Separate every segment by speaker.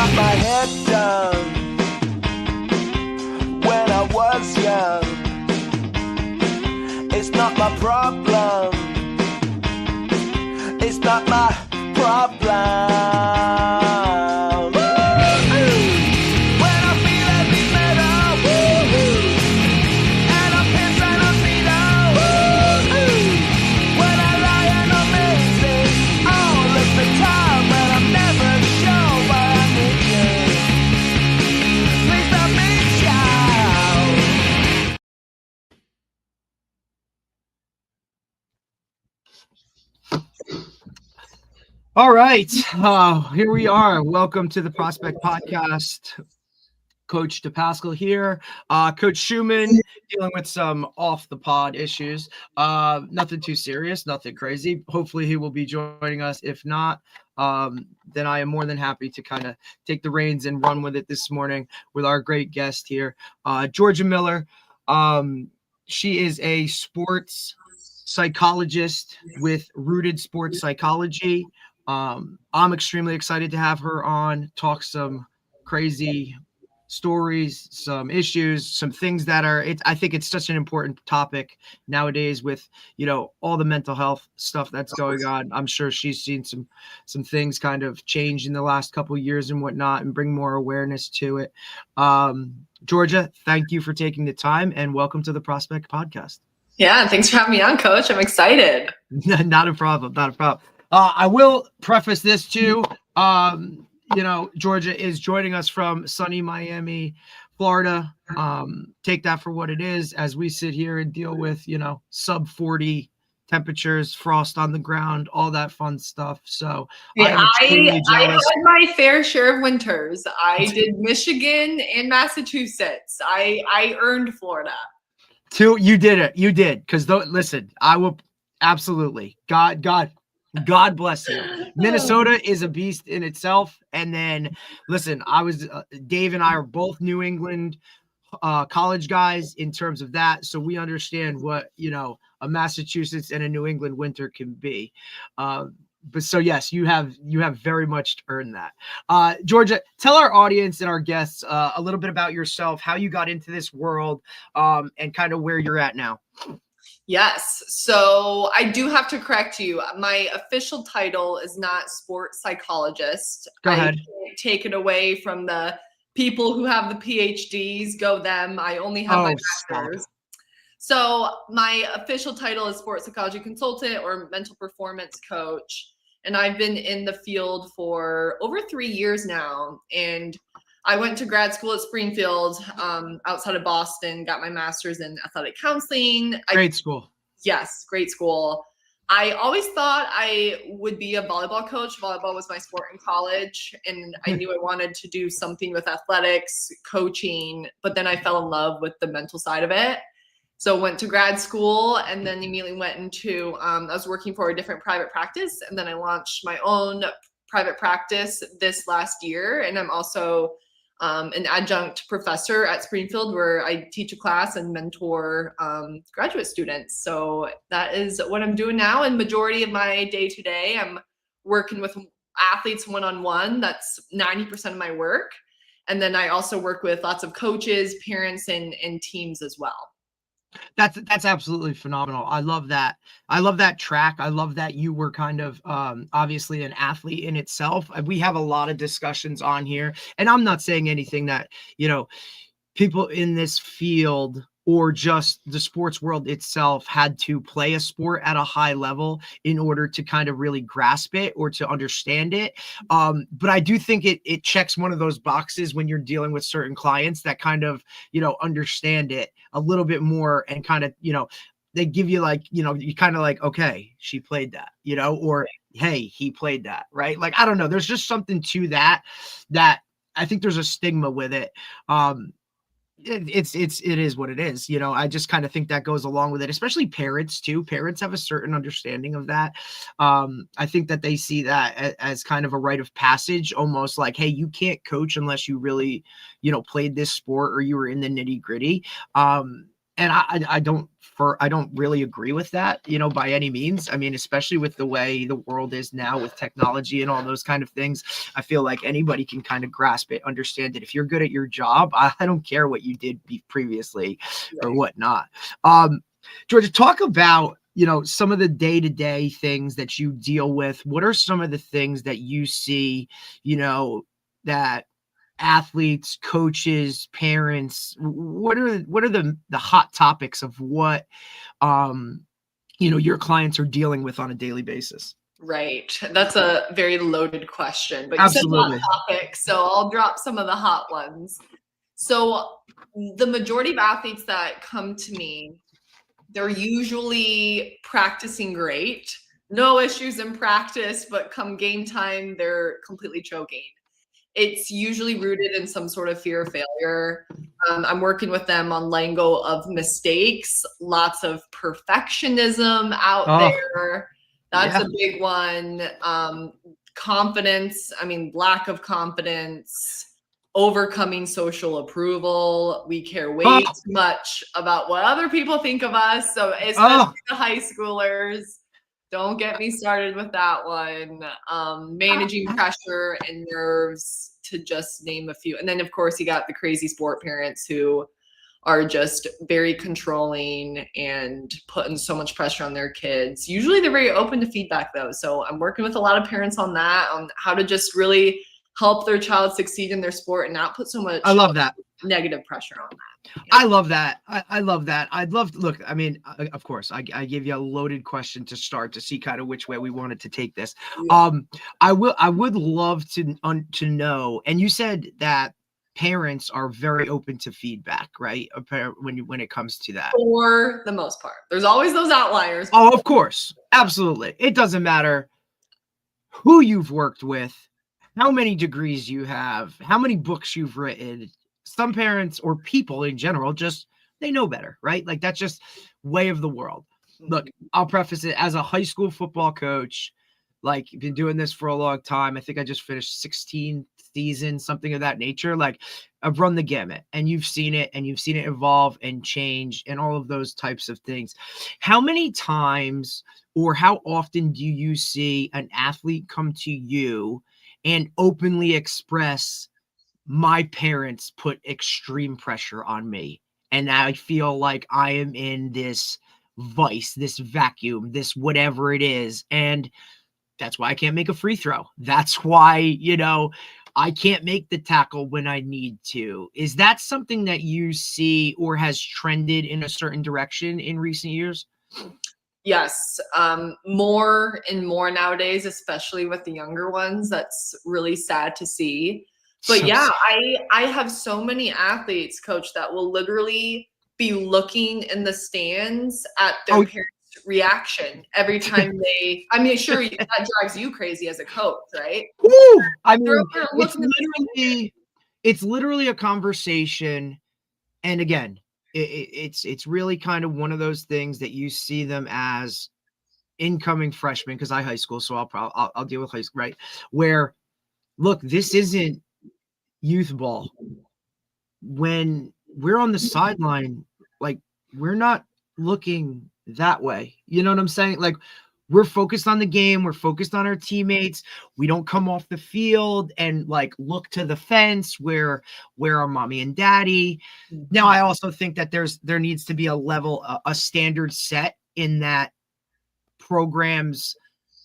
Speaker 1: got my head down when I was young. It's not my problem. It's not my problem.
Speaker 2: All right, here we are. Welcome to the Prospect Podcast. Coach DePascal here. Coach Schumann dealing with some off-the-pod issues. Nothing too serious, nothing crazy. Hopefully he will be joining us. If not, then I am more than happy to kind of take the reins and run with it this morning with our great guest here, Georgia Miller. She is a sports psychologist with Rooted Sports Psychology. I'm extremely excited to have her on, talk some crazy stories, some issues, some things that are, I think it's such an important topic nowadays with, all the mental health stuff that's going on. I'm sure she's seen some things kind of change in the last couple of years and whatnot and bring more awareness to it. Georgia, thank you for taking the time and welcome to the Prospect Podcast.
Speaker 3: Yeah, thanks for having me on, Coach. I'm excited.
Speaker 2: Not a problem. I will preface this too. Georgia is joining us from sunny Miami, Florida. Take that for what it is as we sit here and deal with, sub 40 temperatures, frost on the ground, all that fun stuff. So
Speaker 3: yeah, I had my fair share of winters. I did Michigan and Massachusetts. I earned Florida.
Speaker 2: You did it. You did. Because listen, I will absolutely. God bless you. Minnesota is a beast in itself. And then, listen, Dave and I are both New England college guys in terms of that. So we understand what, a Massachusetts and a New England winter can be. But so, yes, you have very much earned that. Georgia, tell our audience and our guests a little bit about yourself, how you got into this world, and kind of where you're at now.
Speaker 3: Yes. So I do have to correct you. My official title is not sports psychologist.
Speaker 2: Go ahead.
Speaker 3: I take it away from the people who have the PhDs. Go them. I only have my master's. So my official title is sports psychology consultant or mental performance coach. And I've been in the field for over 3 years now. And I went to grad school at Springfield, outside of Boston, got my master's in athletic counseling.
Speaker 2: Great school.
Speaker 3: Yes, great school. I always thought I would be a volleyball coach. Volleyball was my sport in college, and I knew I wanted to do something with athletics, coaching, but then I fell in love with the mental side of it. So went to grad school and then immediately went into, I was working for a different private practice, and then I launched my own private practice this last year. And I'm also an adjunct professor at Springfield where I teach a class and mentor graduate students. So that is what I'm doing now. And majority of my day-to-day, I'm working with athletes one-on-one. That's 90% of my work. And then I also work with lots of coaches, parents, and teams as well.
Speaker 2: That's absolutely phenomenal. I love that. I love that track. I love that you were kind of obviously an athlete in itself. We have a lot of discussions on here, and I'm not saying anything that, people in this field or just the sports world itself had to play a sport at a high level in order to kind of really grasp it or to understand it. But I do think it checks one of those boxes when you're dealing with certain clients that kind of, understand it a little bit more and kind of, they give you like, you kind of like, okay, she played that, or hey, he played that, right? Like, I don't know. There's just something to that I think there's a stigma with it. It is what it is. I just kind of think that goes along with it, especially parents too. Parents have a certain understanding of that. I think that they see that as kind of a rite of passage, almost like, hey, you can't coach unless you really, played this sport or you were in the nitty gritty. And I don't really agree with that, by any means. I mean, especially with the way the world is now with technology and all those kind of things, I feel like anybody can kind of grasp it, understand it. If you're good at your job, I don't care what you did previously or whatnot. Georgia, talk about, some of the day-to-day things that you deal with. What are some of the things that you see, that athletes, coaches, parents, what are the hot topics of what your clients are dealing with on a daily basis?
Speaker 3: Right. That's a very loaded question, but you
Speaker 2: Absolutely.
Speaker 3: said hot topics, so I'll drop some of the hot ones. So the majority of athletes that come to me, they're usually practicing great, no issues in practice, but come game time, they're completely choking. It's usually rooted in some sort of fear of failure. I'm working with them on letting go of mistakes, lots of perfectionism out there. That's a big one. Confidence, lack of confidence, overcoming social approval. We care way too much about what other people think of us. So especially the high schoolers. Don't get me started with that one. Managing pressure and nerves, to just name a few. And then, of course, you got the crazy sport parents who are just very controlling and putting so much pressure on their kids. Usually they're very open to feedback, though. So I'm working with a lot of parents on that, on how to just really help their child succeed in their sport and not put so much negative pressure on that.
Speaker 2: I love that. I love that. I'd love to look. I mean, of course, I gave you a loaded question to start to see kind of which way we wanted to take this. I would love to know. And you said that parents are very open to feedback, right? When it comes to that,
Speaker 3: for the most part, there's always those outliers.
Speaker 2: Oh, of course, absolutely. It doesn't matter who you've worked with, how many degrees you have, how many books you've written. Some parents or people in general, they know better, right? Like that's just way of the world. Look, I'll preface it as a high school football coach, like been doing this for a long time. I think I just finished 16 seasons, something of that nature. Like I've run the gamut and you've seen it evolve and change and all of those types of things. How many times or how often do you see an athlete come to you and openly express, my parents put extreme pressure on me and I feel like I am in this vice, this vacuum, this whatever it is, and that's why I can't make a free throw. That's why, I can't make the tackle when I need to. Is that something that you see or has trended in a certain direction in recent years?
Speaker 3: Yes, more and more nowadays, especially with the younger ones. That's really sad to see. But I have so many athletes, coach, that will literally be looking in the stands at their parents' reaction every time sure, that drives you crazy as a coach, right?
Speaker 2: Woo! I mean, it's literally a conversation. And again, it's really kind of one of those things that you see them as incoming freshmen, because I high school, so I'll deal with high school, right? Where, look, this isn't youth ball. When we're on the sideline, like we're not looking that way. You know what I'm saying? Like we're focused on the game. We're focused on our teammates. We don't come off the field and like look to the fence where are mommy and daddy. Now, I also think that there needs to be a standard set in that programs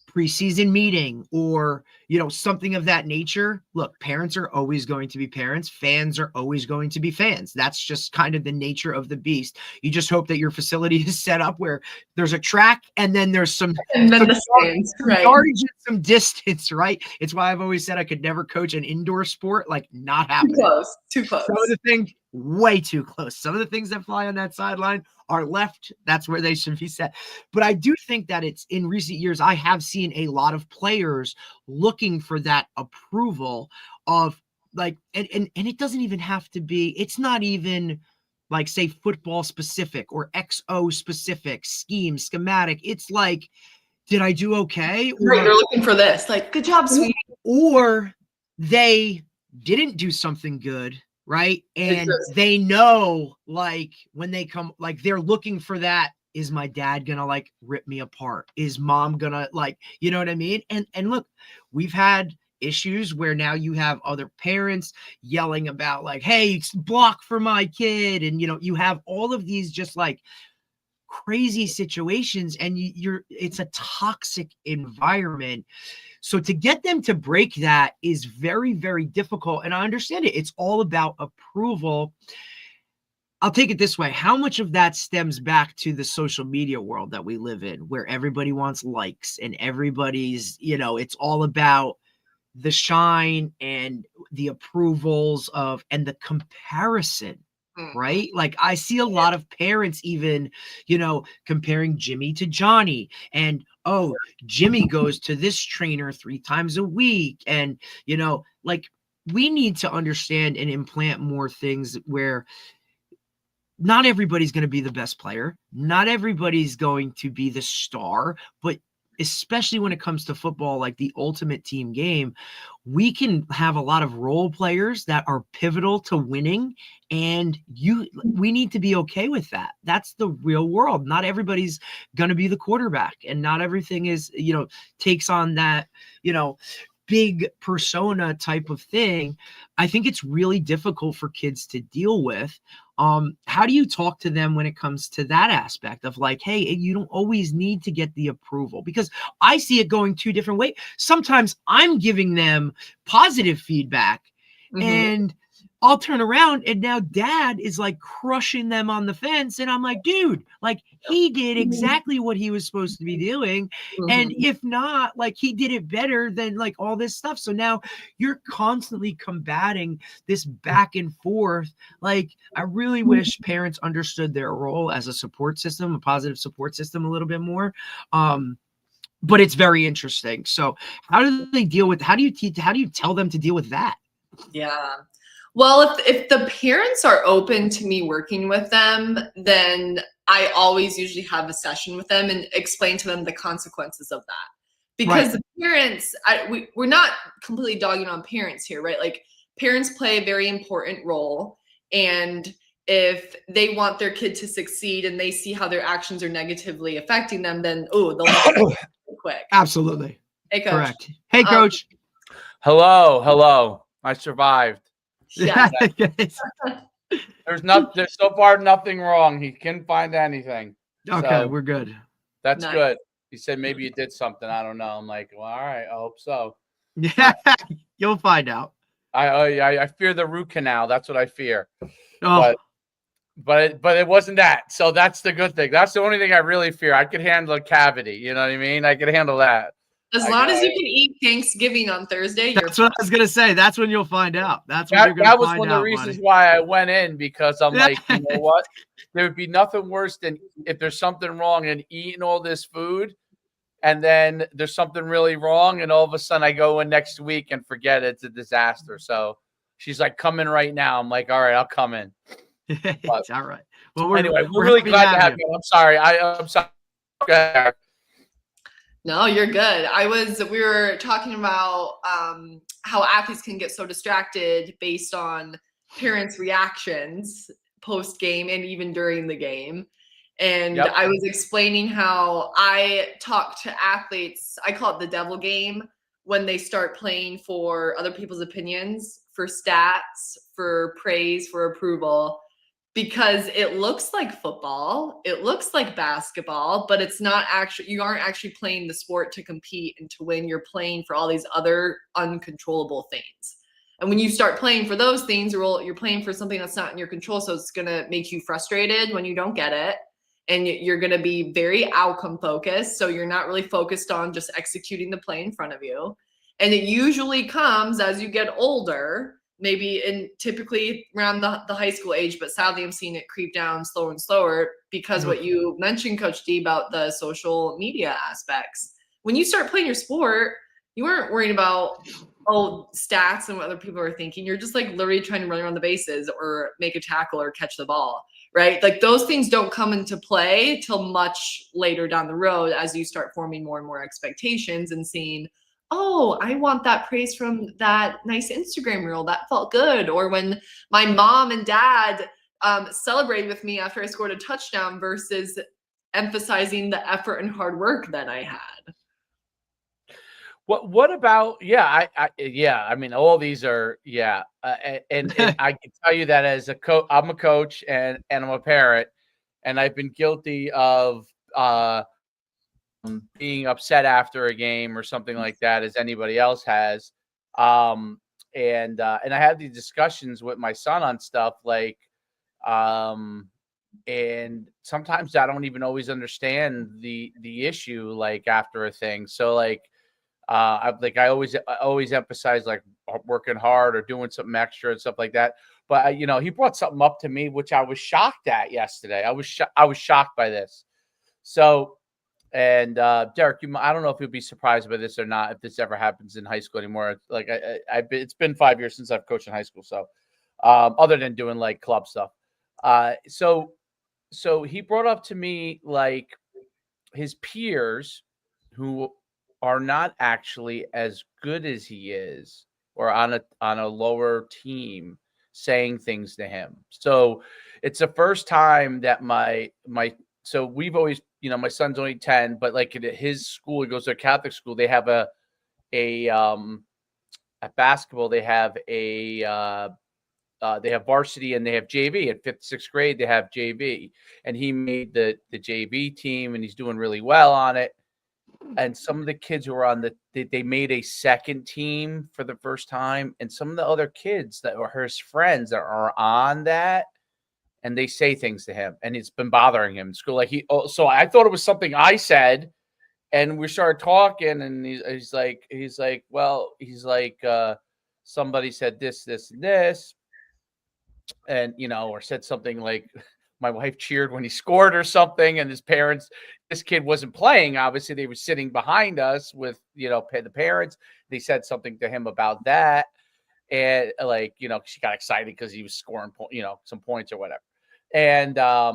Speaker 2: preseason meeting or, something of that nature. Look, parents are always going to be parents. Fans are always going to be fans. That's just kind of the nature of the beast. You just hope that your facility is set up where there's a track and then there's some
Speaker 3: stands, right?
Speaker 2: Yardage and some distance, right? It's why I've always said I could never coach an indoor sport, like not happening.
Speaker 3: Too close.
Speaker 2: Some of the things way too close. Some of the things that fly on that sideline are left. That's where they should be set. But I do think that it's in recent years, I have seen a lot of players looking for that approval of like, and it doesn't even have to be, it's not even like say football specific or XO specific schematic. It's like, did I do okay?
Speaker 3: Right, they're looking for this, like, good job, sweetie.
Speaker 2: Or they didn't do something good, right? And they know, like, when they come, like, they're looking for that. Is my dad gonna like rip me apart? Is mom gonna like, you know what I mean? And look, we've had issues where now you have other parents yelling about like, hey, block for my kid. And, you have all of these just like crazy situations, and it's a toxic environment. So to get them to break that is very, very difficult. And I understand it. It's all about approval. I'll take it this way. How much of that stems back to the social media world that we live in, where everybody wants likes and everybody's, it's all about the shine and the approvals of, and the comparison, right? Like I see a lot of parents even, comparing Jimmy to Johnny, and, oh, Jimmy goes to this trainer 3 times a week. And, like we need to understand and implant more things where not everybody's going to be the best player. Not everybody's going to be the star, but especially when it comes to football, like the ultimate team game, we can have a lot of role players that are pivotal to winning. And we need to be okay with that. That's the real world. Not everybody's going to be the quarterback, and not everything is, takes on that, big persona type of thing. I think it's really difficult for kids to deal with. How do you talk to them when it comes to that aspect of like, hey, you don't always need to get the approval? Because I see it going 2 different ways. Sometimes I'm giving them positive feedback, and I'll turn around and now dad is like crushing them on the fence. And I'm like, dude, like he did exactly what he was supposed to be doing. And if not, like he did it better than like all this stuff. So now you're constantly combating this back and forth. Like I really wish parents understood their role as a support system, a positive support system a little bit more. But it's very interesting. So how do they deal with, how do you tell them to deal with that?
Speaker 3: Yeah. Well, if the parents are open to me working with them, then I always usually have a session with them and explain to them the consequences of that. Because the parents, we're not completely dogging on parents here, right? Like parents play a very important role. And if they want their kid to succeed and they see how their actions are negatively affecting them, then, they'll make it quick.
Speaker 2: Absolutely.
Speaker 3: Hey, Coach.
Speaker 2: Correct. Hey, Coach.
Speaker 4: Hello. I survived.
Speaker 3: Yeah.
Speaker 4: There's so far nothing wrong. He couldn't find anything.
Speaker 2: Okay,
Speaker 4: so
Speaker 2: we're good.
Speaker 4: That's
Speaker 3: Nice.
Speaker 4: good. He said maybe you did something. I don't know. I'm like, well, all right. I hope so.
Speaker 2: Yeah, you'll find out.
Speaker 4: I fear the root canal. That's what I fear.
Speaker 2: Oh.
Speaker 4: But it wasn't that. So that's the good thing. That's the only thing I really fear. I could handle a cavity. You know what I mean? I could handle that.
Speaker 3: As long as you can eat Thanksgiving on Thursday,
Speaker 2: that's what I was gonna say. That's when you'll find out. That's when you're gonna find out. That was one of the
Speaker 4: reasons why I went in, because I'm like, you know what? There would be nothing worse than if there's something wrong and eating all this food, and then there's something really wrong, and all of a sudden I go in next week and forget it's a disaster. So she's like, "Come in right now." I'm like, "All right, I'll come in."
Speaker 2: It's all right. Well,
Speaker 4: anyway, we're really glad to have you. I'm sorry. I'm sorry.
Speaker 3: No, you're good. We were talking about how athletes can get so distracted based on parents' reactions post-game and even during the game. And I was explaining how I talk to athletes, I call it the devil game, when they start playing for other people's opinions, for stats, for praise, for approval. Because it looks like football, it looks like basketball, but it's not actually, you aren't actually playing the sport to compete and to win. You're playing for all these other uncontrollable things. And when you start playing for those things, you're playing for something that's not in your control. So it's going to make you frustrated when you don't get it. And you're going to be very outcome focused. So you're not really focused on just executing the play in front of you. And it usually comes as you get older, maybe typically around the high school age, but sadly I'm seeing it creep down slower and slower because what you mentioned, Coach D, about the social media aspects. When you start playing your sport, you weren't worried about stats and what other people are thinking. You're just like literally trying to run around the bases or make a tackle or catch the ball, right? Like those things don't come into play till much later down the road as you start forming more and more expectations and seeing, oh, I want that praise from that nice Instagram reel. That felt good. Or when my mom and dad celebrated with me after I scored a touchdown versus emphasizing the effort and hard work that I had.
Speaker 4: What about I mean all these are and I can tell you that as a coach, I'm a coach and I'm a parent, and I've been guilty of being upset after a game or something like that as anybody else has. And I had these discussions with my son on stuff like and sometimes I don't even always understand the issue like after a thing. So like I always emphasize like working hard or doing something extra and stuff like that. But he brought something up to me which I was shocked at yesterday. I was shocked by this. So, and Derek, I don't know if you'll be surprised by this or not if this ever happens in high school anymore. Like it's been 5 years since I've coached in high school, so other than doing like club stuff. So he brought up to me like his peers who are not actually as good as he is or on a lower team saying things to him. So it's the first time that so we've always, my son's only 10, but like at his school, he goes to a Catholic school, they have at basketball, they have they have varsity and they have JV. At 5th, 6th grade, they have JV, and he made the JV team, and he's doing really well on it. And some of the kids who are on they made a second team for the first time, and some of the other kids that were his friends that are on that, and they say things to him, and it's been bothering him in school. Like so I thought it was something I said, and we started talking, and he's like, somebody said this, this, and this. And or said something like my wife cheered when he scored or something, and this kid wasn't playing, obviously they were sitting behind us with the parents. They said something to him about that, and like she got excited because he was scoring some points or whatever. And I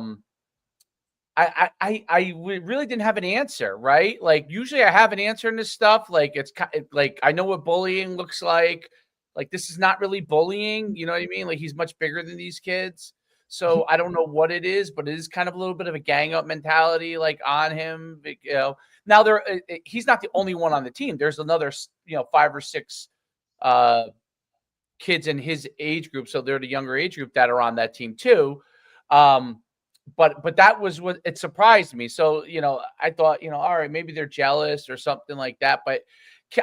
Speaker 4: really didn't have an answer, right? Like usually I have an answer in this stuff. Like it's like I know what bullying looks like. Like this is not really bullying, you know what I mean? Like he's much bigger than these kids. So I don't know what it is, but it is kind of a little bit of a gang up mentality like on him. Now he's not the only one on the team. There's another 5 or 6 kids in his age group, so they're the younger age group that are on that team too. But that was what it surprised me. So I thought all right, maybe they're jealous or something like that, but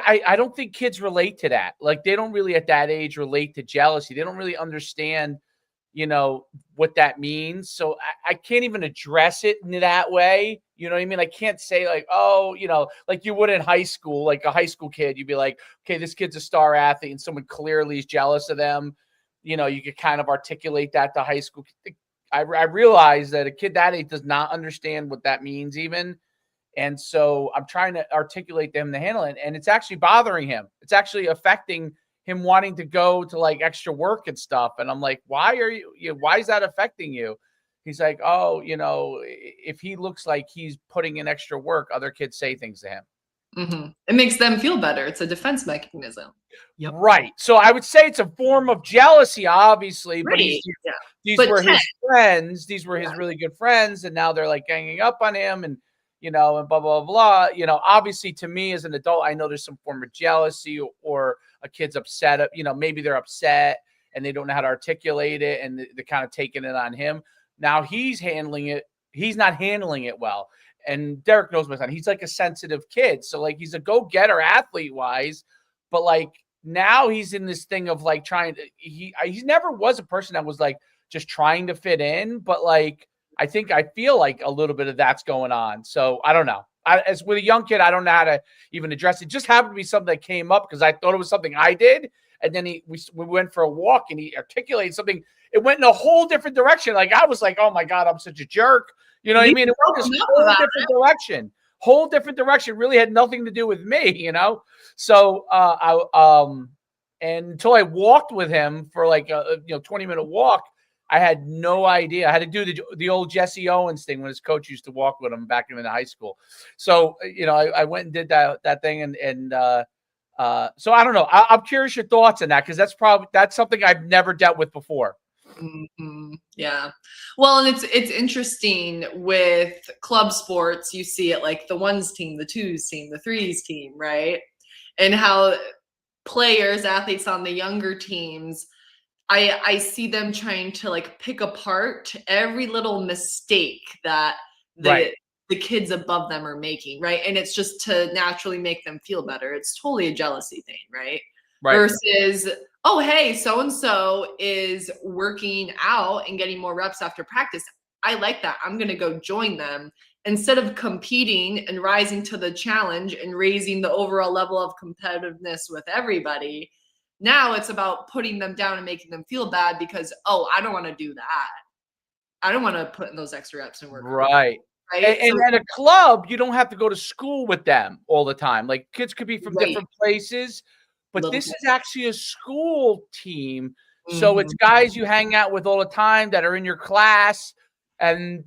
Speaker 4: I don't think kids relate to that. Like they don't really at that age relate to jealousy. They don't really understand what that means. So I can't even address it in that way. You know what I mean? I can't say like, oh, like you would in high school, like a high school kid, you'd be like, okay, this kid's a star athlete and someone clearly is jealous of them. You could kind of articulate that to high school. I realize that a kid that age does not understand what that means even. And so I'm trying to articulate to him to handle it. And it's actually bothering him. It's actually affecting him wanting to go to like extra work and stuff. And I'm like, why is that affecting you? He's like, oh, if he looks like he's putting in extra work, other kids say things to him.
Speaker 3: Mm-hmm. It makes them feel better. It's a defense mechanism.
Speaker 2: Yep.
Speaker 4: Right. So I would say it's a form of jealousy, obviously, but these were his friends. These were his really good friends. And now they're like ganging up on him and and blah, blah, blah. Obviously to me as an adult, I know there's some form of jealousy or a kid's upset. Maybe they're upset and they don't know how to articulate it and they're kind of taking it on him. Now he's handling it. He's not handling it well. And Derek knows my son. He's like a sensitive kid. So like he's a go-getter athlete wise, but like now he's in this thing of like trying to, he never was a person that was like just trying to fit in, but like, I feel like a little bit of that's going on. So I don't know. As with a young kid, I don't know how to even address it. Just happened to be something that came up because I thought it was something I did. And then we went for a walk and he articulated something. It went in a whole different direction. Like I was like, oh my God, I'm such a jerk. You know what I mean? It went this whole different direction. Really had nothing to do with me, So and until I walked with him for like a 20-minute walk, I had no idea. I had to do the old Jesse Owens thing when his coach used to walk with him back in high school. So, I went and did that thing and So I don't know. I'm curious your thoughts on that, because that's something I've never dealt with before.
Speaker 3: Yeah. Well, and it's interesting with club sports. You see it like the ones team, the twos team, the threes team, right? And how players, athletes on the younger teams, I see them trying to like pick apart every little mistake that the kids above them are making, right? And it's just to naturally make them feel better. It's totally a jealousy thing, right? Versus, oh, hey, so and so is working out and getting more reps after practice. I like that. I'm going to go join them. Instead of competing and rising to the challenge and raising the overall level of competitiveness with everybody, now it's about putting them down and making them feel bad because, oh, I don't want to do that. I don't want to put in those extra reps and work.
Speaker 4: Right. And at a club, you don't have to go to school with them all the time. Like, kids could be from different places, but this is actually a school team. So it's guys you hang out with all the time that are in your class, and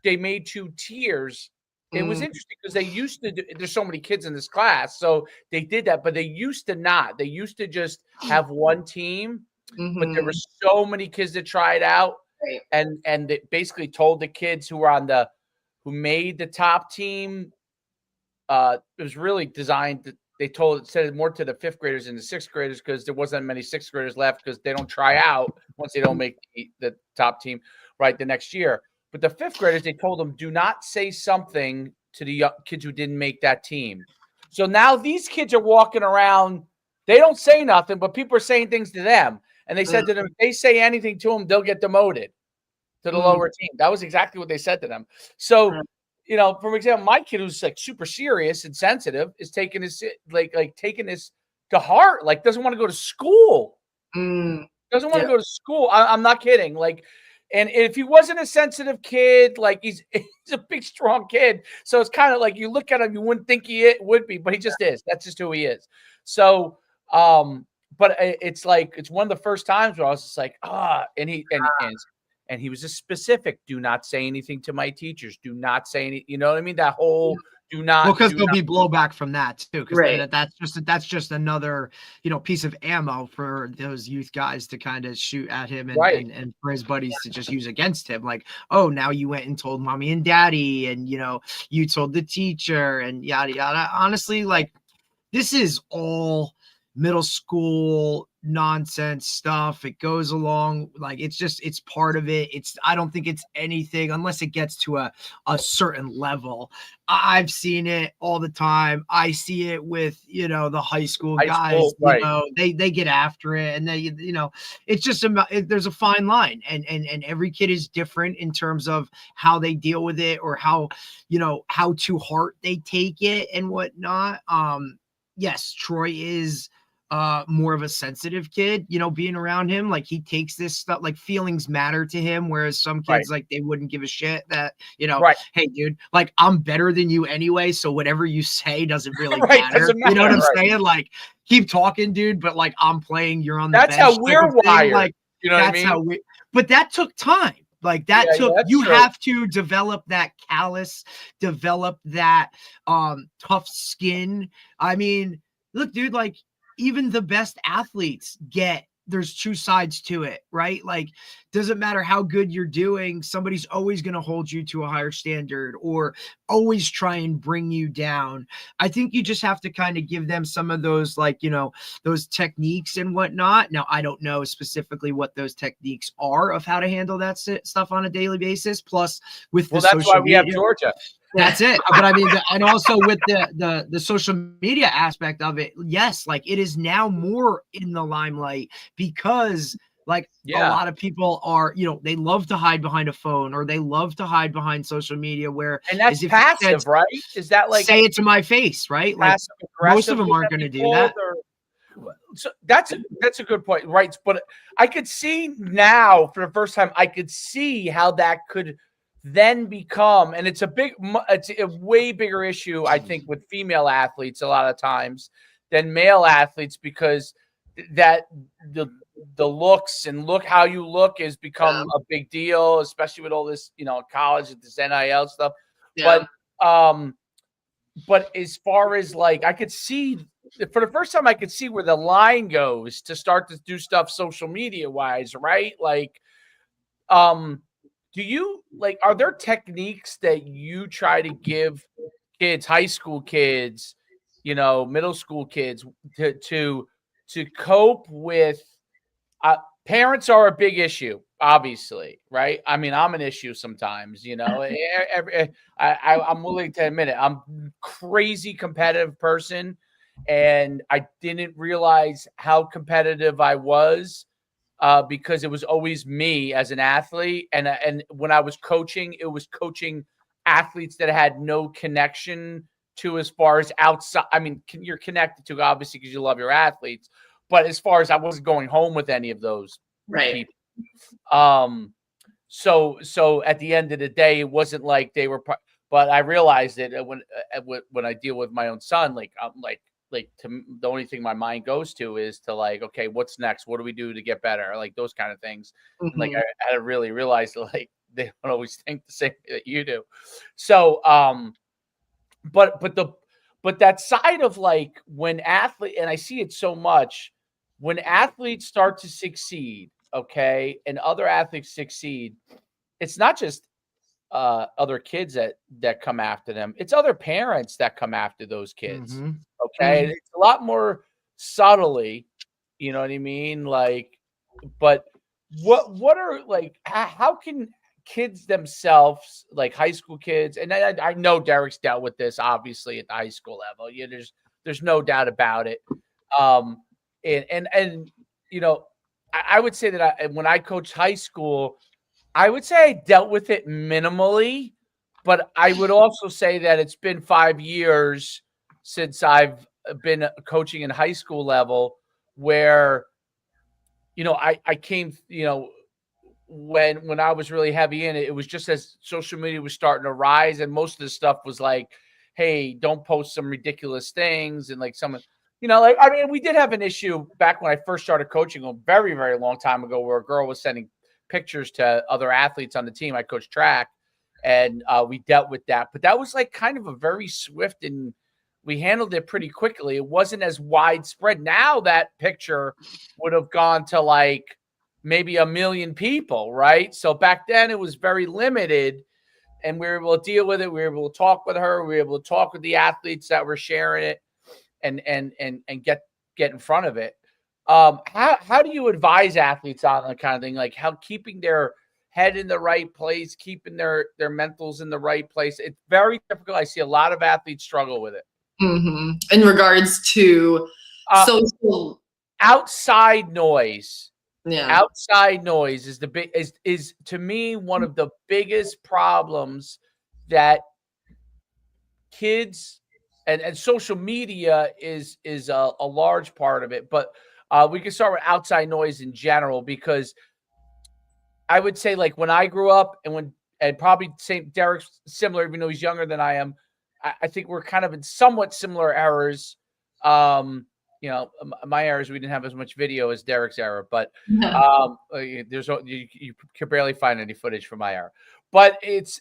Speaker 4: they made 2 tiers. It was interesting because they used to there's so many kids in this class, so they did that, but they used to not. They used to just have one team, but there were so many kids that tried out. And they basically told the kids who made the top team, it was really designed. They said it more to the 5th graders and the 6th graders, because there wasn't many 6th graders left, because they don't try out once they don't make the top team the next year. But the 5th graders, they told them, do not say something to the kids who didn't make that team. So now these kids are walking around. They don't say nothing, but people are saying things to them. And they said to them, if they say anything to them, they'll get demoted to the lower team. That was exactly what they said to them. So, for example, my kid, who's like super serious and sensitive, is taking this taking this to heart. Like, doesn't want to go to school. Doesn't want to go to school. I'm not kidding. Like, and if he wasn't a sensitive kid, like he's a big, strong kid. So it's kind of like, you look at him, you wouldn't think he would be, but he just is. That's just who he is. So, but it's like, it's one of the first times where I was just like, and he was just specific. Do not say anything to my teachers. Do not say anything. You know what I mean? That whole do not.
Speaker 2: Well, because there'll be blowback from that too. Because that's just another, piece of ammo for those youth guys to kind of shoot at him and for his buddies to just use against him. Like, oh, now you went and told mommy and daddy, and you told the teacher, and yada yada. Honestly, like, this is all middle school nonsense stuff. It goes along, like, it's part of it. I don't think it's anything unless it gets to a certain level. I've seen it all the time. I see it with the high school guys. They get after it, and they it's just there's a fine line, and every kid is different in terms of how they deal with it, or how to heart they take it and whatnot. Yes, Troy is more of a sensitive kid, being around him. Like, he takes this stuff, like, feelings matter to him, whereas some kids, like, they wouldn't give a shit that, hey, dude, like, I'm better than you anyway, so whatever you say doesn't really matter.
Speaker 4: Doesn't matter.
Speaker 2: You know what I'm saying? Like, keep talking, dude, but, like, I'm playing, you're on the
Speaker 4: bench.
Speaker 2: That's
Speaker 4: how we're wired.
Speaker 2: Like,
Speaker 4: you know what I mean?
Speaker 2: But that took time. Like, that you have to develop that callus, develop that tough skin. I mean, look, dude, like, even the best athletes there's 2 sides to it, right? Like, doesn't matter how good you're doing, somebody's always going to hold you to a higher standard, or always try and bring you down. I think you just have to kind of give them some of those, like, those techniques and whatnot. Now, I don't know specifically what those techniques are of how to handle that stuff on a daily basis. Plus, with
Speaker 4: that's why we have Georgia.
Speaker 2: That's it. But I mean, and also with the social media aspect of it, yes, like, it is now more in the limelight, because, like, a lot of people are, they love to hide behind a phone, or they love to hide behind social media,
Speaker 4: and that's passive, right? Is that like,
Speaker 2: say it to my face, right? Like, most of them aren't going to do that.
Speaker 4: So that's a good point, right? But I could see now, for the first time, I could see how that could then become, and it's a way bigger issue, I think, with female athletes a lot of times than male athletes, because that the looks and how you look has become a big deal, especially with all this, college, this NIL stuff. But as far as, like, I could see for the first time, I could see where the line goes to start to do stuff social media wise, right? Like, do you like, are there techniques that you try to give kids, high school kids, middle school kids to cope with? Parents are a big issue, obviously, right? I mean, I'm an issue sometimes, I'm willing to admit it. I'm a crazy competitive person, and I didn't realize how competitive I was because it was always me as an athlete. And when I was coaching, it was coaching athletes that had no connection to as far as outside. I mean, you're connected to obviously because you love your athletes, but as far as I wasn't going home with any of those
Speaker 3: Right.
Speaker 4: people. So at the end of the day, it wasn't like they were, but I realized it when I deal with my own son, like I'm like the only thing my mind goes to is to like, okay, what's next? What do we do to get better? Like those kind of things. And like, I had to really realize that like, they don't always think the same that you do. So, but that side of like when athlete, and I see it so much when athletes start to succeed, okay, and other athletes succeed, it's not just other kids that come after them. It's other parents that come after those kids. Okay. It's a lot more subtly, you know what I mean? Like, but what are like, how can kids themselves, like high school kids, and I know Derek's dealt with this obviously at the high school level. Yeah, there's no doubt about it. And I would say that when I coached high school, I would say I dealt with it minimally, but I would also say that it's been 5 years since I've been coaching in high school level where, I came, when I was really heavy in it, it was just as social media was starting to rise, and most of the stuff was like, hey, don't post some ridiculous things. And like like, I mean, we did have an issue back when I first started coaching a very, very long time ago where a girl was sending pictures to other athletes on the team. I coached track, and we dealt with that. But that was like kind of a very swift, and we handled it pretty quickly. It wasn't as widespread. Now that picture would have gone to like maybe 1 million people, right? So back then it was very limited, and we were able to deal with it. We were able to talk with her. We were able to talk with the athletes that were sharing it, and get in front of it. How do you advise athletes on that kind of thing? Like how keeping their head in the right place, keeping their mentals in the right place. It's very difficult. I see a lot of athletes struggle with it.
Speaker 3: In regards to social
Speaker 4: outside noise.
Speaker 3: Yeah.
Speaker 4: Outside noise is is to me one of the biggest problems that kids and social media is a large part of it. But we can start with outside noise in general, because I would say like when I grew up and probably St. Derek's similar, even though he's younger than I am, I think we're kind of in somewhat similar eras. My eras, we didn't have as much video as Derek's era, but you could barely find any footage from my era. But it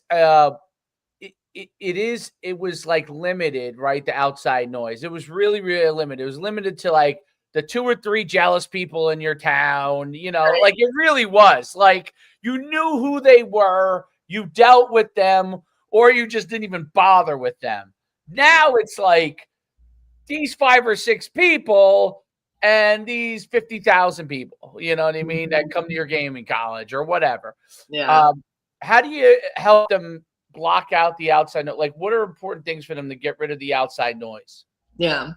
Speaker 4: was like limited, right? The outside noise. It was really, really limited. It was limited to like the 2 or 3 jealous people in your town,
Speaker 3: Right.
Speaker 4: like it really was. Like you knew who they were, you dealt with them, or you just didn't even bother with them. Now it's like these 5 or 6 people and these 50,000 people, you know what I mean, that come to your game in college or whatever.
Speaker 3: Yeah.
Speaker 4: How do you help them block out the outside noise? Like, what are important things for them to get rid of the outside noise?
Speaker 3: Yeah.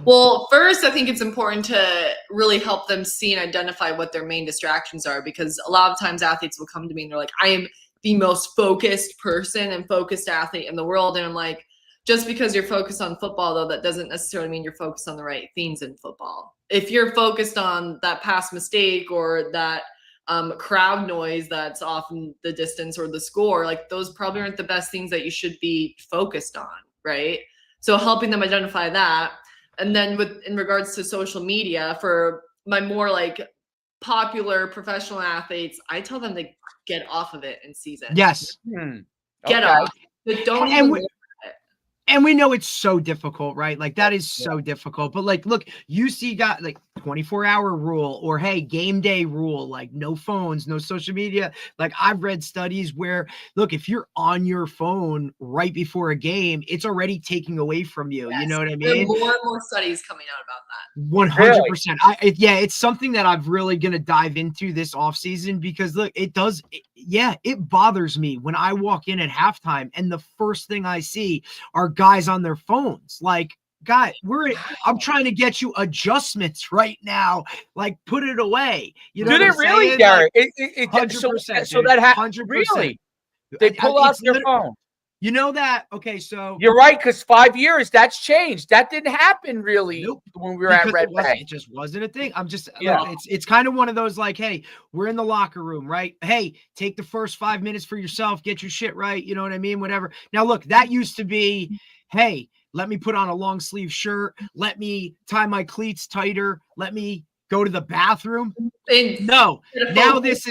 Speaker 3: Well, first, I think it's important to really help them see and identify what their main distractions are, because a lot of times athletes will come to me and they're like, I am the most focused person and focused athlete in the world. And I'm like, just because you're focused on football, though, that doesn't necessarily mean you're focused on the right things in football. If you're focused on that past mistake or that crowd noise that's off in the distance or the score, like those probably aren't the best things that you should be focused on, right? So helping them identify that. And then in regards to social media, for my more like popular professional athletes, I tell them to get off of it in season.
Speaker 2: Yes.
Speaker 3: Get off. But don't even look at it.
Speaker 2: And we know it's so difficult, right? Like that is so difficult. But like, look, UC got like 24-hour rule, or hey, game day rule, like no phones, no social media. Like I've read studies where, look, if you're on your phone right before a game, it's already taking away from you. You know what I
Speaker 3: There are
Speaker 2: mean?
Speaker 3: more and more studies coming out about that.
Speaker 2: 100%. Yeah, it's something that I've really going to dive into this offseason because look, it bothers me when I walk in at halftime and the first thing I see are guys on their phones. Like, God, I'm trying to get you adjustments right now. Like, put it away. You know
Speaker 4: Do
Speaker 2: what
Speaker 4: they
Speaker 2: I'm
Speaker 4: really,
Speaker 2: saying?
Speaker 4: Garrett?
Speaker 2: Like, 100%.
Speaker 4: So that
Speaker 2: 100%.
Speaker 4: really, they pull out their phone.
Speaker 2: You know that? Okay, so
Speaker 4: you're right, because 5 years that's changed. That didn't happen really when we were at Red Bank.
Speaker 2: It just wasn't a thing. I'm just
Speaker 4: Yeah.
Speaker 2: look, it's kind of one of those like, hey, we're in the locker room, right? Hey, take the first 5 minutes for yourself, get your shit right. You know what I mean? Whatever. Now, look, that used to be, hey, let me put on a long sleeve shirt. Let me tie my cleats tighter. Let me go to the bathroom. No, now it's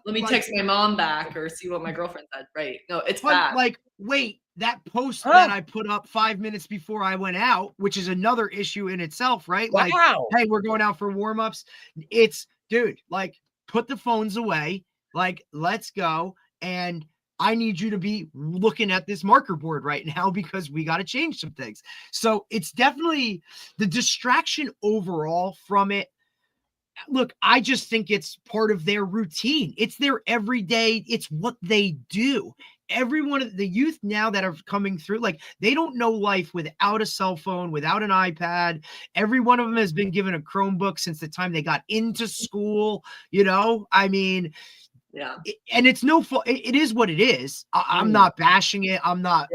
Speaker 3: let me text my mom back or see what my girlfriend said. Right. No, it's
Speaker 2: but
Speaker 3: bad.
Speaker 2: like, wait, that post that I put up 5 minutes before I went out, which is another issue in itself, right? Like, hey, we're going out for warm-ups. It's, dude, like, put the phones away. Like, let's go. And I need you to be looking at this marker board right now because we got to change some things. So it's definitely the distraction overall from it. Look, I just think it's part of their routine. It's their everyday. It's what they do. Every one of the youth now that are coming through, like they don't know life without a cell phone, without an iPad. Every one of them has been given a Chromebook since the time they got into school. You know, I mean,
Speaker 3: yeah.
Speaker 2: And it's no fault. It is what it is. I'm not bashing it. I'm not,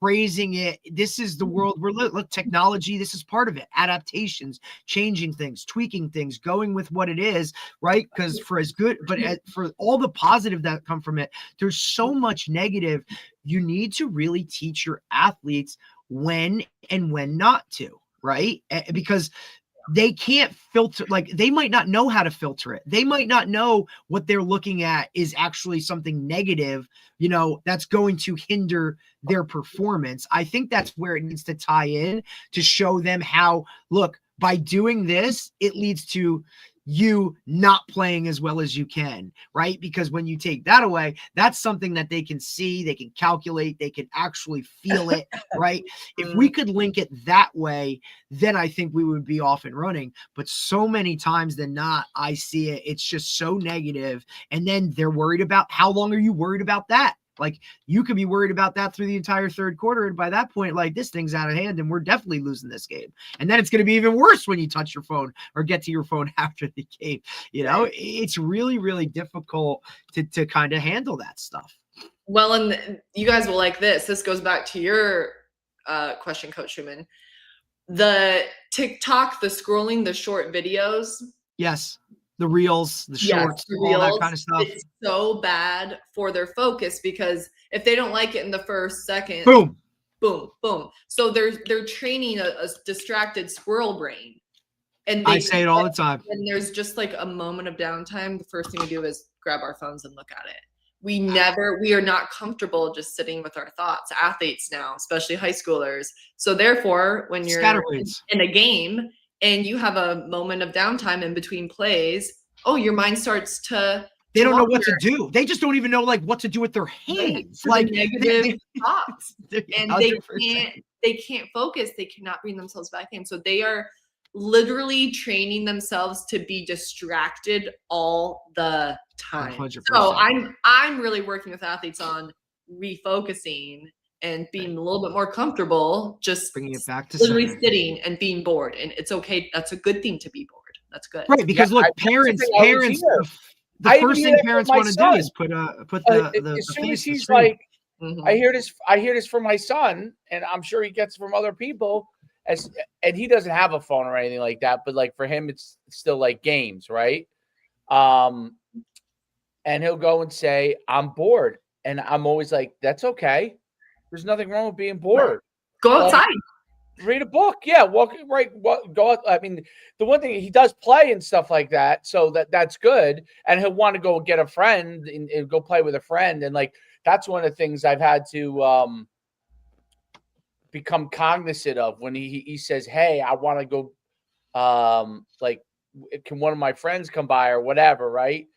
Speaker 2: praising it. This is the world we're living. Look, technology, this is part of it. Adaptations, changing things, tweaking things, going with what it is, right? Because for all the positive that come from it, there's so much negative. You need to really teach your athletes when and when not to, right? Because they can't filter, like they might not know how to filter it. They might not know what they're looking at is actually something negative, that's going to hinder their performance. I think that's where it needs to tie in to show them how, look, by doing this, it leads to you not playing as well as you can, right? Because when you take that away, that's something that they can see, they can calculate, they can actually feel it, right? If we could link it that way, then I think we would be off and running. But so many times than not, I see it. It's just so negative. And then they're worried about, how long are you worried about that? Like you could be worried about that through the entire third quarter. And by that point, like this thing's out of hand and we're definitely losing this game. And then it's going to be even worse when you touch your phone or get to your phone after the game. It's really, really difficult to kind of handle that stuff.
Speaker 3: Well, and you guys will like this. This goes back to your question, Coach Schumann. The TikTok, the scrolling, the short videos.
Speaker 2: Yes. The reels, the shorts, all that kind of stuff.
Speaker 3: It's so bad for their focus because if they don't like it in the first second,
Speaker 2: boom,
Speaker 3: boom, boom. So they're training a distracted squirrel brain. And
Speaker 2: I say it all the time.
Speaker 3: And there's just like a moment of downtime. The first thing we do is grab our phones and look at it. We are not comfortable just sitting with our thoughts. Athletes now, especially high schoolers. So therefore, when you're in a game and you have a moment of downtime in between plays, your mind starts to
Speaker 2: they don't know what to do. They just don't even know like what to do with their hands. Like
Speaker 3: negative thoughts. And they can't focus. They cannot bring themselves back in. So they are literally training themselves to be distracted all the time. 100%. So I'm really working with athletes on refocusing and being a little bit more comfortable, just
Speaker 2: bringing it back to
Speaker 3: literally sitting and being bored. And it's okay. That's a good thing to be bored. That's good.
Speaker 2: Right. Because look, parents, the first thing parents want to do is put the
Speaker 4: as soon as he's
Speaker 2: like,
Speaker 4: I hear this from my son, and I'm sure he gets it from other people. And he doesn't have a phone or anything like that, but like for him, it's still like games, right? And he'll go and say, "I'm bored," and I'm always like, "That's okay. There's nothing wrong with being bored.
Speaker 3: Go outside,
Speaker 4: read a book, go out." I mean, the one thing he does play and stuff like that, so that's good. And he'll want to go get a friend and go play with a friend, and like that's one of the things I've had to become cognizant of when he says, hey, I want to go, like, can one of my friends come by or whatever, right?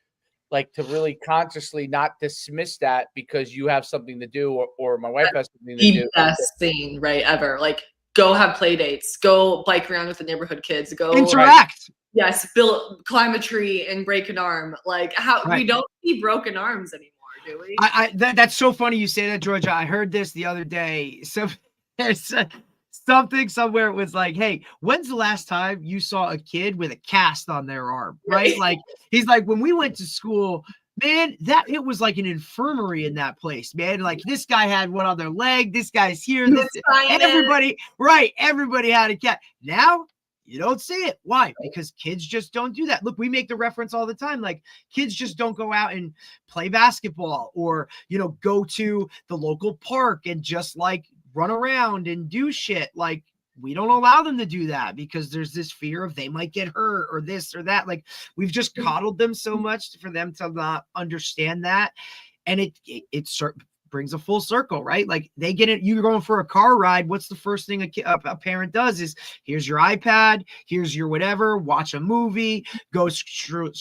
Speaker 4: Like, to really consciously not dismiss that because you have something to do, or my wife has something to
Speaker 3: The
Speaker 4: do.
Speaker 3: best thing, right, ever. Like, go have play dates, go bike around with the neighborhood kids, go
Speaker 2: Interact.
Speaker 3: yes, climb a tree and break an arm. Like, we don't see broken arms anymore, do we?
Speaker 2: That's so funny you say that, Georgia. I heard this the other day. So there's something somewhere was like, hey, when's the last time you saw a kid with a cast on their arm? Right? Like, he's like, when we went to school, man, it was like an infirmary in that place, man. Like, this guy had one on their leg, this guy's here, everybody had a cat. Now you don't see it. Why? Because kids just don't do that. Look, we make the reference all the time. Like, kids just don't go out and play basketball or, go to the local park and just like run around and do shit. Like, we don't allow them to do that because there's this fear of they might get hurt or this or that. Like, we've just coddled them so much for them to not understand that. And it brings a full circle, right? Like, they get it. You're going for a car ride. What's the first thing a parent does is, here's your iPad, here's your whatever, watch a movie, go stream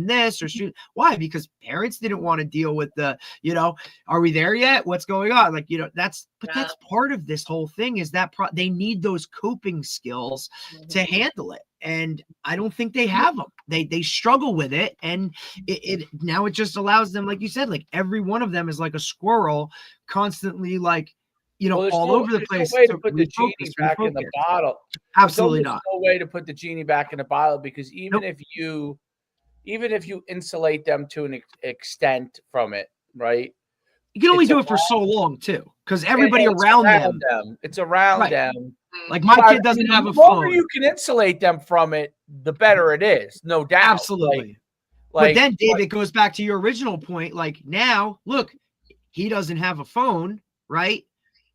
Speaker 2: this or stream. Why? Because parents didn't want to deal with the, are we there yet? What's going on? Like, that's part of this whole thing is that they need those coping skills to handle it. And I don't think they have them. They struggle with it. And now it just allows them, like you said, like every one of them is like a squirrel constantly, like, all over the place.
Speaker 4: No way to put the genie back in the bottle.
Speaker 2: Absolutely not.
Speaker 4: No way to put the genie back in the bottle, because even if you insulate them to an extent from it, right?
Speaker 2: You can only do it for so long too, because everybody around them.
Speaker 4: It's around them.
Speaker 2: Like, my kid doesn't have a phone.
Speaker 4: The longer you can insulate them from it, the better it is. No doubt.
Speaker 2: Absolutely. But then, Dave, it goes back to your original point. Like, now, look, he doesn't have a phone, right?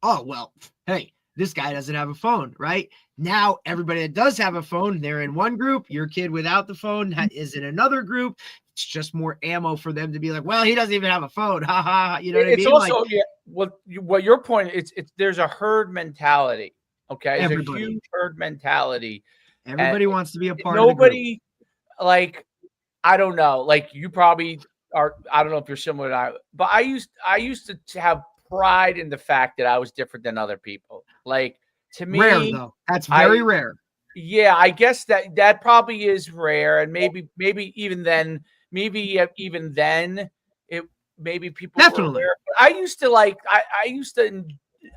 Speaker 2: Oh, well, hey, this guy doesn't have a phone, right? Now, everybody that does have a phone, they're in one group. Your kid without the phone is in another group. It's just more ammo for them to be like, well, he doesn't even have a phone. Ha ha. You know what I mean?
Speaker 4: It's also, what your point is, there's a herd mentality. Okay. There's a huge herd mentality.
Speaker 2: Everybody wants to be a part of the group.
Speaker 4: Nobody, like, I don't know. Like, you probably are, I don't know if you're similar to I, but I used to have pride in the fact that I was different than other people. Like, to me,
Speaker 2: rare though. That's very rare.
Speaker 4: Yeah, I guess that probably is rare, and maybe even then, maybe people
Speaker 2: definitely.
Speaker 4: Were rare. I used to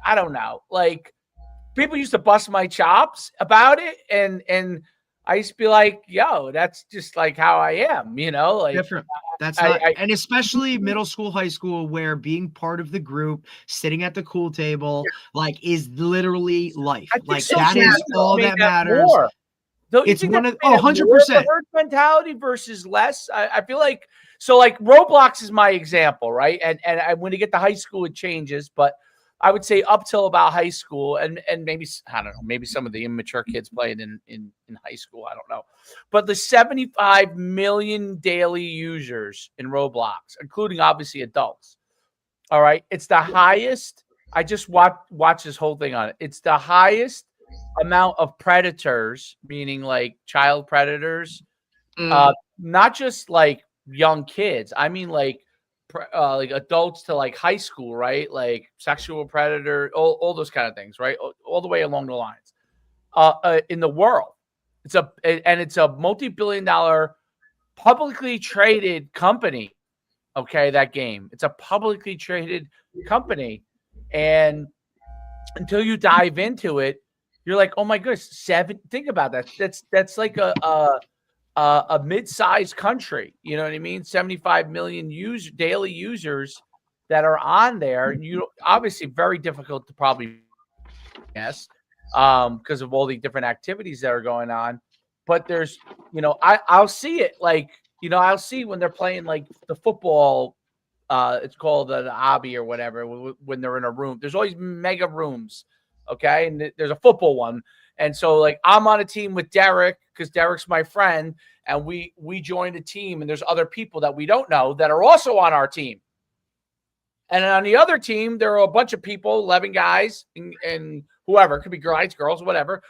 Speaker 4: I don't know, like, people used to bust my chops about it, and I used to be like, yo, that's just like how I am, like
Speaker 2: different. That's not, and especially middle school, high school, where being part of the group, sitting at the cool table, like, is literally life. Like, that is all that matters. It's one of 100%
Speaker 4: herd mentality versus less. I feel like, so, like, Roblox is my example, right? And when you get to high school, it changes, but I would say up till about high school, and maybe, I don't know, maybe some of the immature kids playing in high school, I don't know. But the 75 million daily users in Roblox, including obviously adults. All right. It's the highest. I just watch this whole thing on it. It's the highest amount of predators, meaning like child predators, not just like young kids. I mean, like adults to like high school, right? Like sexual predator, all those kind of things, right? All the way along the lines. In the world, it's a multi-billion-dollar publicly traded company. Okay, that game. It's a publicly traded company, and until you dive into it, you're like, oh my goodness, think about that. That's like a mid-sized country. You know what I mean? 75 million daily users that are on there. You obviously very difficult to probably guess because of all the different activities that are going on. But there's, I'll see it like, I'll see when they're playing like the football. It's called the hobby or whatever. When they're in a room, there's always mega rooms. Okay, and there's a football one. And so, like, I'm on a team with Derek because Derek's my friend, and we joined a team, and there's other people that we don't know that are also on our team. And on the other team, there are a bunch of people, 11 guys and whoever, it could be guys, girls, whatever,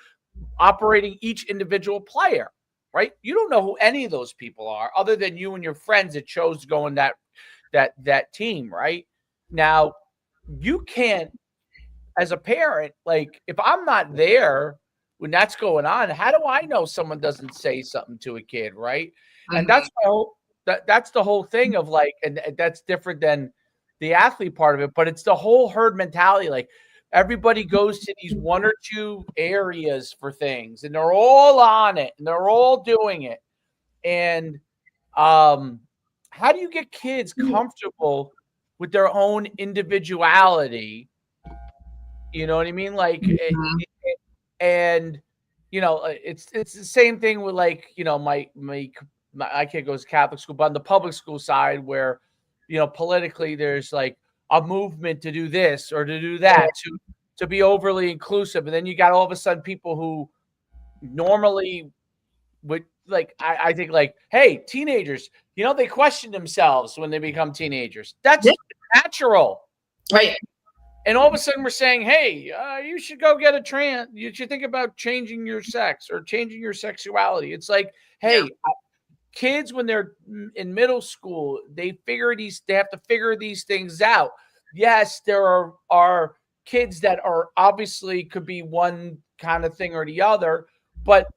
Speaker 4: operating each individual player, right? You don't know who any of those people are other than you and your friends that chose to go in that team, right? Now, you can't, as a parent, like if I'm not there when that's going on, how do I know someone doesn't say something to a kid, right? And that's that's the whole thing of like, and that's different than the athlete part of it, but it's the whole herd mentality. Like everybody goes to these one or two areas for things, and they're all on it, and they're all doing it. And how do you get kids comfortable with their own individuality? You know what I mean? Like, and it's the same thing with like, my kid goes to Catholic school, but on the public school side where, politically there's like a movement to do this or to do that, to be overly inclusive. And then you got all of a sudden people who normally would like, I think like, hey, teenagers, they question themselves when they become teenagers. That's natural.
Speaker 3: Right.
Speaker 4: And all of a sudden we're saying, hey, you should go get a trans. You should think about changing your sex or changing your sexuality. It's like, hey, kids, when they're in middle school, they have to figure these things out. Yes, there are kids that are obviously could be one kind of thing or the other, but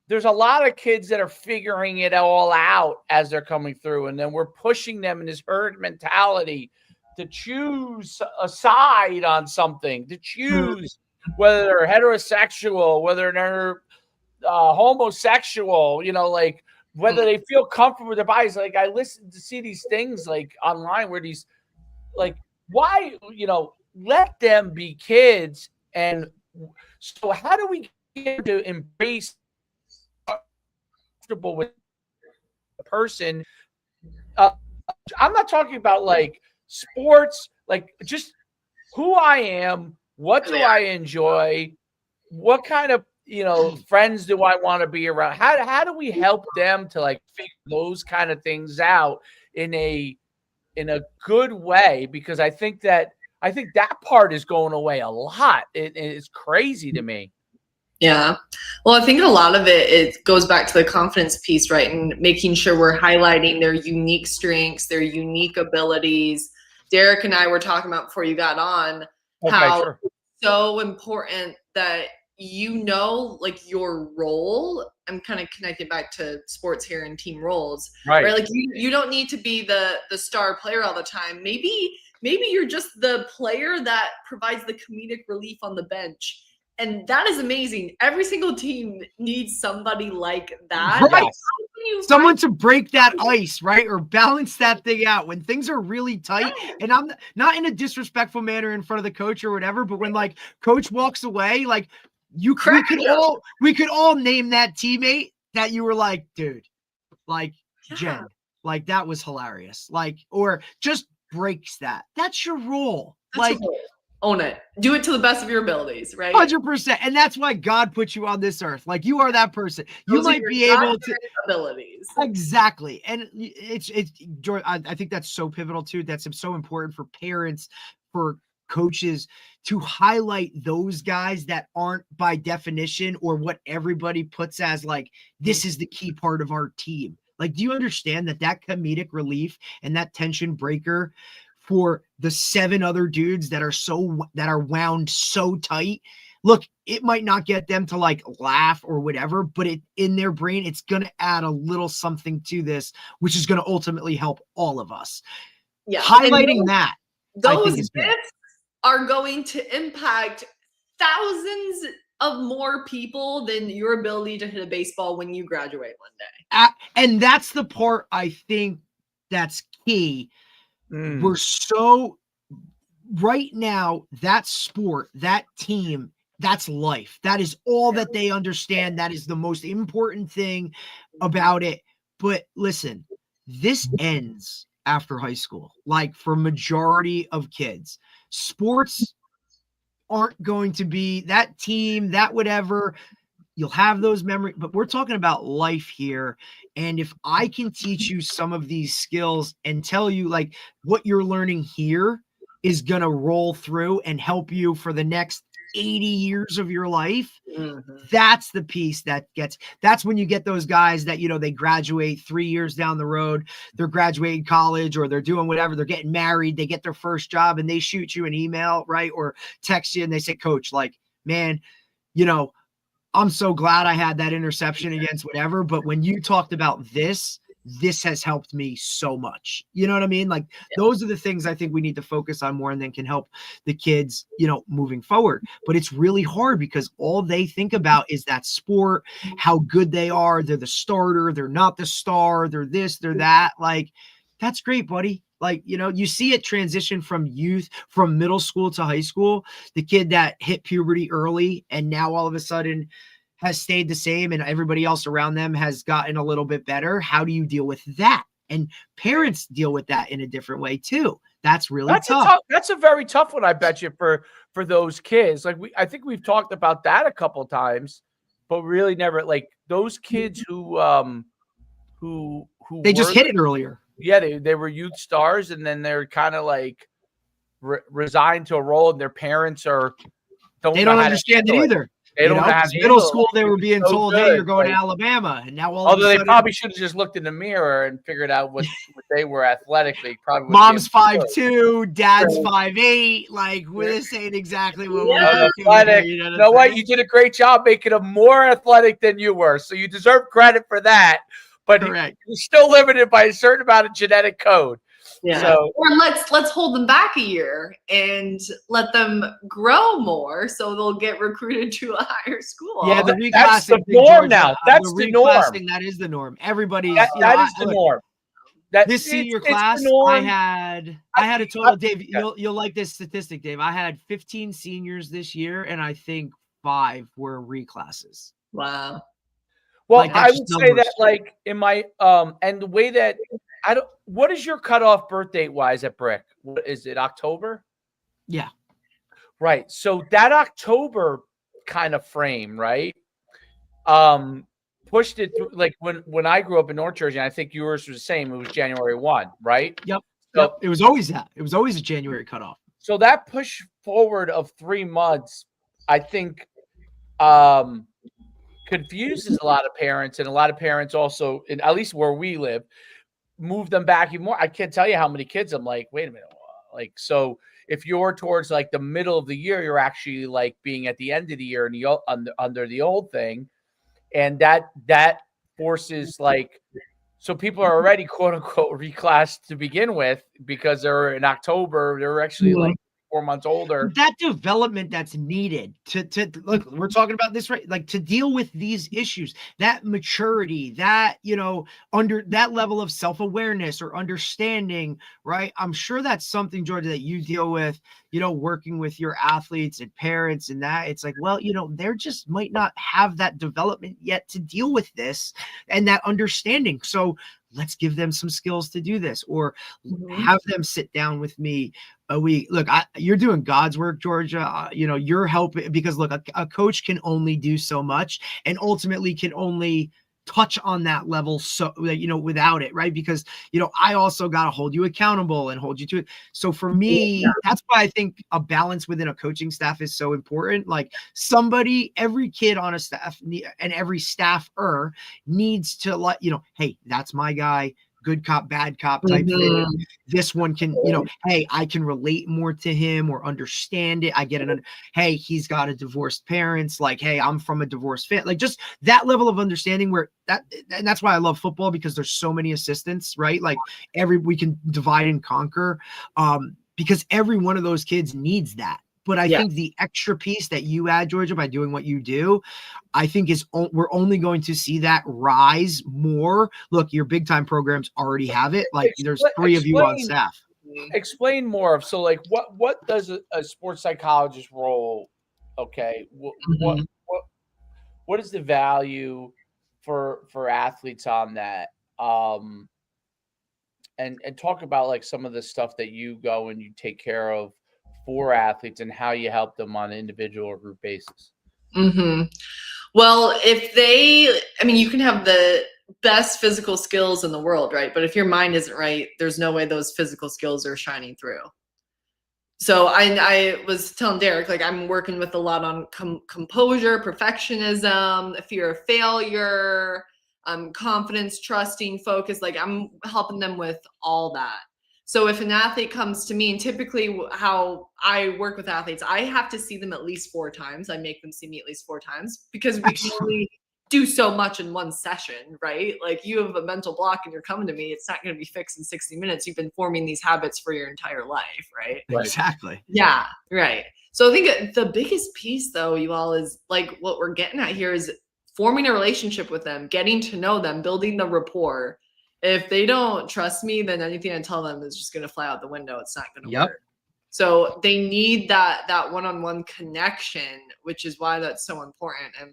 Speaker 4: there's a lot of kids that are figuring it all out as they're coming through. And then we're pushing them in this herd mentality to choose a side on something, to choose whether they're heterosexual, whether they're homosexual, like whether they feel comfortable with their bodies. Like I listen to see these things like online where these, like, why, let them be kids. And so how do we get to embrace comfortable with a person? I'm not talking about like sports, like just who I am, what do I enjoy, what kind of friends do I want to be around? How do we help them to like figure those kind of things out in a good way? Because I think that part is going away a lot. It's crazy to me.
Speaker 3: Yeah. Well, I think a lot of it goes back to the confidence piece, right? And making sure we're highlighting their unique strengths, their unique abilities. Derek and I were talking about before you got on how it's so important that like your role. I'm kind of connecting back to sports here and team roles, right? Like you don't need to be the star player all the time. Maybe you're just the player that provides the comedic relief on the bench. And that is amazing. Every single team needs somebody like that.
Speaker 2: Right. Someone to break that ice, right? Or balance that thing out when things are really tight. And I'm not in a disrespectful manner in front of the coach or whatever, but when like coach walks away, like we could all name that teammate that you were like, dude, like Jen, like that was hilarious. Like, or just breaks that. That's your role. That's like,
Speaker 3: own it. Do it to the best of your abilities, right?
Speaker 2: 100%. And that's why God put you on this earth. Like you are that person. You might be able to
Speaker 3: abilities.
Speaker 2: Exactly. And it's I think that's so pivotal too. That's so important for parents, for coaches to highlight those guys that aren't by definition or what everybody puts as like, this is the key part of our team. Like, do you understand that comedic relief and that tension breaker for the 7 other dudes that are wound so tight? Look, it might not get them to like laugh or whatever, but in their brain, it's going to add a little something to this, which is going to ultimately help all of us. Yeah. Highlighting
Speaker 3: those gifts are going to impact thousands of more people than your ability to hit a baseball when you graduate one day.
Speaker 2: And that's the part I think that's key. We're so right now, that sport, that team, that's life. That is all that they understand. That is the most important thing about it. But listen, this ends after high school. Like for majority of kids, sports aren't going to be that team, that whatever. you'll have those memories, but we're talking about life here. And if I can teach you some of these skills and tell you like what you're learning here is going to roll through and help you for the next 80 years of your life, that's the piece that's when you get those guys that, they graduate 3 years down the road, they're graduating college or they're doing whatever, they're getting married, they get their first job and they shoot you an email, right? Or text you and they say, coach, like, man, I'm so glad I had that interception against whatever, but when you talked about this has helped me so much. You know what I mean? Like those are the things I think we need to focus on more and then can help the kids, moving forward. But it's really hard because all they think about is that sport, how good they are. They're the starter. They're not the star. They're this, they're that. Like, that's great, buddy. Like, you see it transition from middle school to high school, the kid that hit puberty early and now all of a sudden has stayed the same and everybody else around them has gotten a little bit better. How do you deal with that? And parents deal with that in a different way too. That's really tough.
Speaker 4: That's a very tough one, I bet you, for those kids. Like I think we've talked about that a couple talks, but really never like those kids who
Speaker 2: they just hit it earlier.
Speaker 4: Yeah, they were youth stars, and then they're kind of like resigned to a role, and their parents
Speaker 2: they don't understand it either.
Speaker 4: They don't have
Speaker 2: middle school. They were being told, "Hey, you're going to Alabama," and now
Speaker 4: although they probably should have just looked in the mirror and figured out what they were athletically. Probably
Speaker 2: mom's 5'2", dad's 5'8". Like this ain't exactly what we're
Speaker 4: athletic. You know what? You did a great job making them more athletic than you were, so you deserve credit for that. But you're still limited by a certain amount of genetic code.
Speaker 3: Yeah. So, or let's hold them back a year and let them grow more, so they'll get recruited to a higher school.
Speaker 2: Yeah,
Speaker 4: that's the norm now. That's the norm.
Speaker 2: That is the norm. Everybody.
Speaker 4: That is the norm.
Speaker 2: This senior class, I had a total. Dave, you'll like this statistic, Dave. I had 15 seniors this year, and I think 5 were reclasses.
Speaker 3: Wow.
Speaker 4: Well, I would say that, like, in my and the way that what is your cutoff birth date wise at Brick? What is it, October?
Speaker 2: Yeah.
Speaker 4: Right. So that October kind of frame, right? Pushed it through, like when I grew up in North Jersey, and I think yours was the same, it was January 1, right?
Speaker 2: Yep. So, it was always that. It was always a January cutoff.
Speaker 4: So that push forward of 3 months, I think, confuses a lot of parents, and a lot of parents also, at least where we live, move them back even more. I can't tell you how many kids I'm like, wait a minute. Like, so if you're towards like the middle of the year, you're actually like being at the end of the year and under the old thing. And that forces like, so people are already quote unquote reclassed to begin with because they're in October, they're actually like 4 months older.
Speaker 2: That development that's needed to look, we're talking about this, right? Like to deal with these issues, that maturity, that, under that level of self-awareness or understanding, right? I'm sure that's something, Georgia, that you deal with, working with your athletes and parents and that. It's like, well, they're just might not have that development yet to deal with this and that understanding. So let's give them some skills to do this, or have them sit down with me a week. Look, you're doing God's work, Georgia. You're helping, because look, a coach can only do so much and ultimately can only touch on that level. So, without it, right? Because, I also got to hold you accountable and hold you to it. So for me, that's why I think a balance within a coaching staff is so important. Like every kid on a staff and every staffer needs to let, hey, that's my guy. Good cop, bad cop type thing. This one can, hey, I can relate more to him or understand it. I get it. Hey, he's got a divorced parents. Like, hey, I'm from a divorced family. Like just that level of understanding and that's why I love football, because there's so many assistants, right? Like we can divide and conquer, because every one of those kids needs that. But I think the extra piece that you add, Georgia, by doing what you do, I think we're only going to see that rise more. Look, your big time programs already have it. Like there's 3 of you on staff.
Speaker 4: Explain more of, so like what does a sports psychologist role? Okay. What is the value for athletes on that? And talk about like some of the stuff that you go and you take care of for athletes and how you help them on an individual or group basis.
Speaker 3: Well, you can have the best physical skills in the world, right? But if your mind isn't right, there's no way those physical skills are shining through. So I was telling Derek, like, I'm working with a lot on composure, perfectionism, fear of failure, confidence, trusting, focus. Like, I'm helping them with all that. So if an athlete comes to me, and typically how I work with athletes, I have to see them at least 4 times. I make them see me at least 4 times because we can only do so much in one session, right? Like, you have a mental block and you're coming to me, it's not going to be fixed in 60 minutes. You've been forming these habits for your entire life, right?
Speaker 2: Exactly.
Speaker 3: Yeah, right. So I think the biggest piece, though, you all, is like what we're getting at here is forming a relationship with them, getting to know them, building the rapport. If they don't trust me, then anything I tell them is just going to fly out the window. It's not going to work. So they need that one-on-one connection, which is why that's so important. And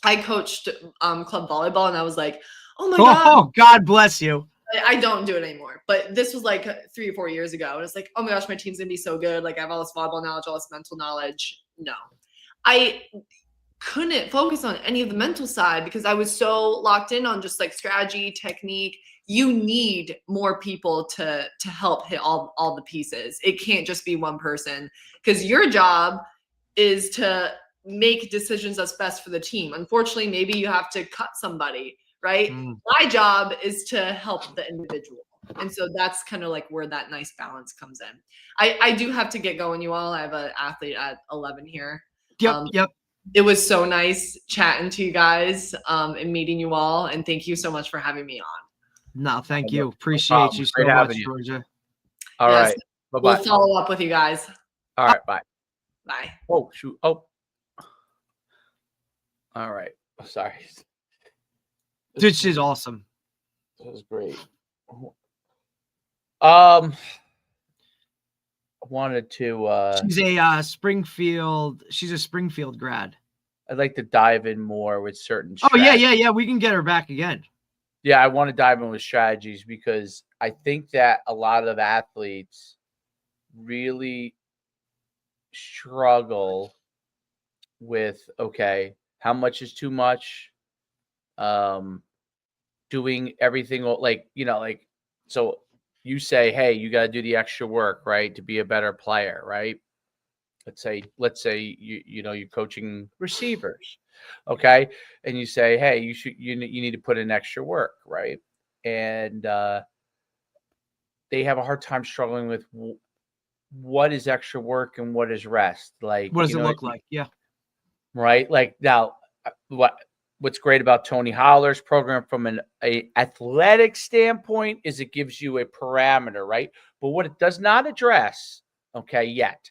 Speaker 3: I coached club volleyball, and I was like, oh my God.
Speaker 2: Oh, God bless you.
Speaker 3: I don't do it anymore, but this was like 3 or 4 years ago. And it's like, oh my gosh, my team's gonna be so good. Like, I have all this volleyball knowledge, all this mental knowledge. No, I couldn't focus on any of the mental side because I was so locked in on just like strategy, technique. You need more people to help hit all the pieces. It can't just be one person, because your job is to make decisions that's best for the team. Unfortunately, maybe you have to cut somebody, right? My job is to help the individual. And so that's kind of like where that nice balance comes in. I do have to get going, you all. I have an athlete at 11 here.
Speaker 2: Yep.
Speaker 3: It was so nice chatting to you guys and meeting you all. And thank you so much for having me on.
Speaker 2: No, thank you. Appreciate you so much, Georgia.
Speaker 4: All right. Bye-bye.
Speaker 3: We'll follow up with you guys.
Speaker 4: All right. Bye.
Speaker 3: Bye.
Speaker 4: Oh, shoot. Oh. All right. Sorry.
Speaker 2: This is awesome.
Speaker 4: That was great. I wanted to
Speaker 2: she's a Springfield grad.
Speaker 4: I'd like to dive in more with certain
Speaker 2: yeah. We can get her back again.
Speaker 4: Yeah, I want to dive in with strategies because I think that a lot of athletes really struggle with, okay, how much is too much? Doing everything so you say, hey, you got to do the extra work, right, to be a better player, right? Let's say you're coaching receivers, okay, and you say, hey, you need to put in extra work, right? And they have a hard time struggling with what is extra work and what is rest. Like,
Speaker 2: what does it look like? Yeah,
Speaker 4: right. Like, now, what's great about Tony Holler's program from an athletic standpoint is it gives you a parameter, right? But what it does not address, okay, yet,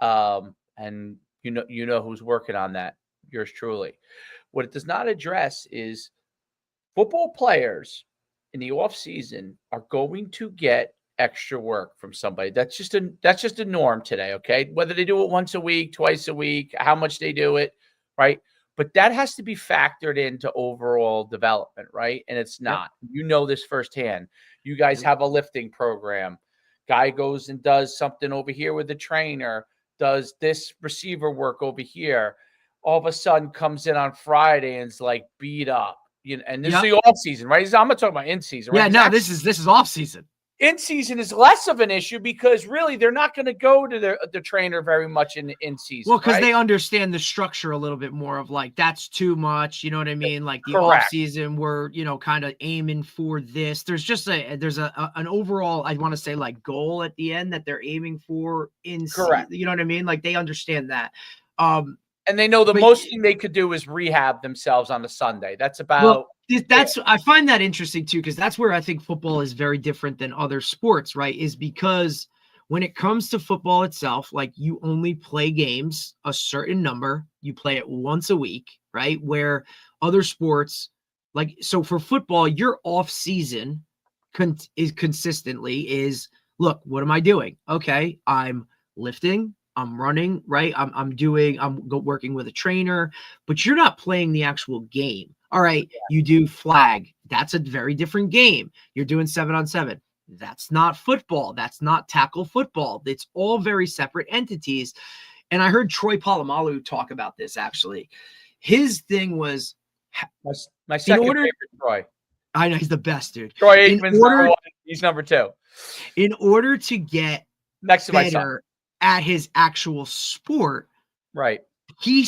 Speaker 4: and you know who's working on that, yours truly. What it does not address is football players in the off season are going to get extra work from somebody. That's just a norm today, okay? Whether they do it once a week, twice a week, how much they do it, right? But that has to be factored into overall development, right? And it's not. Yep. You know this firsthand. You guys have a lifting program. Guy goes and does something over here with the trainer, does this receiver work over here. All of a sudden comes in on Friday and is like beat up. And this is the off season, right? I'm not talking about in season, right?
Speaker 2: Yeah, no, this is off season.
Speaker 4: In season is less of an issue because really they're not going to go to the trainer very much in season.
Speaker 2: Well, because they understand the structure a little bit more of like, that's too much. You know what I mean? Like the off season, we're, kind of aiming for this. There's just an overall, I want to say, like, goal at the end that they're aiming for in season. You know what I mean? Like, they understand that.
Speaker 4: And they know the most thing they could do is rehab themselves on a Sunday. That's about
Speaker 2: I find that interesting too, because that's where I think football is very different than other sports, right? Is because when it comes to football itself, like, you only play games a certain number, you play it once a week, right? Where other sports, like, so for football, your off season is look, what am I doing? Okay, I'm lifting, I'm running, right? I'm working with a trainer, but you're not playing the actual game. All right, you do flag. That's a very different game. You're doing 7-on-7. That's not football. That's not tackle football. It's all very separate entities. And I heard Troy Polamalu talk about this, actually. his thing was
Speaker 4: My second
Speaker 2: order-
Speaker 4: favorite, Troy.
Speaker 2: I know he's the best, dude.
Speaker 4: Troy Aikman's number one. He's number two.
Speaker 2: In order to get
Speaker 4: Next to my son.
Speaker 2: better at his actual sport,
Speaker 4: Right.
Speaker 2: he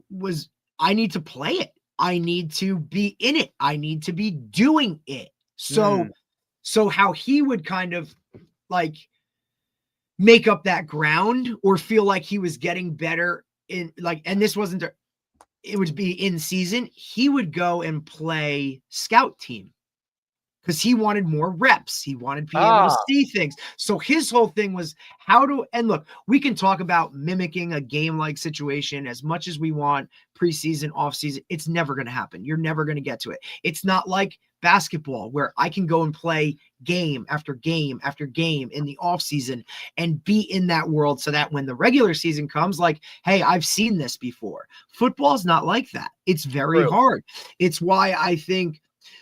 Speaker 2: was, I need to play it. I need to be in it. I need to be doing it. So how he would kind of like make up that ground or feel like he was getting better in like, and this wasn't, it would be in season. He would go and play scout team because he wanted more reps. He wanted to be able to see things. So his whole thing was and look, we can talk about mimicking a game-like situation as much as we want, preseason, off-season. It's never going to happen. You're never going to get to it. It's not like basketball where I can go and play game after game after game in the off-season and be in that world so that when the regular season comes, like, hey, I've seen this before. Football's not like that. It's very hard. It's why I think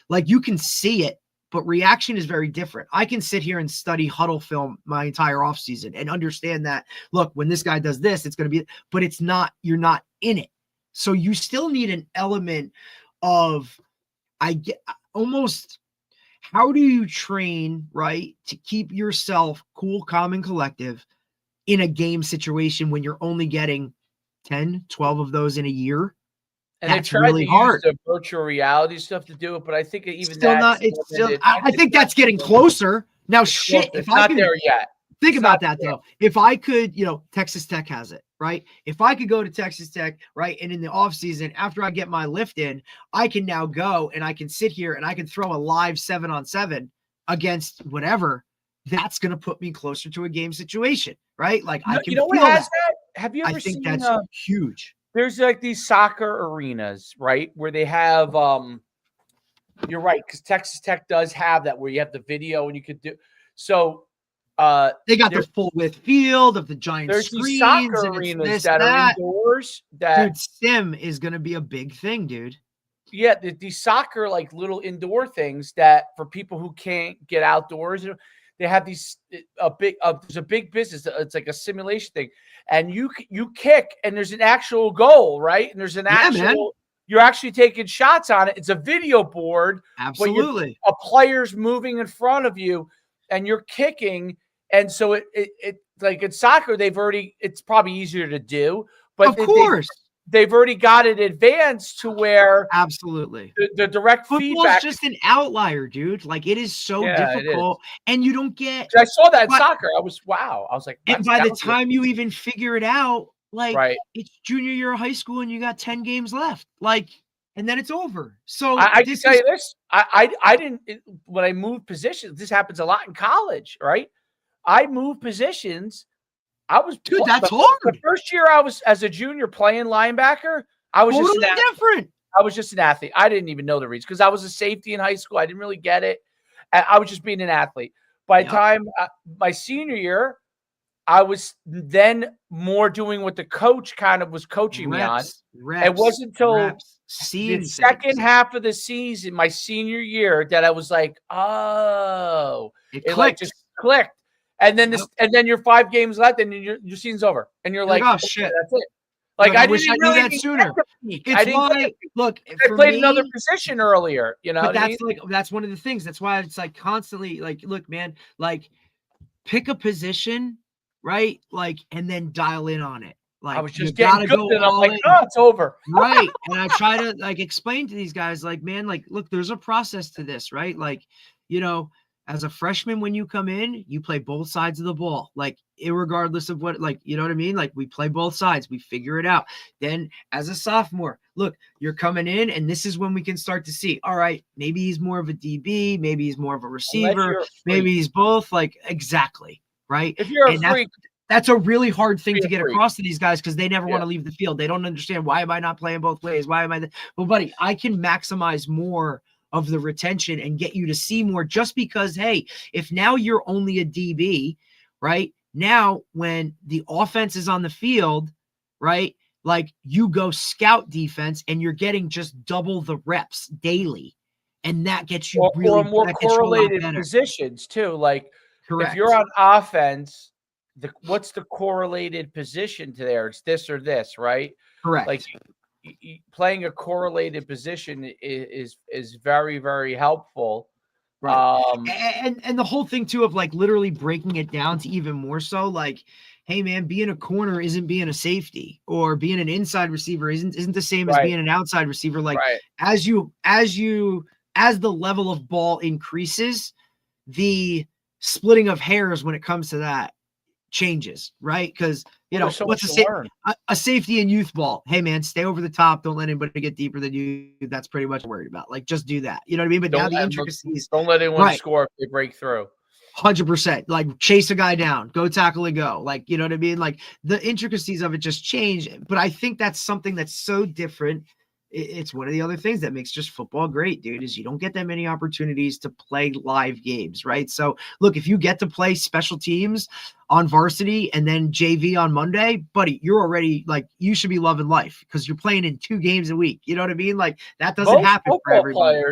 Speaker 2: like you can see it, but reaction is very different. I can sit here and study huddle film my entire offseason and understand that, look, when this guy does this, it's going to be, but it's not, you're not in it. So you still need an element of, I get almost, how do you train, right, to keep yourself cool, calm, and collective in a game situation when you're only getting 10, 12 of those in a year?
Speaker 4: And
Speaker 2: that's
Speaker 4: they tried
Speaker 2: really
Speaker 4: to
Speaker 2: hard.
Speaker 4: use the virtual reality stuff to do it, but I think even
Speaker 2: still
Speaker 4: that's
Speaker 2: not. It's still. I think that's getting closer now. Shit,
Speaker 4: it's not there yet.
Speaker 2: Think about that though. If I could, Texas Tech has it, right? If I could go to Texas Tech, right, and in the off season after I get my lift in, I can now go and I can sit here and I can throw a live 7-on-7 against whatever. That's going to put me closer to a game situation, right? Like I can feel that.
Speaker 4: Have you ever seen?
Speaker 2: I think that's huge.
Speaker 4: There's like these soccer arenas, right, where they have you're right, because Texas Tech does have that where you have the video and you could do so.
Speaker 2: They got the full width field of the giant
Speaker 4: there's
Speaker 2: screens.
Speaker 4: These soccer arenas that are indoors.
Speaker 2: Dude, sim is going to be a big thing, dude.
Speaker 4: Yeah, these soccer like little indoor things that for people who can't get outdoors, they have these there's a big business. It's like a simulation thing, and you kick, and there's an actual goal, right? And there's an actual. You're actually taking shots on it. It's a video board.
Speaker 2: Absolutely.
Speaker 4: A player's moving in front of you, and you're kicking, and so it like in soccer it's probably easier to do, but
Speaker 2: of course.
Speaker 4: They've already got it advanced to where
Speaker 2: absolutely
Speaker 4: the direct feedback
Speaker 2: is just an outlier, dude. Like it is so difficult, and you don't get.
Speaker 4: I saw that in soccer. I was like,
Speaker 2: and by the time you even figure it out, like it's junior year of high school, and you got 10 games left, like, and then it's over. So
Speaker 4: I can tell you this: I didn't when I moved positions. This happens a lot in college, right? I moved positions.
Speaker 2: Dude, that's hard.
Speaker 4: The first year I was as a junior playing linebacker, I was
Speaker 2: totally
Speaker 4: just
Speaker 2: different.
Speaker 4: I was just an athlete. I didn't even know the reads because I was a safety in high school. I didn't really get it. I was just being an athlete. By the time my senior year, I was then more doing what the coach kind of was coaching me on. It wasn't until the second half of the season, my senior year, that I was like, oh, it like just clicked. And then and then you're 5 games left, and your season's over, and you're like,
Speaker 2: oh shit,
Speaker 4: that's it. Like
Speaker 2: I wish I knew that sooner.
Speaker 4: It's why look, I played another position earlier, But
Speaker 2: that's one of the things. That's why it's like constantly like, look, man, like pick a position, right? Like, and then dial in on it. Like
Speaker 4: I was just getting good, and I'm like, no, it's over,
Speaker 2: right? And I try to like explain to these guys, like, man, like, look, there's a process to this, right? Like, as a freshman, when you come in, you play both sides of the ball, like irregardless of what, like, you know what I mean? Like we play both sides, we figure it out. Then as a sophomore, look, you're coming in and this is when we can start to see, all right, maybe he's more of a DB, maybe he's more of a receiver, maybe he's both, like, exactly. Right.
Speaker 4: If you're a freak,
Speaker 2: that's a really hard thing to get across to these guys because they never want to leave the field. They don't understand, why am I not playing both ways? Why am I? Well, buddy, I can maximize more of the retention and get you to see more just because, hey, if now you're only a DB, right? Now, when the offense is on the field, right? Like you go scout defense and you're getting just double the reps daily. And that gets you
Speaker 4: or more correlated positions too. Like
Speaker 2: correct.
Speaker 4: If you're on offense, what's the correlated position to there? It's this or this, right?
Speaker 2: Correct.
Speaker 4: Like playing a correlated position is very, very helpful.
Speaker 2: Right. And the whole thing too of like literally breaking it down to even more so like, hey man, being a corner isn't being a safety, or being an inside receiver isn't the same as being an outside receiver. Like as the level of ball increases, the splitting of hairs when it comes to that changes, right? Because what's a safety in youth ball? Hey man, stay over the top. Don't let anybody get deeper than you. That's pretty much worried about. Like, just do that. You know what I mean? But now the intricacies.
Speaker 4: Don't let anyone score if they break through.
Speaker 2: 100%. Like, chase a guy down, go tackle and go. Like, you know what I mean? Like, the intricacies of it just change. But I think that's something that's so different. It's one of the other things that makes just football great, dude, is you don't get that many opportunities to play live games, right? So look, if you get to play special teams on varsity and then JV on Monday, buddy, you're already like, you should be loving life because you're playing in 2 games a week. You know what I mean? Like, that doesn't happen for everybody.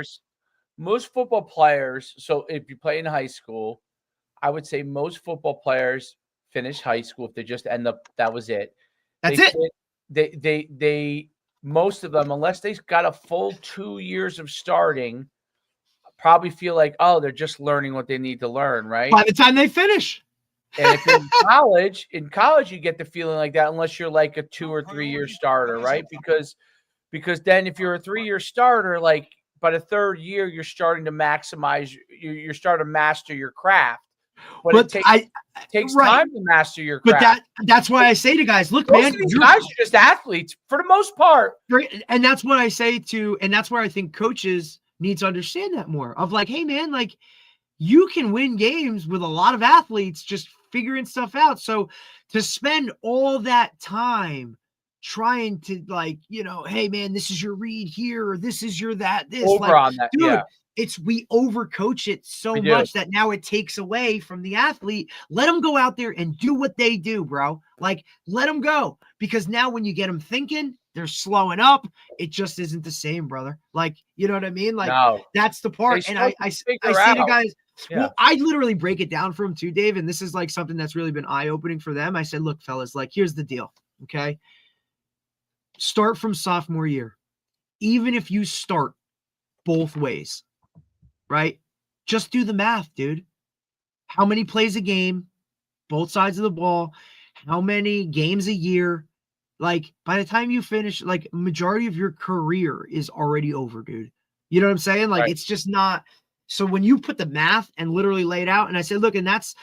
Speaker 4: Most football players, so if you play in high school, I would say most football players finish high school. If they just end up, that was it.
Speaker 2: That's it.
Speaker 4: They most of them, unless they got a full 2 years of starting, probably feel like, oh, they're just learning what they need to learn, right?
Speaker 2: By the time they finish.
Speaker 4: And if in college, you get the feeling like that, unless you're like a 2 or 3 year starter, right? Because then if you're a 3-year starter, like by the 3rd year, you're starting to maximize, you're starting to master your craft. But it takes time to master your craft.
Speaker 2: But that's why I say to guys, look,
Speaker 4: most
Speaker 2: man,
Speaker 4: of these guys are just athletes for the most part.
Speaker 2: And that's what I say to, and that's where I think coaches need to understand that more of like, hey man, like you can win games with a lot of athletes just figuring stuff out. So to spend all that time trying to like, hey man, this is your read here, or this is your that, this
Speaker 4: over
Speaker 2: like,
Speaker 4: on that,
Speaker 2: dude, we overcoach it so much that now it takes away from the athlete. Let them go out there and do what they do, bro. Like, let them go. Because now when you get them thinking, they're slowing up. It just isn't the same, brother. Like, you know what I mean? Like, that's the part. And I say to guys, well, I literally break it down for them too, Dave. And this is like something that's really been eye-opening for them. I said, look, fellas, like, here's the deal. Okay. Start from sophomore year. Even if you start both ways, right? Just do the math, dude. How many plays a game, both sides of the ball, how many games a year? Like, by the time you finish, like, majority of your career is already over, dude. You know what I'm saying? Like, it's just not. So when you put the math and literally lay it out, and I said, look, and that's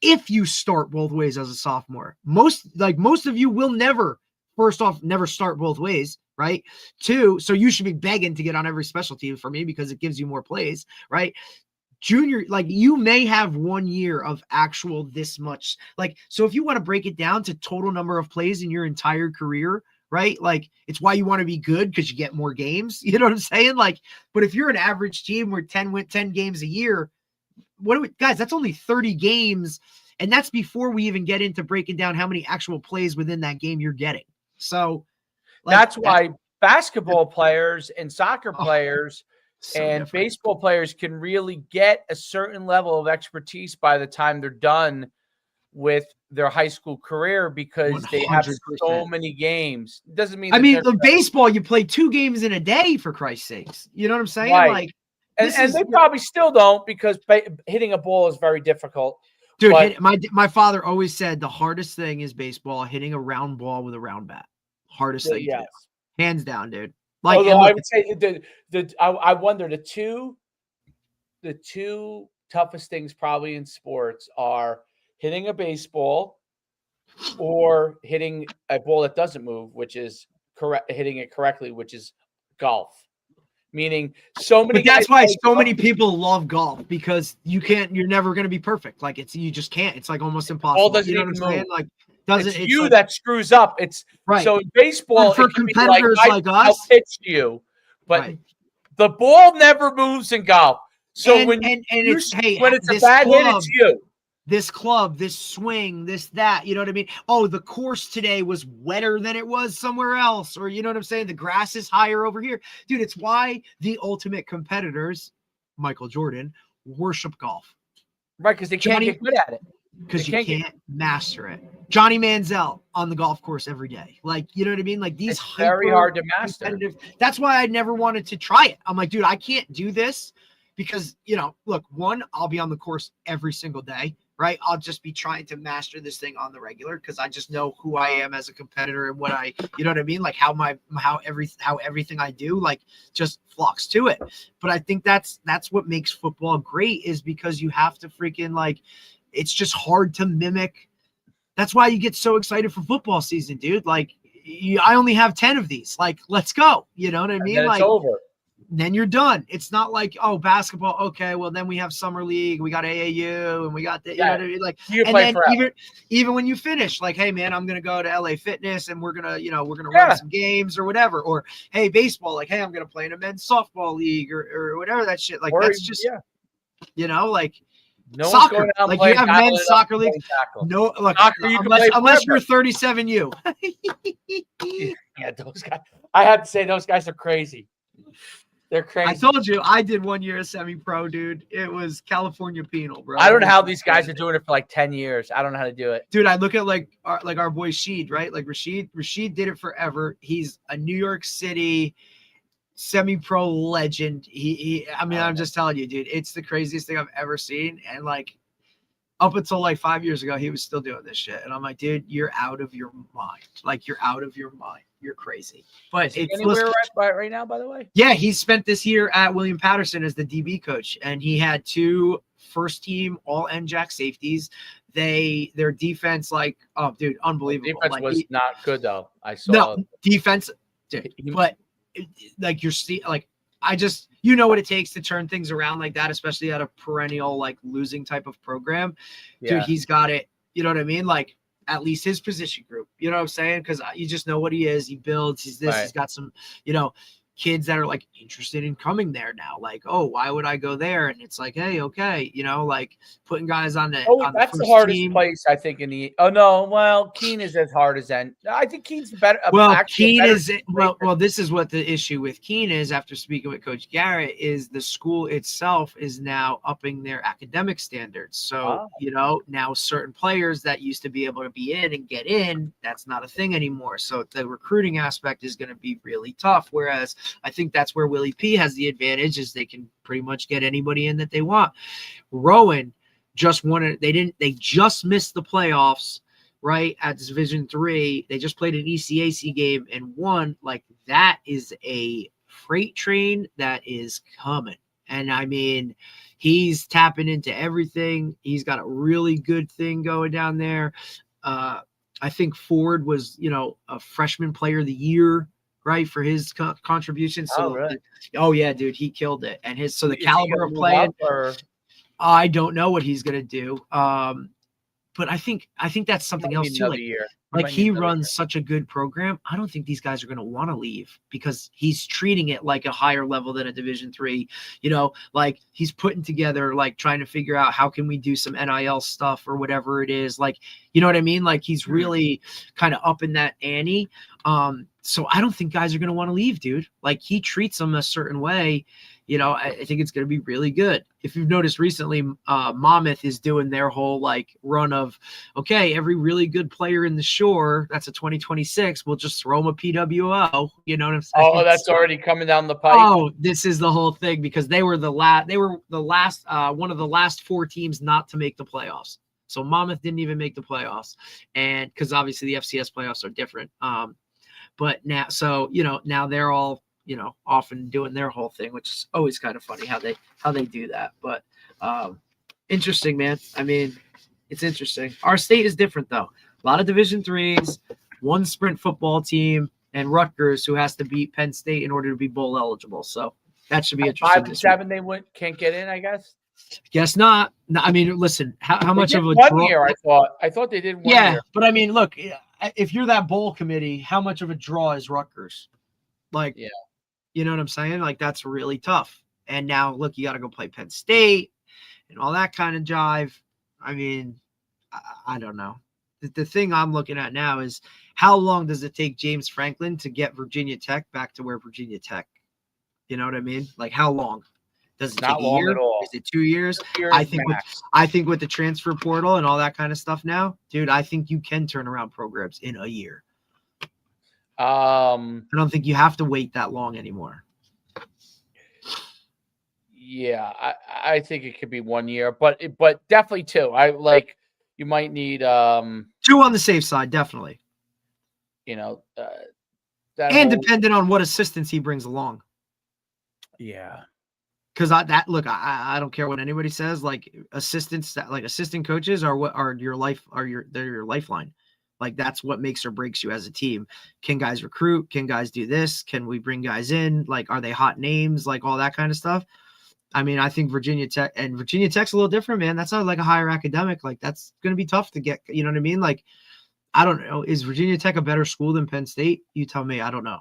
Speaker 2: if you start both ways as a sophomore. Most of you will never, first off, never start both ways. Right. 2, so you should be begging to get on every special team for me because it gives you more plays. Right. Junior, like you may have 1 year of actual this much. Like, so if you want to break it down to total number of plays in your entire career, right? Like, it's why you want to be good because you get more games. You know what I'm saying? Like, but if you're an average team where 10 games a year, guys, that's only 30 games. And that's before we even get into breaking down how many actual plays within that game you're getting. So, like,
Speaker 4: that's why basketball players and soccer players and baseball players can really get a certain level of expertise by the time they're done with their high school career because 100%. They have so many games. It doesn't mean
Speaker 2: the baseball, you play 2 games in a day, for Christ's sakes. You know what I'm saying?
Speaker 4: Right.
Speaker 2: Like,
Speaker 4: and they probably still don't because hitting a ball is very difficult.
Speaker 2: Dude, my father always said the hardest thing is baseball, hitting a round ball with a round bat. Hardest thing to do. Hands down, dude. Like,
Speaker 4: although I would say I wonder the two toughest things probably in sports are hitting a baseball or hitting a ball that doesn't move, which is hitting it correctly, which is golf. Meaning so many.
Speaker 2: But that's why so many people love golf because you're never going to be perfect. Like you just can't. It's like almost impossible.
Speaker 4: Ball doesn't even move.
Speaker 2: Like,
Speaker 4: it's you like, that screws up. It's right. So in baseball,
Speaker 2: for competitors like us,
Speaker 4: I'll pitch you, but the ball never moves in golf. So when it's a bad hit, it's you.
Speaker 2: This club, this swing, that, you know what I mean? Oh, the course today was wetter than it was somewhere else. Or you know what I'm saying? The grass is higher over here. Dude, it's why the ultimate competitors, Michael Jordan, worship golf.
Speaker 4: Right, because they can't get good at it.
Speaker 2: because you can't master it. Johnny Manziel on the golf course every day. Like, you know what I mean? Like these
Speaker 4: It's very hard to master.
Speaker 2: That's why I never wanted to try it. I'm like, dude, I can't do this because, you know, look, one, I'll be on the course every single day, right? I'll just be trying to master this thing on the regular because I just know who I am as a competitor and what I, you know what I mean? Like how everything I do, like just flocks to it. But I think that's what makes football great is because you have to freaking like, it's just hard to mimic. That's why you get so excited for football season, dude. Like I only have 10 of these. Like, let's go. You know what I mean?
Speaker 4: And then
Speaker 2: like
Speaker 4: it's over.
Speaker 2: Then you're done. It's not like, oh, basketball. Okay, well then we have summer league, we got AAU, and we got the, you know what I mean? Like, and then even when you finish, like, hey man, I'm gonna go to LA Fitness and we're gonna run some games or whatever. Or hey, baseball, like, hey, I'm gonna play in a men's softball league or whatever that shit. Like that's just you know, like
Speaker 4: no
Speaker 2: soccer. Like you have men's soccer league. No, look, unless you're 37U.
Speaker 4: Yeah, those guys. I have to say, those guys are crazy. They're crazy.
Speaker 2: I told you, I did 1 year of semi-pro, dude. It was California penal, bro.
Speaker 4: I don't know how these guys are doing it for like 10 years. I don't know how to do it.
Speaker 2: Dude, I look at like our boy Sheed, right? Like Rashid did it forever. He's a New York City semi-pro legend. I'm just telling you, dude, it's the craziest thing I've ever seen. And like up until like 5 years ago, he was still doing this shit. And I'm like, dude, you're out of your mind. Like you're out of your mind. You're crazy. But it's
Speaker 4: anywhere right now, by the way.
Speaker 2: Yeah, he spent this year at William Patterson as the DB coach, and he had 2 first-team all NJAC safeties. Their defense, like, oh, dude, unbelievable.
Speaker 4: Defense
Speaker 2: like,
Speaker 4: was not good though. I saw
Speaker 2: defense, dude, but like you're like I just what it takes to turn things around like that, especially at a perennial like losing type of program. Dude, he's got it. You know what I mean? Like. At least his position group, you know what I'm saying? Because you just know what he is. He builds. He's this. Right. He's got some, kids that are like interested in coming there now. Like, oh, why would I go there? And it's like, hey, okay, like putting guys on the.
Speaker 4: Oh, that's the hardest place I think in the. Oh no, well, Keene is as hard as that. I think Keene's better.
Speaker 2: Well, Keene is well. This is what the issue with Keene is. After speaking with Coach Garrett, is the school itself is now upping their academic standards. So now certain players that used to be able to be in and get in, that's not a thing anymore. So the recruiting aspect is going to be really tough. Whereas I think that's where Willie P has the advantage is they can pretty much get anybody in that they want. Rowan just wanted, they just missed the playoffs, right? At Division III. They just played an ECAC game and won. Like that is a freight train that is coming. And I mean, he's tapping into everything. He's got a really good thing going down there. I think Ford was, a freshman player of the year, right, for his contribution. So,
Speaker 4: really?
Speaker 2: Oh yeah, dude, he killed it. And the caliber of playing, I don't know what he's gonna do. But I think that's something else too. Like he runs such a good program. I don't think these guys are going to want to leave because he's treating it like a higher level than a Division III. Like he's putting together, like trying to figure out how can we do some NIL stuff or whatever it is. Like, you know what I mean? Like he's really kind of up in that ante. So I don't think guys are going to want to leave, dude. Like he treats them a certain way. I think it's going to be really good. If you've noticed recently, Monmouth is doing their whole like run of, okay, every really good player in the Shore, that's a 2026, we'll just throw them a PWO. You know what I'm saying?
Speaker 4: Oh, that's already coming down the pipe.
Speaker 2: Oh, this is the whole thing because they were the last one of the last 4 teams not to make the playoffs. So Monmouth didn't even make the playoffs, and because obviously the FCS playoffs are different. But now, now they're all off and doing their whole thing, which is always kind of funny how they do that. But interesting, man. I mean, it's interesting. Our state is different though. A lot of Division IIIs, 1 sprint football team, and Rutgers who has to beat Penn State in order to be bowl eligible. So that should be interesting.
Speaker 4: 5 and 7, they can't get in, I guess.
Speaker 2: Guess not. No, I mean, listen, how much of a
Speaker 4: 1 year? I thought they did 1 year.
Speaker 2: Yeah, but I mean, look, if you're that bowl committee, how much of a draw is Rutgers? Like, yeah. You know what I'm saying? Like, that's really tough. And now, look, you got to go play Penn State and all that kind of jive. I mean, I don't know. The thing I'm looking at now is how long does it take James Franklin to get Virginia Tech back to where Virginia Tech? You know what I mean? Like, how long? Does it
Speaker 4: Not
Speaker 2: take a
Speaker 4: long
Speaker 2: year?
Speaker 4: at all.
Speaker 2: Is it 2 years?
Speaker 4: 2 years
Speaker 2: I think
Speaker 4: max.
Speaker 2: with the transfer portal and all that kind of stuff now, dude, I think you can turn around programs in a year. I don't think you have to wait that long anymore.
Speaker 4: Yeah, I think it could be 1 year, but definitely 2. You might need
Speaker 2: 2 on the safe side, definitely.
Speaker 4: That
Speaker 2: And
Speaker 4: whole,
Speaker 2: depending on what assistance he brings along.
Speaker 4: yeah.
Speaker 2: Because I don't care what anybody says. Like assistants, like assistant coaches are your lifeline. Like that's what makes or breaks you as a team. Can guys recruit? Can guys do this? Can we bring guys in? Like, are they hot names? Like all that kind of stuff. I mean, I think Virginia Tech's a little different, man. That's not like a higher academic. Like that's going to be tough to get. You know what I mean? Like, I don't know. Is Virginia Tech a better school than Penn State? You tell me. I don't know.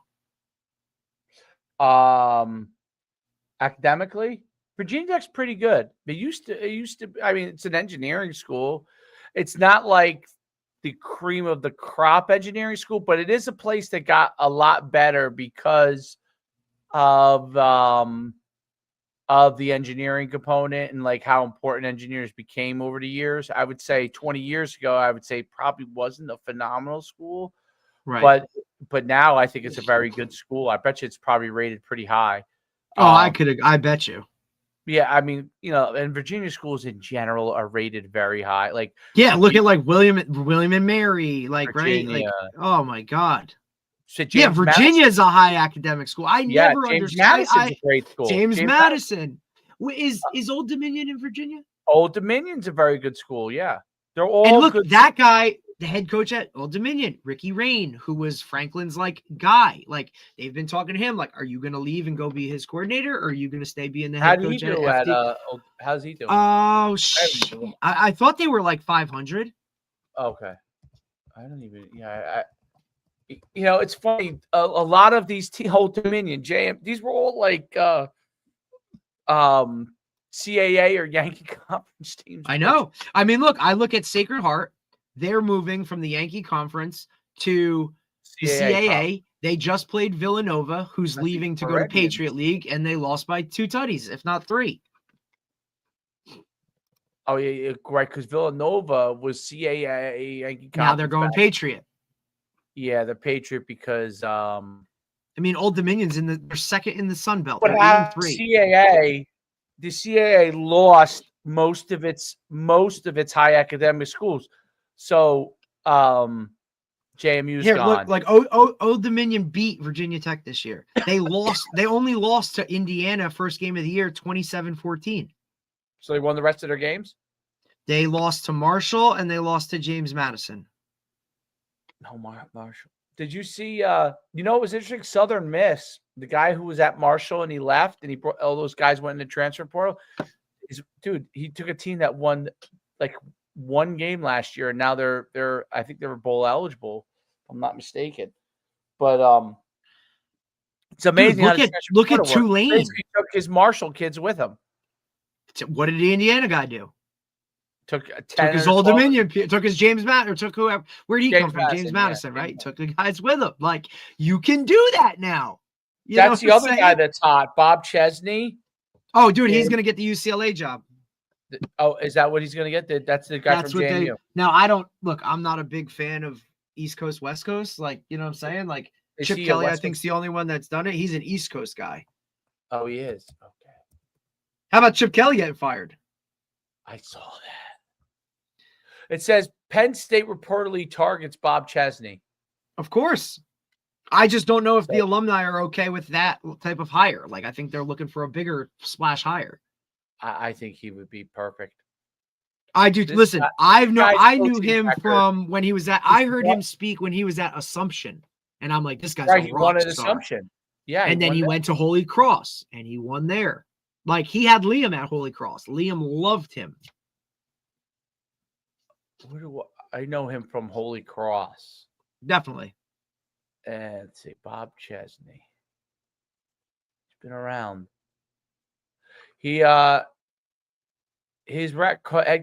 Speaker 4: Academically, Virginia Tech's pretty good. It used to. I mean, it's an engineering school. It's not like the cream of the crop engineering school, but it is a place that got a lot better because of the engineering component and like how important engineers became over the years. I would say 20 years ago, I would say probably wasn't a phenomenal school,
Speaker 2: Right.
Speaker 4: But now I think it's a very good school. I bet you it's probably rated pretty high.
Speaker 2: Oh, I bet you.
Speaker 4: Yeah, I mean, and Virginia schools in general are rated very high. Like,
Speaker 2: yeah, look at like William and Mary, like
Speaker 4: Virginia.
Speaker 2: right, like oh my God.
Speaker 4: So
Speaker 2: yeah, Virginia is a high academic school. I never
Speaker 4: James
Speaker 2: understood.
Speaker 4: Madison's a great school.
Speaker 2: James Madison. Is Old Dominion in Virginia?
Speaker 4: Old Dominion's a very good school. Yeah, they're all.
Speaker 2: And look,
Speaker 4: good
Speaker 2: that guy, the head coach at Old Dominion, Ricky Rain, who was Franklin's like guy. Like they've been talking to him. Like, are you going to leave and go be his coordinator, or are you going to stay being the head coach at FD?
Speaker 4: How's he doing?
Speaker 2: Oh, I thought they were like 500.
Speaker 4: Okay, I don't even. Yeah, it's funny. A lot of these Old Dominion, JM, these were all like CAA or Yankee Conference teams.
Speaker 2: I know. I mean, look, I look at Sacred Heart. They're moving from the Yankee Conference to the CAA. They just played Villanova, who's leaving to go to Patriot League, and they lost by 2 tutties, if not 3.
Speaker 4: Oh, yeah, right, because Villanova was CAA Yankee Conference.
Speaker 2: Now they're going Patriot.
Speaker 4: Yeah, the Patriot because
Speaker 2: I mean, Old Dominion's they're second in the Sun Belt.
Speaker 4: But
Speaker 2: they're 8-3.
Speaker 4: The CAA lost most of its high academic schools. So JMU's gone.
Speaker 2: Look, like Old Dominion beat Virginia Tech this year. They lost. They only lost to Indiana first game of the year, 27-14.
Speaker 4: So they won the rest of their games?
Speaker 2: They lost to Marshall and they lost to James Madison.
Speaker 4: No, Marshall. Did you see it was interesting? Southern Miss, the guy who was at Marshall and he left and he brought all those guys went in the transfer portal. He took a team that won like 1 game last year and now they're I think they were bowl eligible, if I'm not mistaken. But it's amazing.
Speaker 2: Look at Tulane.
Speaker 4: He took his Marshall kids with him.
Speaker 2: What did the Indiana guy do?
Speaker 4: Took
Speaker 2: his Old Dominion, took his James Madison, or took whoever. Where'd he come from? James Madison,
Speaker 4: yeah.
Speaker 2: right? Took the guys with him. Like you can do that now.
Speaker 4: That's the other guy that's hot, Bob Chesney.
Speaker 2: Oh, dude, he's gonna get the UCLA job.
Speaker 4: Oh, is that what he's gonna get? That's the guy from JMU.
Speaker 2: Now I don't look. I'm not a big fan of East Coast, West Coast. Like you know what I'm saying? Like Chip Kelly, I think is the only one that's done it. He's an East Coast guy.
Speaker 4: Oh, he is. Okay.
Speaker 2: How about Chip Kelly getting fired?
Speaker 4: I saw that. It says Penn State reportedly targets Bob Chesney.
Speaker 2: Of course. I just don't know if the alumni are okay with that type of hire. Like, I think they're looking for a bigger splash hire.
Speaker 4: I think he would be perfect.
Speaker 2: I do. Listen, I knew him from when he was I heard him speak when he was at Assumption. And I'm like, this guy's a rock star.
Speaker 4: Assumption. Yeah.
Speaker 2: And then he went to Holy Cross and he won there. Like, he had Liam at Holy Cross. Liam loved him.
Speaker 4: I know him from Holy Cross.
Speaker 2: Definitely.
Speaker 4: And let's see, Bob Chesney. He's been around. His head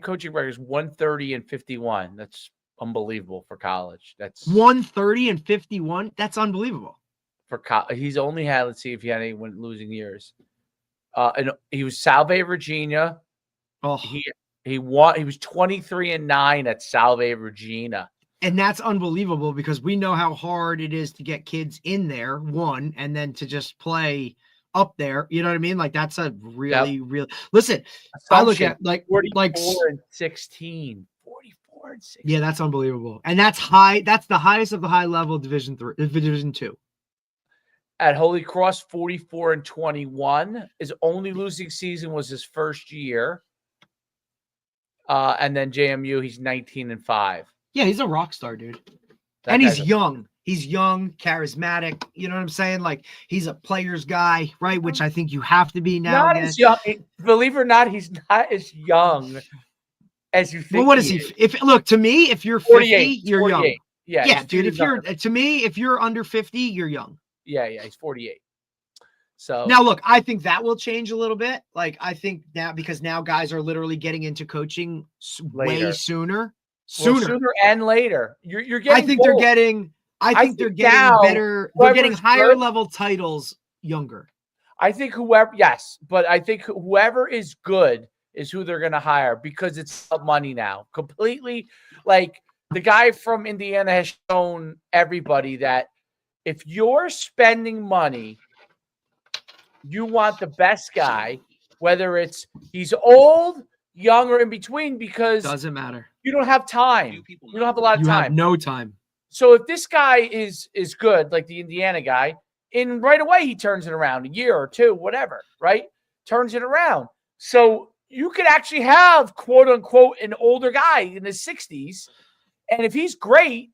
Speaker 4: coaching record is 130-51. That's unbelievable for college. That's
Speaker 2: 130-51. That's unbelievable.
Speaker 4: For he's only had. Let's see if he had any losing years. And he was Salve, Virginia.
Speaker 2: Oh,
Speaker 4: He won. He was 23-9 at Salve, Virginia.
Speaker 2: and that's unbelievable because we know how hard it is to get kids in there, one, and then to just play up there. You know what I mean? Like that's a really, really listen. I look at like
Speaker 4: 44 and 16. 44 and 16.
Speaker 2: Yeah, that's unbelievable. And that's high. That's the highest of the high level Division 2.
Speaker 4: At Holy Cross, 44 and 21. His only losing season was his first year. And then JMU, he's 19 and 5.
Speaker 2: Yeah, he's a rock star, dude.
Speaker 4: And
Speaker 2: he's young. He's young, charismatic. You know what I'm saying? Like he's a player's guy, right? Which I think you have to be now.
Speaker 4: Not as young. Believe it or not, he's not as young as you think.
Speaker 2: Well, what is he? If look to me, if you're 50,
Speaker 4: 48,
Speaker 2: you're
Speaker 4: 48.
Speaker 2: young.
Speaker 4: Yeah,
Speaker 2: dude. If you're under 50, you're young.
Speaker 4: Yeah, he's 48. So
Speaker 2: now look, I think that will change a little bit. Like I think now because now guys are literally getting into coaching way sooner
Speaker 4: and later. You're getting.
Speaker 2: I think they're getting. I think they're getting
Speaker 4: now,
Speaker 2: better. They're getting higher level titles younger.
Speaker 4: I think but I think whoever is good is who they're going to hire because it's money now. Completely, like the guy from Indiana has shown everybody that if you're spending money, you want the best guy, whether he's old, young, or in between, because
Speaker 2: doesn't matter.
Speaker 4: You don't have time. You don't have a lot of time.
Speaker 2: You have no time.
Speaker 4: So if this guy is good, like the Indiana guy, in right away he turns it around, a year or two, whatever, right? Turns it around. So you could actually have, quote unquote, an older guy in his 60s. And if he's great,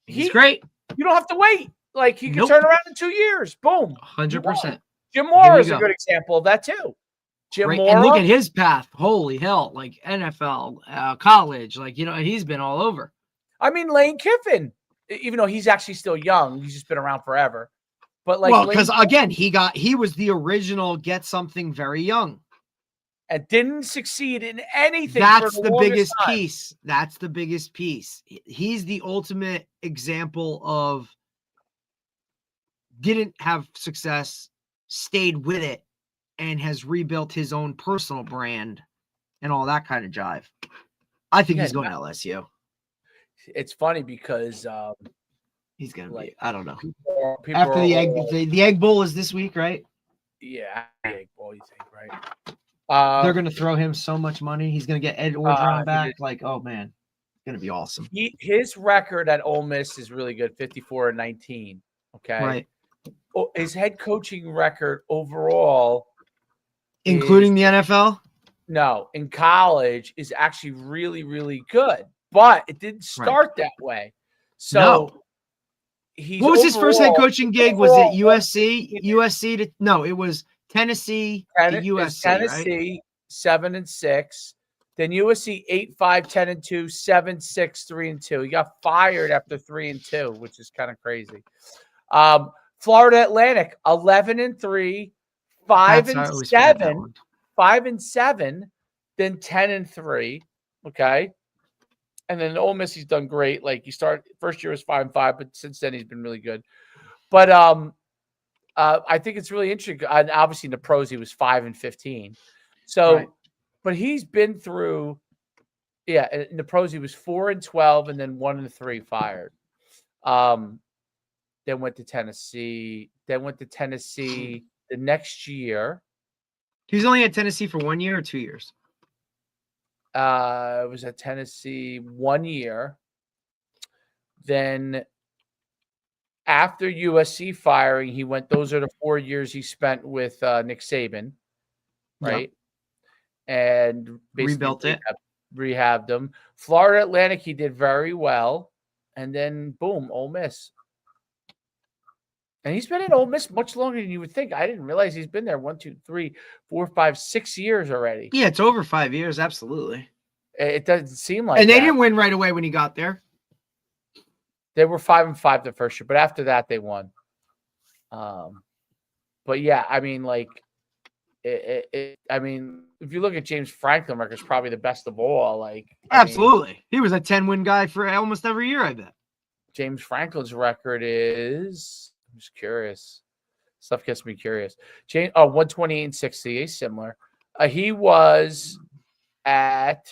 Speaker 2: he's great.
Speaker 4: You don't have to wait. Like he can turn around in 2 years. Boom.
Speaker 2: 100%.
Speaker 4: Jim Moore is a good example of that too. Jim Moore.
Speaker 2: And look at his path. Holy hell. Like NFL, college, like, you know, he's been all over.
Speaker 4: I mean, Lane Kiffin, even though he's actually still young, he's just been around forever. But like,
Speaker 2: because again, he was the original get something very young.
Speaker 4: And didn't succeed in anything.
Speaker 2: That's the biggest piece. That's the biggest piece. He's the ultimate example of didn't have success, stayed with it, and has rebuilt his own personal brand and all that kind of jive. I think he's going to LSU.
Speaker 4: It's funny because
Speaker 2: he's going to be, I don't know.
Speaker 4: People
Speaker 2: after the Egg Bowl is this week, right?
Speaker 4: Yeah, the Egg Bowl, you think, right?
Speaker 2: They're going to throw him so much money. He's going to get Ed Orgeron back. Like, oh, man, it's going to be awesome.
Speaker 4: His record at Ole Miss is really good, 54-19. Okay.
Speaker 2: Right.
Speaker 4: His head coaching record overall,
Speaker 2: including the NFL?
Speaker 4: No, in college is actually really, really good. But it didn't start that way. So
Speaker 2: what was his first head coaching gig? Was it USC? It was Tennessee to USC.
Speaker 4: Tennessee, right? 7-6. Then USC 8-5, 10-2, 7-6, 3-2. He got fired after 3-2, which is kind of crazy. Florida Atlantic 11-3, 5-7, 5-7, then 10-3. Okay. And then Ole Miss, he's done great. Like first year was 5-5, but since then he's been really good. But I think it's really interesting. And obviously in the pros, he was 5-15. So, but he's been through, in the pros, he was 4-12 and then 1-3 fired. Then went to Tennessee. The next year.
Speaker 2: He was only at Tennessee for 1 year or 2 years?
Speaker 4: It was at Tennessee 1 year. Then after USC firing, he went. Those are the 4 years he spent with Nick Saban, right? Yeah. And
Speaker 2: rebuilt it,
Speaker 4: rehabbed them. Florida Atlantic, he did very well, and then boom, Ole Miss. And he's been at Ole Miss much longer than you would think. I didn't realize he's been there 1, 2, 3, 4, 5, 6 years already.
Speaker 2: Yeah, it's over 5 years. Absolutely.
Speaker 4: It doesn't seem like.
Speaker 2: And they didn't win right away when he got there.
Speaker 4: They were 5-5 the first year, but after that they won. But yeah, I mean, like, I mean, if you look at James Franklin record, it's probably the best of all. Like,
Speaker 2: absolutely, he was a 10-win guy for almost every year. I bet.
Speaker 4: James Franklin's record is. I'm just curious. Stuff gets me curious. 128 and 60, similar. He was at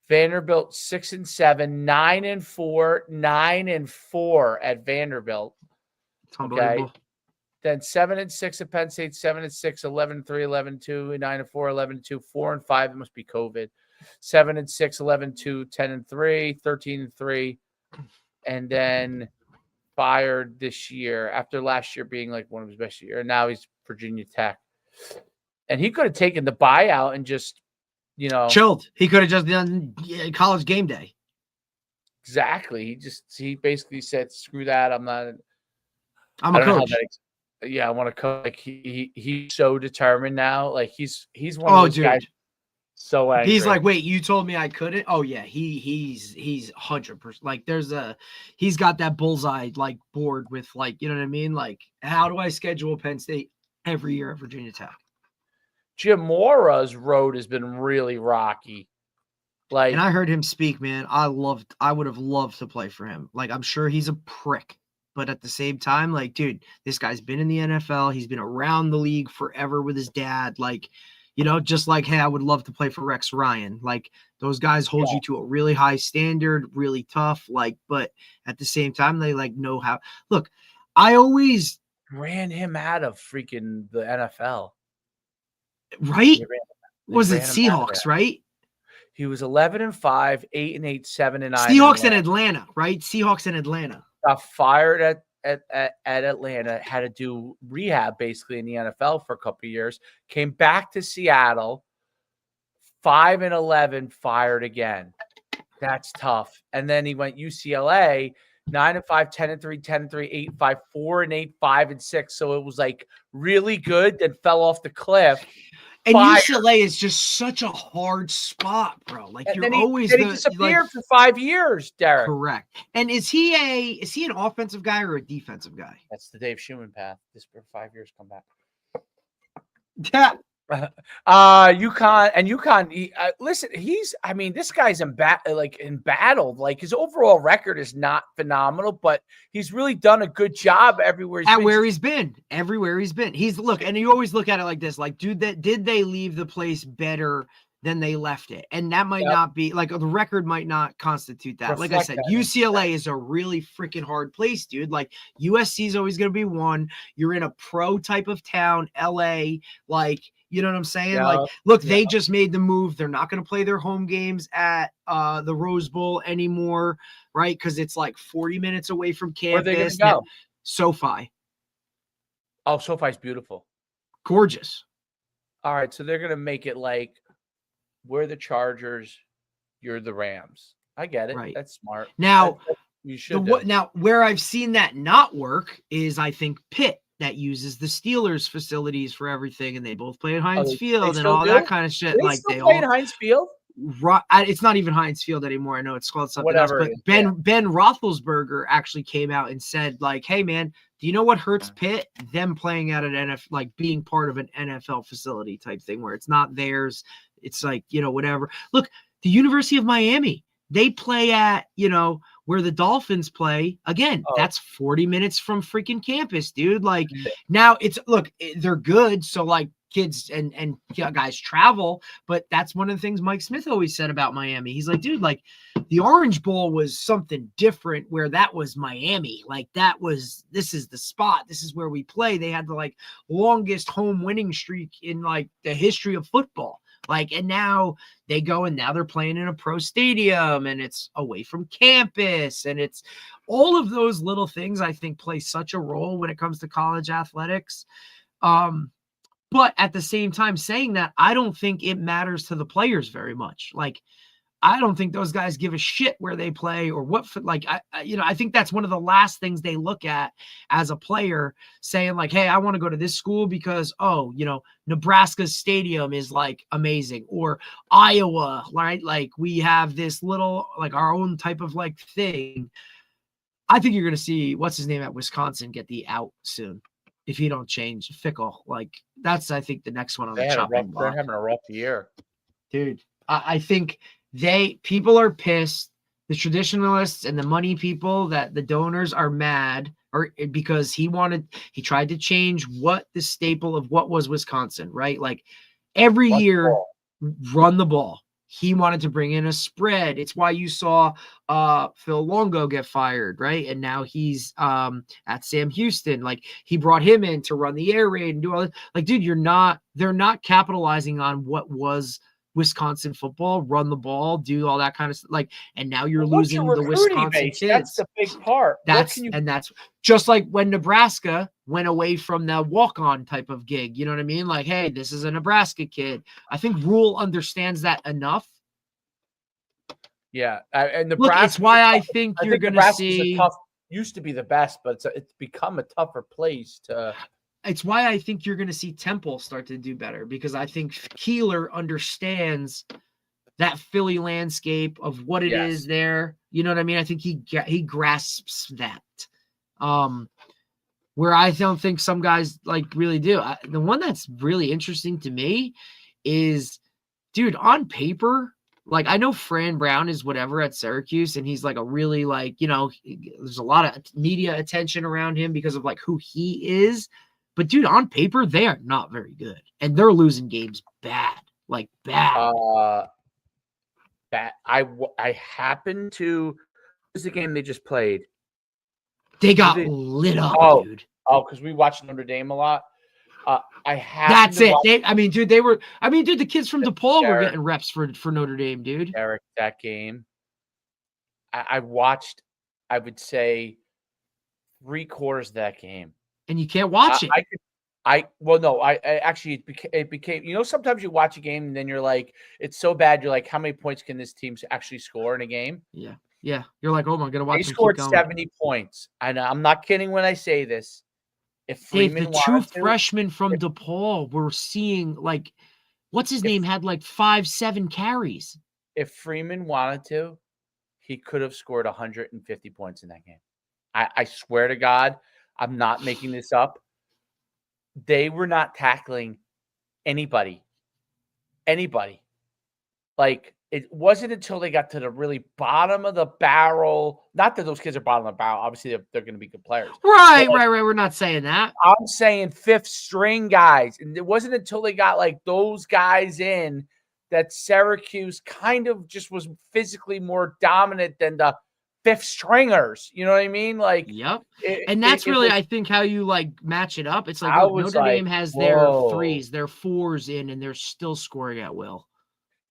Speaker 4: Vanderbilt 6-7, 9-4, 9-4 at Vanderbilt.
Speaker 2: It's unbelievable.
Speaker 4: Then 7-6 at Penn State, 7-6, 11-3, 11-2, 9-4, 11-2, 4-5. It must be COVID. 7-6, 11-2, 10-3, 13-3, and then fired this year after last year being like one of his best years. And now he's Virginia Tech, and he could have taken the buyout and just,
Speaker 2: chilled. He could have just done College Game Day.
Speaker 4: Exactly. He basically said, "Screw that. I'm a coach." I want to coach. Like he's so determined now. Like he's one of those guys. So angry.
Speaker 2: He's like, wait, you told me I couldn't? Oh yeah, he's 100%. Like he's got that bullseye like board with like, you know what I mean? Like, how do I schedule Penn State every year at Virginia Tech?
Speaker 4: Jim Mora's road has been really rocky. Like,
Speaker 2: and I heard him speak, man. I would have loved to play for him. Like, I'm sure he's a prick, but at the same time, like, dude, this guy's been in the NFL. He's been around the league forever with his dad. Like, just like, hey, I would love to play for Rex Ryan. Like, those guys hold you to a really high standard, really tough. Like, but at the same time, they like know how. Look, I always
Speaker 4: ran him out of freaking the NFL.
Speaker 2: Right? Was it Seahawks, right?
Speaker 4: He was 11-5, 8-8, 7-9.
Speaker 2: Seahawks in Atlanta, right? Seahawks in Atlanta.
Speaker 4: Got fired at Atlanta, had to do rehab basically in the NFL for a couple of years. Came back to Seattle, 5-11, fired again. That's tough. And then he went UCLA, 9-5, 10-3, 10-3, 8-5, 4-8, 5-6. So it was like really good, then fell off the cliff.
Speaker 2: And UCLA is just such a hard spot, bro. Like, and you're always
Speaker 4: he disappeared for 5 years, Derek.
Speaker 2: Correct. And is he an offensive guy or a defensive guy?
Speaker 4: That's the Dave Schumann path. This for 5 years, come back.
Speaker 2: Yeah.
Speaker 4: UConn. Listen, this guy's in battle. Like, his overall record is not phenomenal, but he's really done a good job everywhere
Speaker 2: he's been. Everywhere he's been. And you always look at it like this, like, dude, did they leave the place better than they left it? And that might not be like, the record might not constitute that. Like I said, UCLA is a really freaking hard place, dude. Like, USC is always going to be one. You're in a pro type of town, LA, like, you know what I'm saying? Yeah. Like, look, they just made the move. They're not going to play their home games at the Rose Bowl anymore, right? Because it's like 40 minutes away from campus.
Speaker 4: Where are they going to go?
Speaker 2: SoFi.
Speaker 4: Oh, SoFi's beautiful.
Speaker 2: Gorgeous. All
Speaker 4: right, so they're going to make it like, we're the Chargers, you're the Rams. I get it. Right. That's smart.
Speaker 2: Now,
Speaker 4: you should.
Speaker 2: Now, where I've seen that not work is, I think, Pitt. That uses the Steelers facilities for everything, and they both play at Heinz Field and all that kind of shit.
Speaker 4: They play at Heinz Field.
Speaker 2: It's not even Heinz Field anymore. I know it's called something else. But Ben Roethlisberger actually came out and said, like, "Hey, man, do you know what hurts Pitt? Them playing at an NFL, like being part of an NFL facility type thing, where it's not theirs. It's like, whatever. Look, the University of Miami, they play at, where the Dolphins play. Again, that's 40 minutes from freaking campus, dude. Like, now they're good. So, like, kids and guys travel, but that's one of the things Mike Smith always said about Miami. He's like, dude, like, the Orange Bowl was something different, where that was Miami. Like, this is the spot. This is where we play. They had the, like, longest home winning streak in, like, the history of football. Like, and now they go and now they're playing in a pro stadium and it's away from campus. And it's all of those little things, I think, play such a role when it comes to college athletics. But at the same time, saying that, I don't think it matters to the players very much. Like, I don't think those guys give a shit where they play or what. Like, I think that's one of the last things they look at as a player, saying like, hey, I want to go to this school because, Nebraska's stadium is like amazing, or Iowa, right? Like, we have this little, like, our own type of like thing. I think you're going to see what's his name at Wisconsin get the out soon. If you don't change Fickle, like, that's, I think, the next one on the chopping block.
Speaker 4: They're having a rough year,
Speaker 2: dude. I think people are pissed. The traditionalists and the money people, that the donors are mad or because he tried to change what the staple of what was Wisconsin, right? Like every year, run the ball. He wanted to bring in a spread. It's why you saw Phil Longo get fired, right? And now he's at Sam Houston. Like he brought him in to run the air raid and do all this. Like, dude, they're not capitalizing on what was Wisconsin football, run the ball, do all that kind of stuff. Like, and now you're losing the Wisconsin
Speaker 4: base?
Speaker 2: kids.
Speaker 4: That's the big part.
Speaker 2: That's just like when Nebraska went away from the walk-on type of gig. You know what I mean? Like, hey, this is a Nebraska kid. I think Rule understands that enough.
Speaker 4: Yeah, and Nebraska.
Speaker 2: Look, it's why I think you're going to see.
Speaker 4: Used to be the best, but it's become a tougher place to.
Speaker 2: It's why I think you're going to see Temple start to do better, because I think Keeler understands that Philly landscape of what it is there. You know what I mean? I think he grasps that. Where I don't think some guys like really do. The one that's really interesting to me is, dude, on paper, like I know Fran Brown is whatever at Syracuse, and he's like a really like, there's a lot of media attention around him because of like who he is. But dude, on paper, they are not very good, and they're losing games bad, like bad.
Speaker 4: That I happened to. This is the game they just played.
Speaker 2: They got lit up, dude.
Speaker 4: Oh, because we watched Notre Dame a lot.
Speaker 2: That's it. The kids from DePaul were getting reps for Notre Dame, dude.
Speaker 4: Eric, that game. I watched, I would say, 3/4 of that game.
Speaker 2: And you can't watch it.
Speaker 4: It became, sometimes you watch a game and then you're like, it's so bad. You're like, how many points can this team actually score in a game?
Speaker 2: Yeah. Yeah. You're like, oh, I'm going to watch them.
Speaker 4: They scored 70 points. And I'm not kidding when I say this. If Freeman
Speaker 2: the two freshmen from DePaul were seeing like, what's his name had like 5-7 carries.
Speaker 4: If Freeman wanted to, he could have scored 150 points in that game. I swear to God, I'm not making this up. They were not tackling anybody. Like, it wasn't until they got to the really bottom of the barrel. Not that those kids are bottom of the barrel. Obviously, they're going to be good players.
Speaker 2: Right. We're not saying that.
Speaker 4: I'm saying fifth string guys. And it wasn't until they got like those guys in that Syracuse kind of just was physically more dominant than the fifth stringers. You know what I mean? Like,
Speaker 2: yep. And that's really, I think, how you like match it up. It's like Notre Dame has their threes, their fours in, and they're still scoring at will.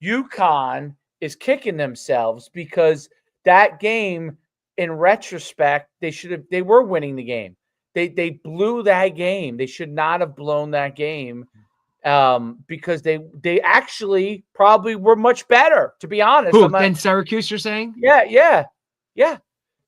Speaker 4: UConn is kicking themselves because that game, in retrospect, they were winning the game. They blew that game. They should not have blown that game because they actually probably were much better, to be honest.
Speaker 2: Than Syracuse, you're saying?
Speaker 4: Yeah.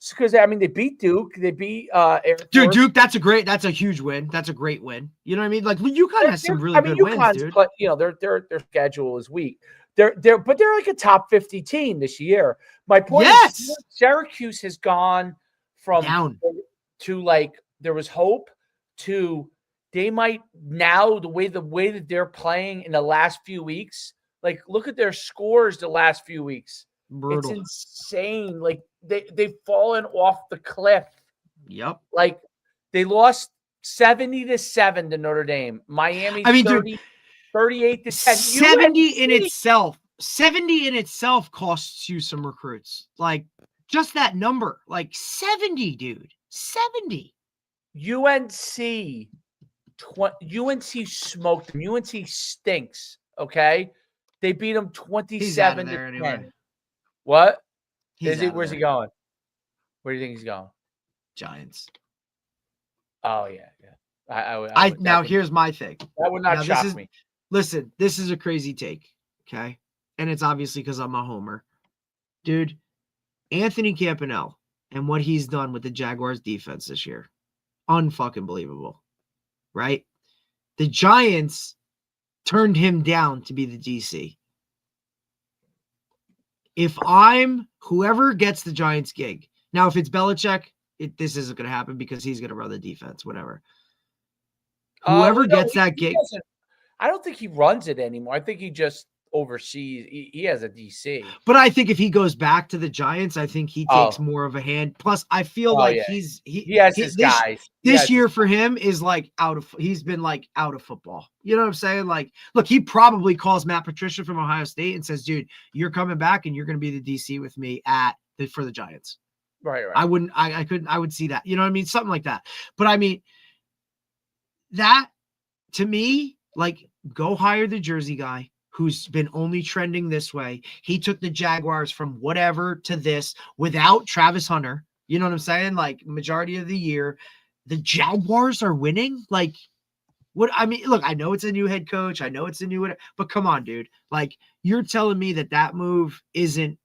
Speaker 4: Because they beat Duke. They beat Air Force.
Speaker 2: Dude, Duke. That's a huge win. That's a great win. You know what I mean? Like UConn has some really good wins, dude.
Speaker 4: But their schedule is weak. They're like a top 50 team this year. My point is Syracuse has gone from
Speaker 2: down
Speaker 4: to like there was hope to they might now the way that they're playing in the last few weeks. Like look at their scores the last few weeks.
Speaker 2: Brutal.
Speaker 4: It's insane. Like they've fallen off the cliff.
Speaker 2: Yep.
Speaker 4: Like they lost 70-7 to Notre Dame. Miami 38-10.
Speaker 2: 70 in itself costs you some recruits. Like just that number, like 70, dude. 70.
Speaker 4: UNC smoked them. UNC stinks. Okay, they beat them 27 to 10. Anyway. What? Where's he going? Where do you think he's going?
Speaker 2: Giants.
Speaker 4: Oh yeah.
Speaker 2: Now here's my thing.
Speaker 4: That would not shock me.
Speaker 2: Listen, this is a crazy take, okay? And it's obviously because I'm a homer. Dude, Anthony Campanelle and what he's done with the Jaguars defense this year. Unfucking believable, right? The Giants turned him down to be the DC. If I'm whoever gets the Giants gig, now if it's Belichick, this isn't going to happen because he's going to run the defense, whatever. Whoever gets that gig.
Speaker 4: I don't think he runs it anymore. I think he just overseas. He has a DC.
Speaker 2: But I think if he goes back to the Giants, I think he takes more of a hand. Plus, I feel like
Speaker 4: yeah.
Speaker 2: he
Speaker 4: has his guys.
Speaker 2: This year for him is like he's been like out of football. You know what I'm saying? Like, look, he probably calls Matt Patricia from Ohio State and says, dude, you're coming back and you're going to be the DC with me for the Giants.
Speaker 4: Right.
Speaker 2: I would see that. You know what I mean? Something like that. But I mean, that to me, like, go hire the Jersey guy who's been only trending this way. He took the Jaguars from whatever to this without Travis Hunter. You know what I'm saying? Like, majority of the year, the Jaguars are winning. Like, what? I mean, look, I know it's a new head coach. I know it's a new, but come on, dude. Like, you're telling me that move isn't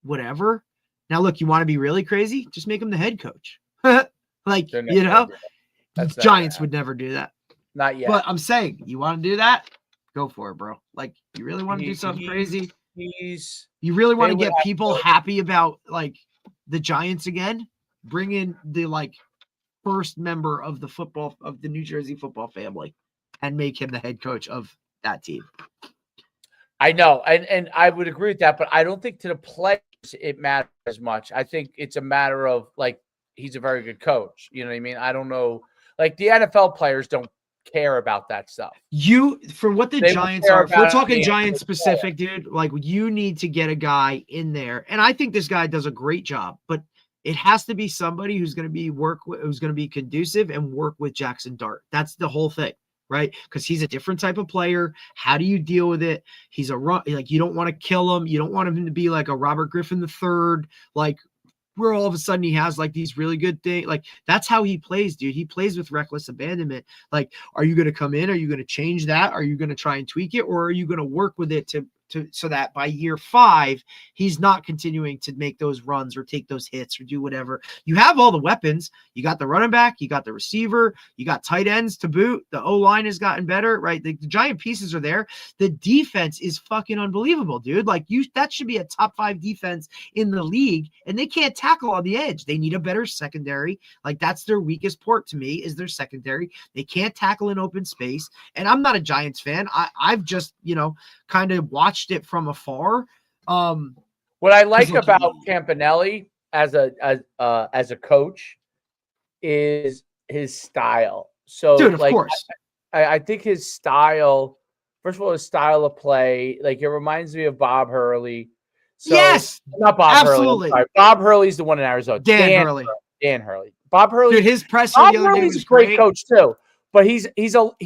Speaker 2: whatever. Now, look, you want to be really crazy? Just make him the head coach. Like, you know, Giants would never do that.
Speaker 4: Not yet.
Speaker 2: But I'm saying, you want to do that? Go for it, bro. Like, you really want to do something crazy? You really want to get people happy about, like, the Giants again? Bring in the, like, first member of the New Jersey football family and make him the head coach of that team.
Speaker 4: I know. And I would agree with that, but I don't think to the players it matters as much. I think it's a matter of, like, he's a very good coach. You know what I mean? I don't know. Like, the NFL players don't care about that stuff. For what the Giants are, if we're talking Giants specific, dude, like, you need to get a guy in there. And I think this guy does a great job, but it has to be somebody who's going to be conducive and work with Jackson Dart. That's the whole thing, right? Because he's a different type of player. How do you deal with it? He's like, you don't want to kill him. You don't want him to be like a Robert Griffin III, like, where all of a sudden he has like these really good things. Like, that's how he plays, dude. He plays with reckless abandonment. Like, are you going to come in? Are you going to change that? Are you going to try and tweak it? Or are you going to work with it so that by year 5, he's not continuing to make those runs or take those hits or do whatever? You have all the weapons. You got the running back, you got the receiver, you got tight ends to boot. The O-line has gotten better, right? The giant pieces are there. The defense is fucking unbelievable, dude. Like, that should be a top 5 defense in the league, and they can't tackle on the edge. They need a better secondary. Like, that's their weakest port to me, is their secondary. They can't tackle in open space. And I'm not a Giants fan. I've just, kind of watched it from afar. What I like about Campanelli as a coach is his style. So,
Speaker 2: dude, of course,
Speaker 4: I think his style. First of all, his style of play, like, it reminds me of Bob Hurley. So,
Speaker 2: yes,
Speaker 4: not Bob
Speaker 2: absolutely.
Speaker 4: Hurley. Bob Hurley's the one in Arizona.
Speaker 2: Dan Hurley.
Speaker 4: Dan Hurley. Bob Hurley.
Speaker 2: Dude, his presser
Speaker 4: Bob
Speaker 2: the other day was
Speaker 4: a great coach too, but he's
Speaker 2: old.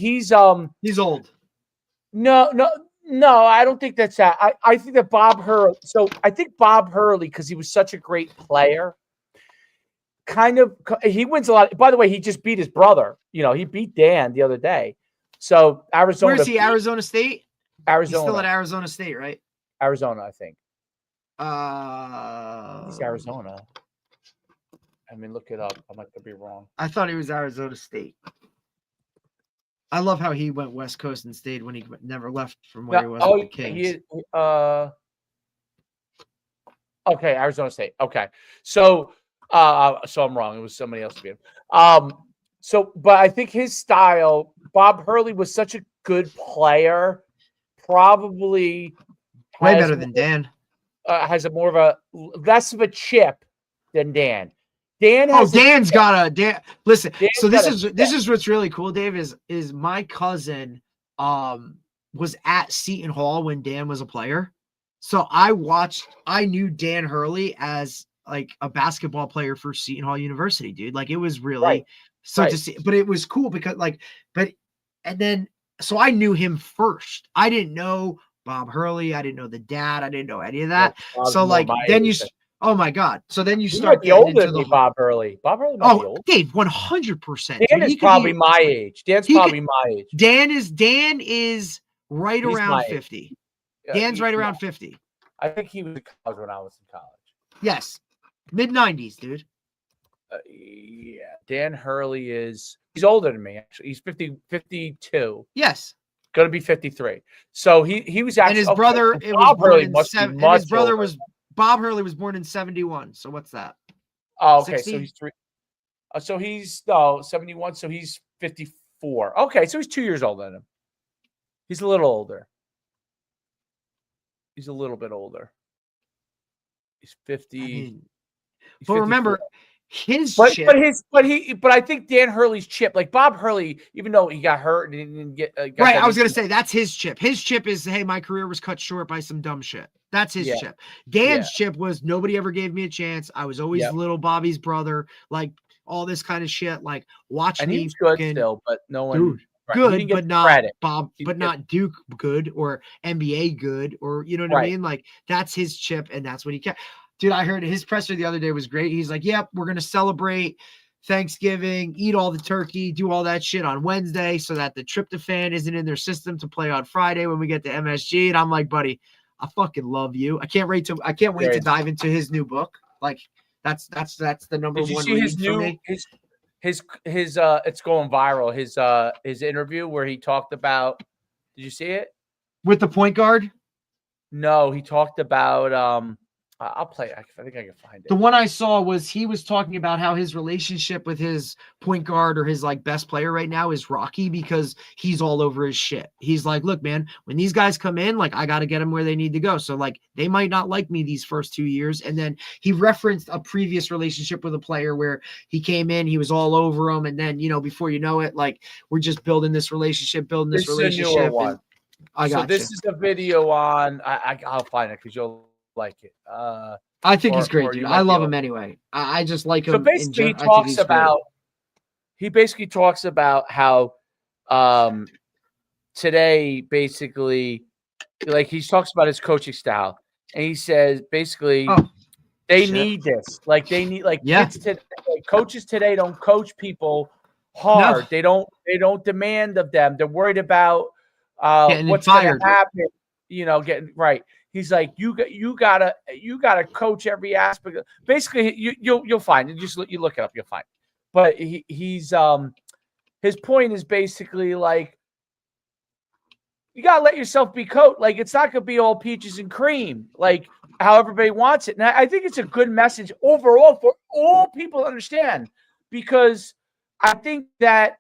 Speaker 4: No, I don't think that's that. I think that Bob Hurley. So I think Bob Hurley, because he was such a great player, he wins a lot. By the way, he just beat his brother. He beat Dan the other day. So Arizona.
Speaker 2: Where's he? Arizona State.
Speaker 4: Arizona.
Speaker 2: He's still at Arizona State, right?
Speaker 4: Arizona, I think.
Speaker 2: He's
Speaker 4: Arizona. I mean, look it up. I might be wrong.
Speaker 2: I thought he was Arizona State. I love how he went West Coast and stayed when he never left from where he was with the Kings.
Speaker 4: Okay, Arizona State. Okay, so I'm wrong. It was somebody else again. But I think his style. Bob Hurley was such a good player. Probably
Speaker 2: way better than Dan.
Speaker 4: Has a more of a less of a chip than Dan. Dan has
Speaker 2: Dan's got a Dan. Listen, so this is what's really cool, Dave, is my cousin was at Seton Hall when Dan was a player. So I knew Dan Hurley as like a basketball player for Seton Hall University, dude. Like, it was really to see, but it was cool because so I knew him first. I didn't know Bob Hurley. I didn't know the dad. I didn't know any of that. So like then oh my God. So then you start
Speaker 4: the older than Bob Hurley. Bob Hurley might be old.
Speaker 2: Dave, 100%.
Speaker 4: Dan is probably my age. Dan's probably my age.
Speaker 2: Dan is right around 50. Dan's right around 50.
Speaker 4: I think he was in college when I was in college.
Speaker 2: Yes. Mid-90s, dude.
Speaker 4: Yeah. Dan Hurley he's older than me, actually. He's 52.
Speaker 2: Yes.
Speaker 4: Going to be 53. So he was actually.
Speaker 2: And his brother,
Speaker 4: Bob Hurley must be much
Speaker 2: his brother
Speaker 4: older.
Speaker 2: was. Bob Hurley was born in 71. So what's that?
Speaker 4: Oh, okay.
Speaker 2: 60?
Speaker 4: So he's 3. So he's 71. So he's 54. Okay. So he's 2 years older than him. He's a little older. He's a little bit older. He's 50.
Speaker 2: I mean,
Speaker 4: He's
Speaker 2: but
Speaker 4: 54.
Speaker 2: remember, his
Speaker 4: But
Speaker 2: chip.
Speaker 4: I think Dan Hurley's chip, like Bob Hurley, even though he got hurt and he didn't get got
Speaker 2: Right,
Speaker 4: that
Speaker 2: I was gonna
Speaker 4: injury.
Speaker 2: say that's his chip. His chip is, hey, my career was cut short by some dumb shit. That's his
Speaker 4: Yeah.
Speaker 2: chip. Dan's chip was nobody ever gave me a chance. I was always little Bobby's brother, like all this kind of shit. Like, watch
Speaker 4: And
Speaker 2: me.
Speaker 4: he was good
Speaker 2: fucking,
Speaker 4: still, but no one,
Speaker 2: dude,
Speaker 4: right, he
Speaker 2: good,
Speaker 4: didn't get
Speaker 2: but
Speaker 4: the
Speaker 2: not
Speaker 4: credit.
Speaker 2: Bob,
Speaker 4: He
Speaker 2: but
Speaker 4: didn't get-
Speaker 2: not Duke good or NBA good, or you know what I
Speaker 4: Right.
Speaker 2: mean? Like, that's his chip, and that's what he kept. Dude, I heard his presser the other day was great. He's like, yep, we're gonna celebrate Thanksgiving, eat all the turkey, do all that shit on Wednesday so that the tryptophan isn't in their system to play on Friday when we get to MSG. And I'm like, buddy, I fucking love you. I can't wait to dive into his new book. Like, that's the number
Speaker 4: Did you
Speaker 2: one
Speaker 4: see
Speaker 2: read
Speaker 4: his
Speaker 2: for
Speaker 4: new
Speaker 2: me.
Speaker 4: his it's going viral. His interview where he talked about, did you see it?
Speaker 2: With the point guard?
Speaker 4: No, he talked about I'll play it. I think I can find it.
Speaker 2: The one I saw was he was talking about how his relationship with his point guard or his like best player right now is rocky because he's all over his shit. He's like, look, man, when these guys come in, like I got to get them where they need to go. So like they might not like me these first 2 years. And then he referenced a previous relationship with a player where he came in, he was all over him. And then, before you know it, like we're just building this relationship,
Speaker 4: This is a newer one.
Speaker 2: I got
Speaker 4: this is a video on. I'll find it because you'll like it.
Speaker 2: I think he's great,
Speaker 4: or
Speaker 2: dude.
Speaker 4: you might
Speaker 2: I love
Speaker 4: be
Speaker 2: him anyway. I just like him.
Speaker 4: So basically, he talks about how today, basically, like he talks about his coaching style, and he says basically they need this. Like they need kids today, coaches today don't coach people hard.
Speaker 2: No.
Speaker 4: They don't demand of them. They're worried about what's going to happen. Getting right. He's like, you gotta coach every aspect. Basically, you'll find it. You look it up, you'll find. But he's his point is basically like you gotta let yourself be coached. Like it's not gonna be all peaches and cream, like how everybody wants it. And I think it's a good message overall for all people to understand, because I think that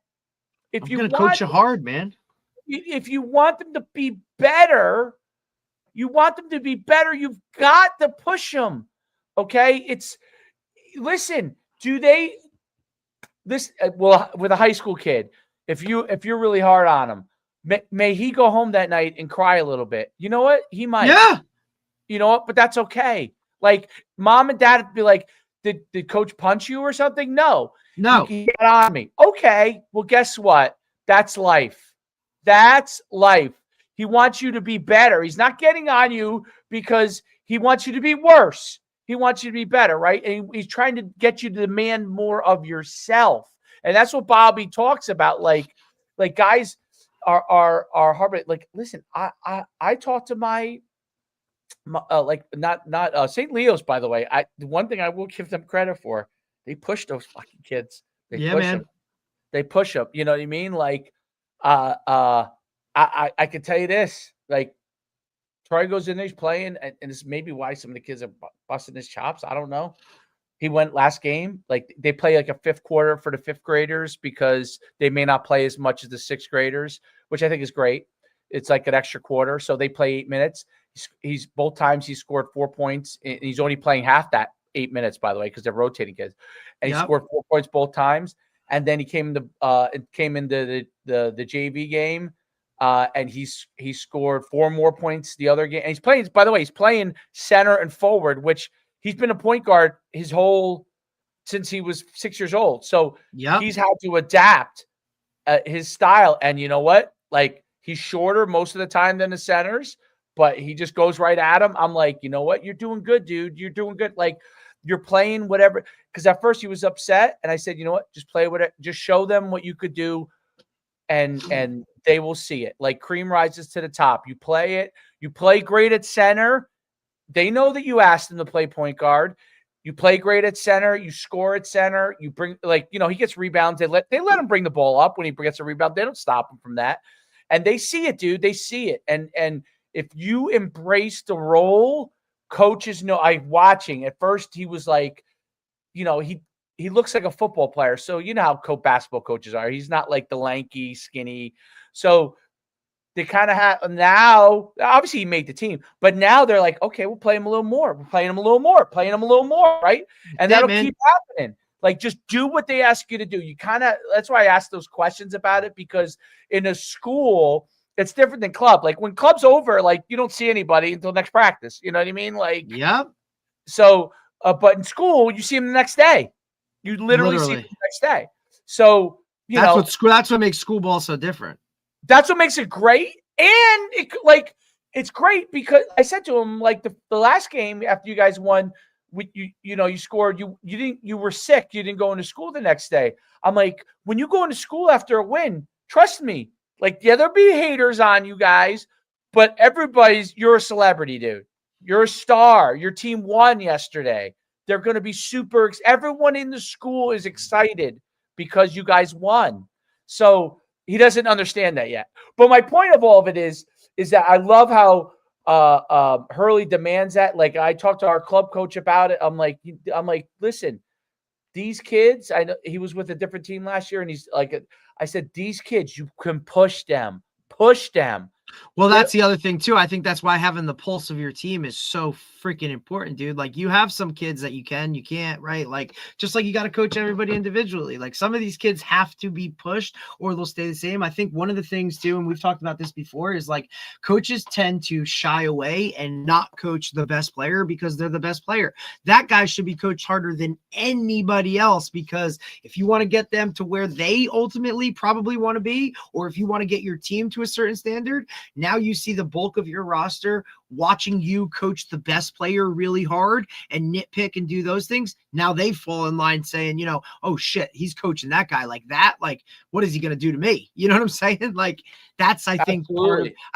Speaker 4: if you want to
Speaker 2: coach you hard, man.
Speaker 4: If you want them to be better, you've got to push them. Okay. Well, with a high school kid, if you're really hard on him, may he go home that night and cry a little bit. You know what? He might.
Speaker 2: Yeah.
Speaker 4: You know what? But that's okay. Like mom and dad would be like, did coach punch you or something? No. He got on me. Okay. Well, guess what? That's life. That's life. He wants you to be better. He's not getting on you because he wants you to be worse. He wants you to be better, right? And he's trying to get you to demand more of yourself. And that's what Bobby talks about. Like guys are hard. Like, listen, I talked to my not St. Leo's, by the way. The one thing I will give them credit for, they push those fucking kids. They push them. You know what I mean? Like, I can tell you this, like Troy goes in there, he's playing, and it's maybe why some of the kids are busting his chops. I don't know. He went last game. Like they play like a fifth quarter for the fifth graders because they may not play as much as the sixth graders, which I think is great. It's like an extra quarter. So they play 8 minutes. He's both times he scored 4 points, and he's only playing half that 8 minutes, by the way, because they're rotating kids. And he scored 4 points both times. And then he came into the JV game, and he scored 4 more points the other game. And he's playing, by the way, he's playing center and forward, which he's been a point guard since he was 6 years old. So he's had to adapt his style. And you know what? Like he's shorter most of the time than the centers, but he just goes right at him. I'm like, you know what? You're doing good, dude. You're doing good. Like you're playing whatever. Because at first he was upset, and I said, you know what? Just play with it. Just show them what you could do, and they will see it. Like cream rises to the top. You play it. You play great at center. They know that you asked them to play point guard. You play great at center. You score at center. You bring he gets rebounds. They let him bring the ball up when he gets a rebound. They don't stop him from that, and they see it, dude. They see it, and if you embrace the role, coaches know. I'm watching. At first, he was like, he looks like a football player. So you know how basketball coaches are. He's not like the lanky, skinny. So they kind of have now. Obviously, he made the team, but now they're like, okay, we'll play him a little more. We're playing him a little more, playing him a little more, right? And that'll keep happening. Like, just do what they ask you to do. You kind of, that's why I asked those questions about it, because in a school, it's different than club. Like, when club's over, like, you don't see anybody until next practice. You know what I mean? Like,
Speaker 2: yep.
Speaker 4: So, but in school, you see them the next day. You literally see them the next day. So,
Speaker 2: that's what makes school ball so different.
Speaker 4: That's what makes it great. And it's great because I said to him, like, the last game after you guys won, you scored, you were sick, you didn't go into school the next day. I'm like, when you go into school after a win, trust me, like, yeah, there'll be haters on you guys, but you're a celebrity, dude. You're a star. Your team won yesterday. They're going to be everyone in the school is excited because you guys won. So he doesn't understand that yet. But my point of all of it is that I love how Hurley demands that. Like, I talked to our club coach about it. I'm like, listen, these kids, I know he was with a different team last year, and he's like, I said, these kids, you can push them.
Speaker 2: Well, that's the other thing too. I think that's why having the pulse of your team is so freaking important, dude. Like, you have some kids that you can't, right? Like, just like you got to coach everybody individually. Like, some of these kids have to be pushed or they'll stay the same. I think one of the things too, and we've talked about this before, is like, coaches tend to shy away and not coach the best player because they're the best player. That guy should be coached harder than anybody else, because if you want to get them to where they ultimately probably want to be, or if you want to get your team to a certain standard, now you see the bulk of your roster watching you coach the best player really hard and nitpick and do those things. Now they fall in line saying, oh shit, he's coaching that guy like that. Like, what is he going to do to me? You know what I'm saying? Like, that's, I think,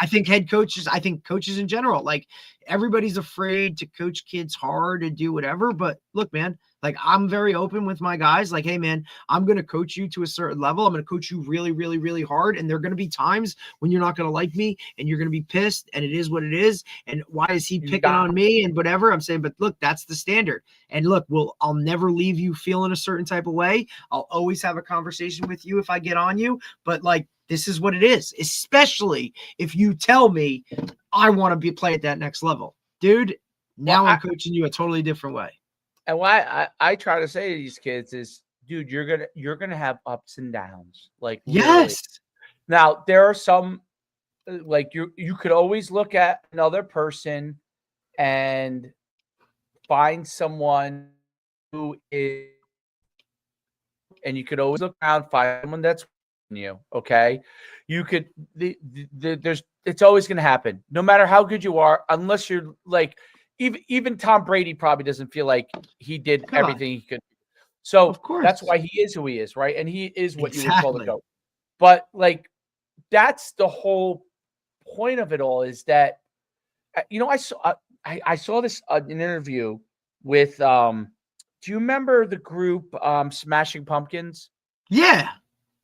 Speaker 2: I think coaches in general, like, everybody's afraid to coach kids hard and do whatever. But look, man, like, I'm very open with my guys. Like, hey, man, I'm going to coach you to a certain level. I'm going to coach you really, really, really hard. And there are going to be times when you're not going to like me and you're going to be pissed, and it is what it is. And why is he picking on me and whatever? I'm saying, but look, that's the standard. And look, I'll never leave you feeling a certain type of way. I'll always have a conversation with you if I get on you. But like, this is what it is, especially if you tell me I want to play at that next level. Dude, now I'm coaching you a totally different way.
Speaker 4: And why I try to say to these kids is, dude, you're gonna have ups and downs. Like, literally.
Speaker 2: Yes.
Speaker 4: Now, there are some, like, you could always look at another person and find someone who is, and you could always look around, find someone that's you. Okay, you could. It's always going to happen, no matter how good you are, unless you're like, even Tom Brady probably doesn't feel like he did everything he could. So
Speaker 2: of course, that's
Speaker 4: why he is who he is, right? And he is what you would call the GOAT. But like, that's the whole point of it all, is that, I saw this an interview with do you remember the group Smashing Pumpkins?
Speaker 2: Yeah.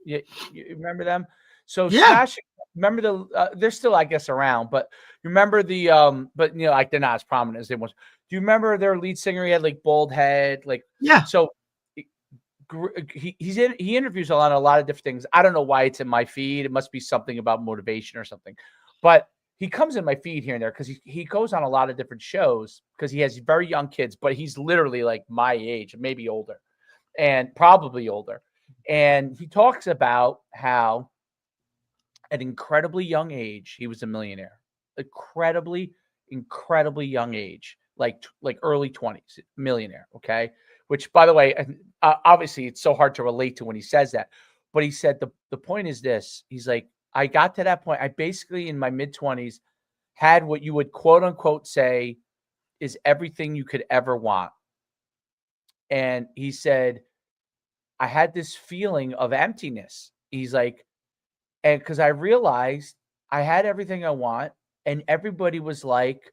Speaker 4: You remember them? So
Speaker 2: yeah.
Speaker 4: remember they're still, I guess, around, but you remember but like, they're not as prominent as they once. Do you remember their lead singer? He had like bald head, like,
Speaker 2: yeah.
Speaker 4: So he interviews a lot of different things. I don't know why it's in my feed. It must be something about motivation or something, but he comes in my feed here and there because he goes on a lot of different shows because he has very young kids, but he's literally like my age, maybe older, and probably older. And he talks about how at an incredibly young age, he was a millionaire. Incredibly young age, like early 20s, millionaire. Okay. Which, by the way, obviously it's so hard to relate to when he says that. But he said the point is this. He's like, I got to that point. I basically, in my mid-20s, had what you would quote unquote say is everything you could ever want. And he said, I had this feeling of emptiness. He's like, and because I realized I had everything I want, and everybody was like,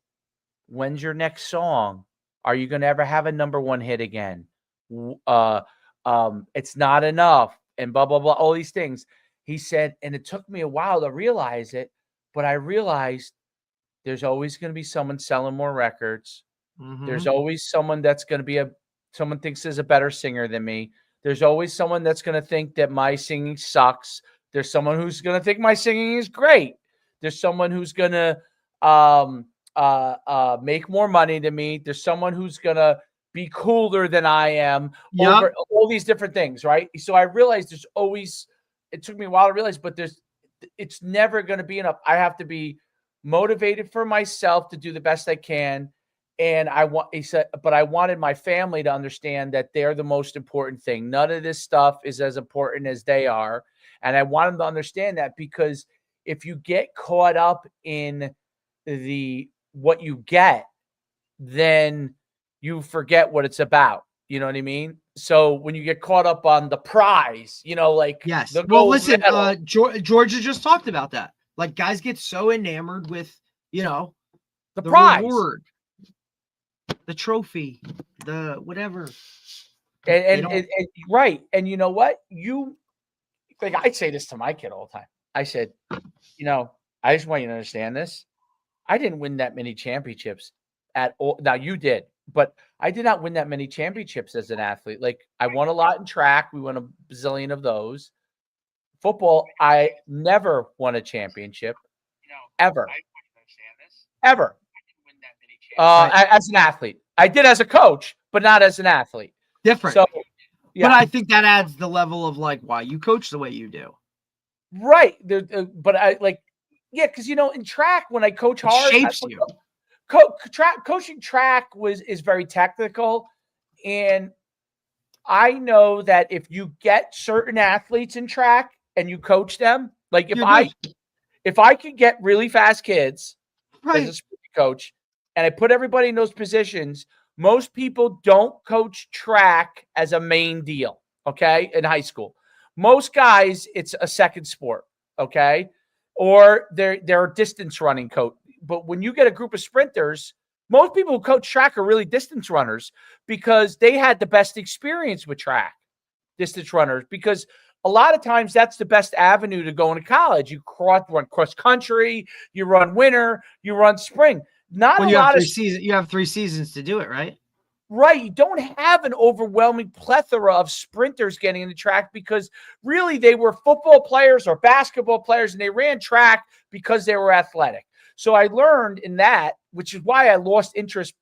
Speaker 4: when's your next song? Are you going to ever have a #1 hit again? It's not enough, and blah, blah, blah, all these things. He said, and it took me a while to realize it, but I realized there's always going to be someone selling more records. Mm-hmm. There's always someone that's going to be someone thinks is a better singer than me. There's always someone that's going to think that my singing sucks. There's someone who's going to think my singing is great. There's someone who's gonna make more money than me. There's someone who's gonna be cooler than I am. Over all these different things, right? So I realized there's always. It took me a while to realize, but it's never going to be enough. I have to be motivated for myself to do the best I can. And he said, but I wanted my family to understand that they're the most important thing. None of this stuff is as important as they are. And I want them to understand that, because if you get caught up in what you get, then you forget what it's about. You know what I mean? So when you get caught up on the prize,
Speaker 2: yes. Well, listen, Georgia just talked about that. Like, guys get so enamored with, the
Speaker 4: prize,
Speaker 2: reward, the trophy, the whatever.
Speaker 4: And right. And you know what? I say this to my kid all the time. I said, I just want you to understand this. I didn't win that many championships at all. Now you did, but I did not win that many championships as an athlete. Like, I won a lot in track. We won a bazillion of those. Football, I never won a championship. Ever. Ever. As an athlete. I did as a coach, but not as an athlete.
Speaker 2: Different.
Speaker 4: So, yeah.
Speaker 2: But I think that adds the level of why you coach the way you do.
Speaker 4: Right. But I because in track, when I coach hard,
Speaker 2: shapes you.
Speaker 4: Coaching track is very technical, and I know that if you get certain athletes in track and you coach them, like if I could get really fast kids as a sprint coach, and I put everybody in those positions, most people don't coach track as a main deal. Okay, in high school, most guys it's a second sport. Okay, or they're a distance running coach. But when you get a group of sprinters, most people who coach track are really distance runners, because they had the best experience with track, distance runners, because a lot of times that's the best avenue to go into college. You run cross country, you run winter, you run spring. You
Speaker 2: have 3 seasons to do it, right?
Speaker 4: Right. You don't have an overwhelming plethora of sprinters getting into track, because really they were football players or basketball players, and they ran track because they were athletic. So I learned in that, which is why I lost interest,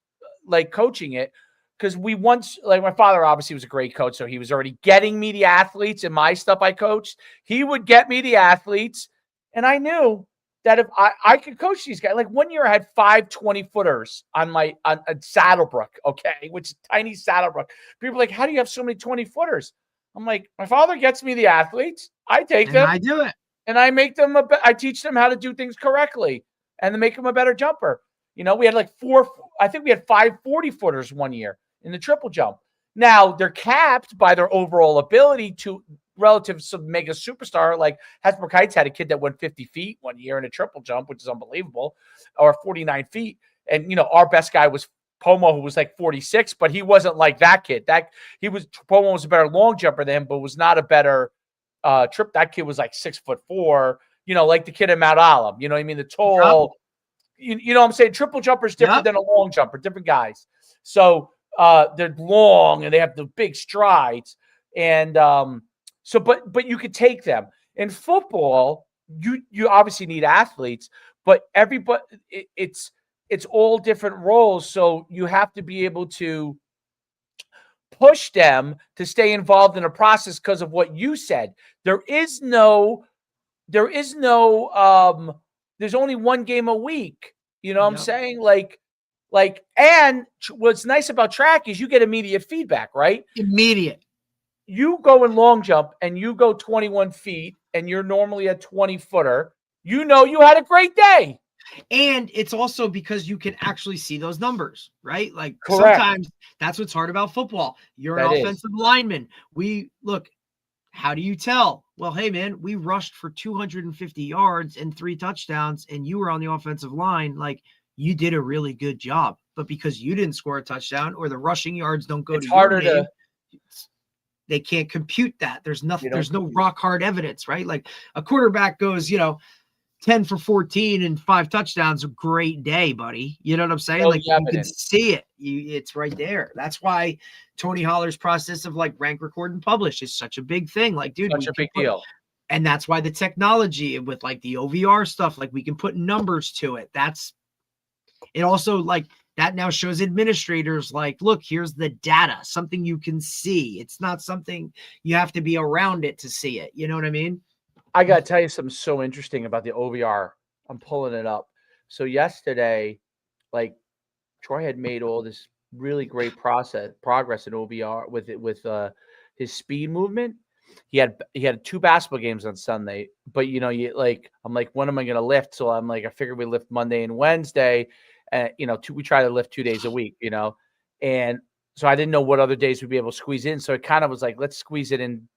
Speaker 4: coaching it, because my father obviously was a great coach, so he was already getting me the athletes in my stuff I coached. He would get me the athletes, and I knew that if I could coach these guys. Like, one year I had 5 20-footers on Saddlebrook, okay, which is tiny Saddlebrook. People are like, how do you have so many 20-footers? I'm like, my father gets me the athletes. I take them.
Speaker 2: I do it.
Speaker 4: And I make them I teach them how to do things correctly and to make them a better jumper. We had I think we had 5 40-footers one year in the triple jump. Now they're capped by their overall ability to relative to some mega superstar. Like Hasbrook Heights had a kid that went 50 feet one year in a triple jump, which is unbelievable, or 49 feet. And, our best guy was Pomo, who was 46, but he wasn't like that kid. Pomo was a better long jumper than him, but was not a better trip. That kid was 6'4", like the kid in Mount Olive. You know what I mean? The tall, you know what I'm saying? Triple jumper is different than a long jumper, different guys. So they're long and they have the big strides. And but you could take them. In football, you obviously need athletes, but everybody, it's all different roles. So you have to be able to push them to stay involved in a process, because of what you said. There's only one game a week. You know what I'm saying? And what's nice about track is you get immediate feedback, right?
Speaker 2: Immediate.
Speaker 4: You go in long jump and you go 21 feet and you're normally a 20-footer. You had a great day.
Speaker 2: And it's also because you can actually see those numbers, right?
Speaker 4: Correct.
Speaker 2: Sometimes that's what's hard about football. You're an offensive lineman. How do you tell? Well, hey, man, we rushed for 250 yards and 3 touchdowns, and you were on the offensive line. You did a really good job. But because you didn't score a touchdown or the rushing yards don't go to your name, they can't compute that. There's nothing. There's no rock hard evidence, right? A quarterback goes, 10 for 14 and 5 touchdowns, a great day, buddy. You know what I'm saying? You can see it. It's right there. That's why Tony Holler's process of rank, record, and publish is such a big thing. Dude,
Speaker 4: such a big deal.
Speaker 2: And that's why the technology with like the OVR stuff, like we can put numbers to it. It also like that now shows administrators like, look, here's the data, something you can see. It's not something you have to be around it to see it. You know what I mean?
Speaker 4: I got to tell you something so interesting about the OVR. I'm pulling it up. So yesterday, like Troy had made all this really great progress in OVR with his speed movement. He had 2 basketball games on Sunday, but I'm like, when am I going to lift? So I'm like, I figured we lift Monday and Wednesday, and we try to lift 2 days a week, and so I didn't know what other days we'd be able to squeeze in. So it kind of was like, let's squeeze it in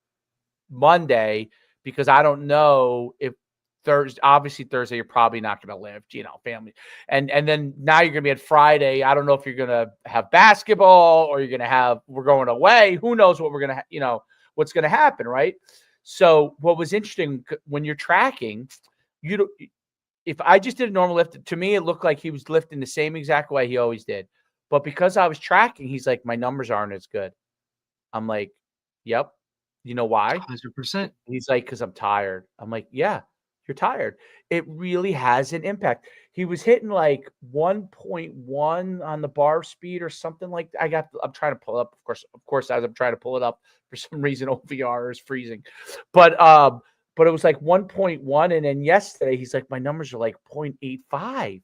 Speaker 4: Monday, because I don't know if Thursday you're probably not going to lift, family. And then now you're going to be at Friday. I don't know if you're going to have basketball or we're going away. Who knows what we're going to, what's going to happen. Right. So what was interesting when you're tracking, if I just did a normal lift, to me, it looked like he was lifting the same exact way he always did. But because I was tracking, he's like, my numbers aren't as good. I'm like, yep. You know why?
Speaker 2: 100%.
Speaker 4: He's like, because I'm tired. I'm like, yeah, you're tired. It really has an impact. He was hitting like 1.1 on the bar speed or something like that. I'm trying to pull it up. Of course, as I'm trying to pull it up, for some reason, OVR is freezing. But it was like 1.1. And then yesterday, he's like, my numbers are like 0.85.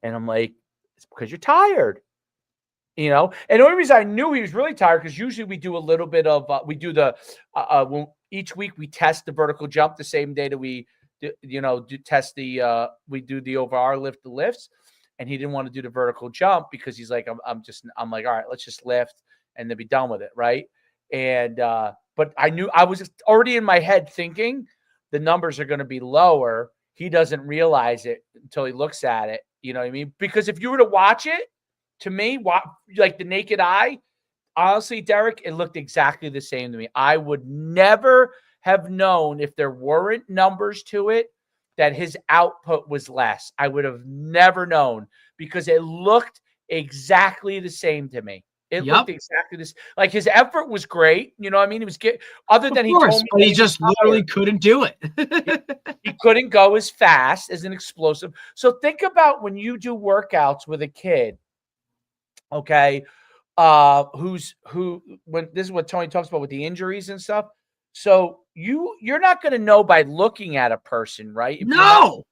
Speaker 4: And I'm like, it's because you're tired. And the only reason I knew he was really tired, because usually we do a little bit of each week we test the vertical jump the same day that we we do the OVR lifts, and he didn't want to do the vertical jump because he's like, I'm like, all right, let's just lift and then be done with it, right? And but I knew, I was already in my head thinking the numbers are going to be lower. He doesn't realize it until he looks at it. You know what I mean? Because if you were to watch it, to me, like the naked eye, honestly, Derek, it looked exactly the same to me. I would never have known, if there weren't numbers to it, that his output was less. I would have never known, because it looked exactly the same to me. It looked exactly this. Like, his effort was great. You know what I mean? He was other than he told me,
Speaker 2: but he just literally couldn't do it.
Speaker 4: He couldn't go as fast as an explosive. So think about when you do workouts with a kid, okay, when this is what Tony talks about with the injuries and stuff. So you're not going to know by looking at a person, right?
Speaker 2: No.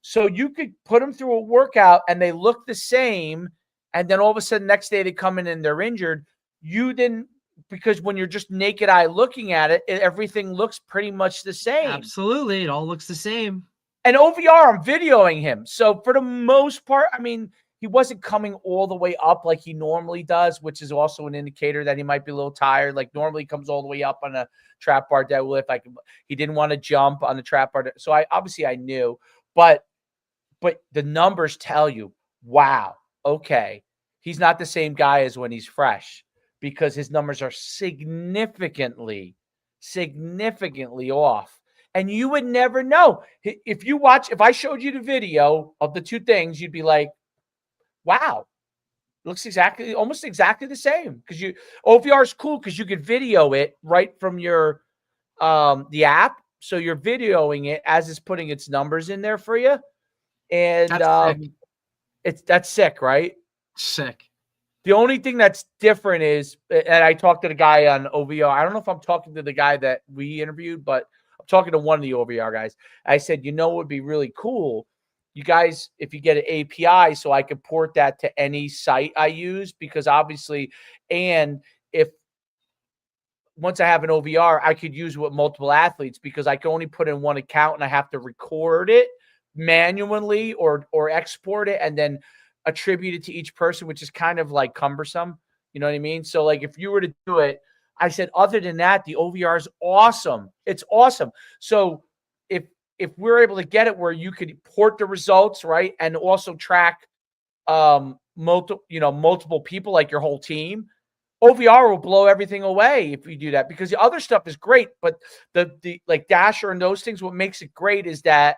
Speaker 4: So you could put them through a workout and they look the same, and then all of a sudden next day they come in and they're injured. Because when you're just naked eye looking at it, everything looks pretty much the same.
Speaker 2: Absolutely. It all looks the same.
Speaker 4: And OVR, I'm videoing him. So for the most part, I mean, he wasn't coming all the way up like he normally does, which is also an indicator that he might be a little tired. Like, normally he comes all the way up on a trap bar deadlift. He didn't want to jump on the trap bar. So I knew, but the numbers tell you, wow, okay, he's not the same guy as when he's fresh, because his numbers are significantly off. And you would never know. If I showed you the video of the two things, you'd be like, wow, looks almost exactly the same. Because OVR is cool because you could video it right from your the app. So you're videoing it as it's putting its numbers in there for you. And that's sick, right?
Speaker 2: Sick.
Speaker 4: The only thing that's different is, and I talked to the guy on OVR. I don't know if I'm talking to the guy that we interviewed, but I'm talking to one of the OVR guys. I said, what would be really cool? You guys, if you get an API, so I could port that to any site I use, because obviously, and if once I have an OVR, I could use with multiple athletes, because I can only put in one account and I have to record it manually or export it and then attribute it to each person, which is kind of like cumbersome. You know what I mean? So like, if you were to do it, I said, other than that, the OVR is awesome. It's awesome. So if we're able to get it where you could port the results, right, and also track multiple people, like your whole team, OVR will blow everything away if you do that, because the other stuff is great, but the like Dasher and those things, what makes it great is that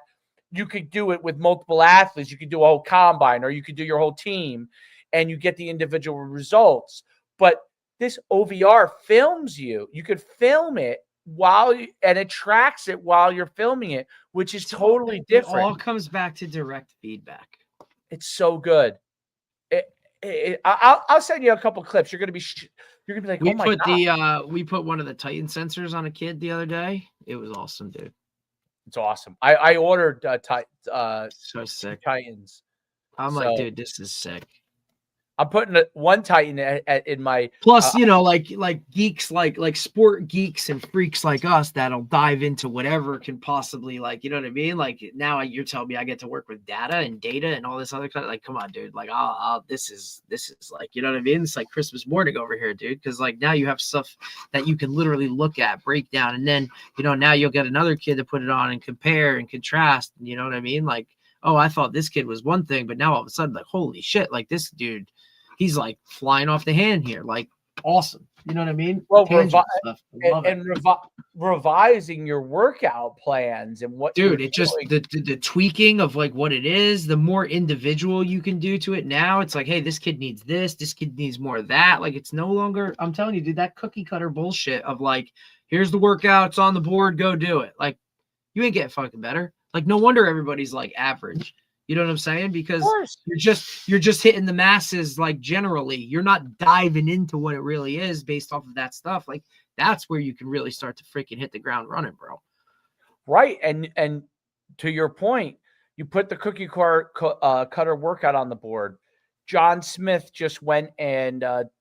Speaker 4: you could do it with multiple athletes. You could do a whole combine, or you could do your whole team, and you get the individual results. But this OVR films you. You could film it and it tracks it while you're filming it, which is totally different.
Speaker 2: It all comes back to direct feedback.
Speaker 4: It's so good. I'll send you a couple clips. You're gonna be like, oh my God.
Speaker 2: We put one of the Titan sensors on a kid the other day. It was awesome, dude.
Speaker 4: It's awesome. I ordered
Speaker 2: so sick
Speaker 4: Titans.
Speaker 2: I'm like, dude, this is sick.
Speaker 4: I'm putting one Titan in my.
Speaker 2: Plus, like geeks, like sport geeks and freaks like us that'll dive into whatever can possibly, like, you know what I mean? Like, now you're telling me I get to work with data and all this other kind of, like, come on, dude. Like, this is like, you know what I mean? It's like Christmas morning over here, dude. Because, like, now you have stuff that you can literally look at, break down, and then, now you'll get another kid to put it on and compare and contrast. You know what I mean? Like, oh, I thought this kid was one thing, but now all of a sudden, like, holy shit, like, this dude, he's like flying off the hand here. Like, awesome. You know what I mean?
Speaker 4: Well, revising your workout plans and what,
Speaker 2: dude, it just the tweaking of like what it is, the more individual you can do to it. Now it's like, hey, this kid needs this kid needs more of that. Like, it's no longer, I'm telling you, dude, that cookie cutter bullshit of like, here's the workout, it's on the board, go do it. Like, you ain't getting fucking better. Like, no wonder everybody's like average. You know what I'm saying? Because you're just hitting the masses, like, generally. You're not diving into what it really is based off of that stuff. Like, that's where you can really start to freaking hit the ground running, bro.
Speaker 4: Right. And to your point, you put the cookie cutter workout on the board. John Smith just went to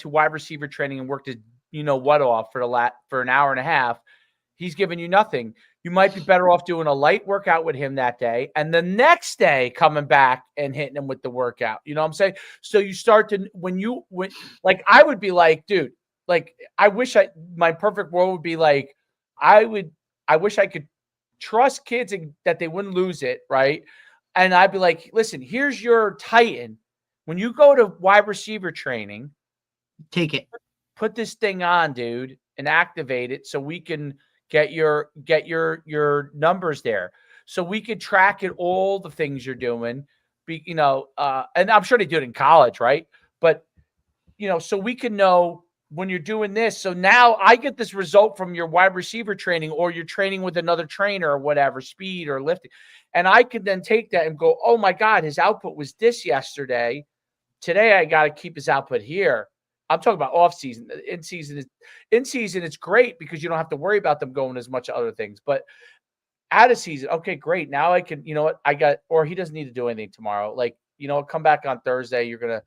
Speaker 4: wide receiver training and worked his off for an hour and a half. He's giving you nothing. You might be better off doing a light workout with him that day, and the next day coming back and hitting him with the workout. You know what I'm saying? So you start to, when like, I would be like, dude, like, my perfect world would be like, I wish I could trust kids and that they wouldn't lose it. Right. And I'd be like, listen, here's your Titan. When you go to wide receiver training,
Speaker 2: take it,
Speaker 4: put this thing on, dude, and activate it so we can get your numbers there, so we could track it, all the things you're doing, and I'm sure they do it in college, right? But so we can know when you're doing this. So now I get this result from your wide receiver training, or you're training with another trainer or whatever, speed or lifting, and I can then take that and go, oh my God, his output was this yesterday. Today I got to keep his output here. I'm talking about off season. In season, it's great because you don't have to worry about them going as much other things. But out of season, okay, great. Now I can, or he doesn't need to do anything tomorrow. Like, come back on Thursday. Or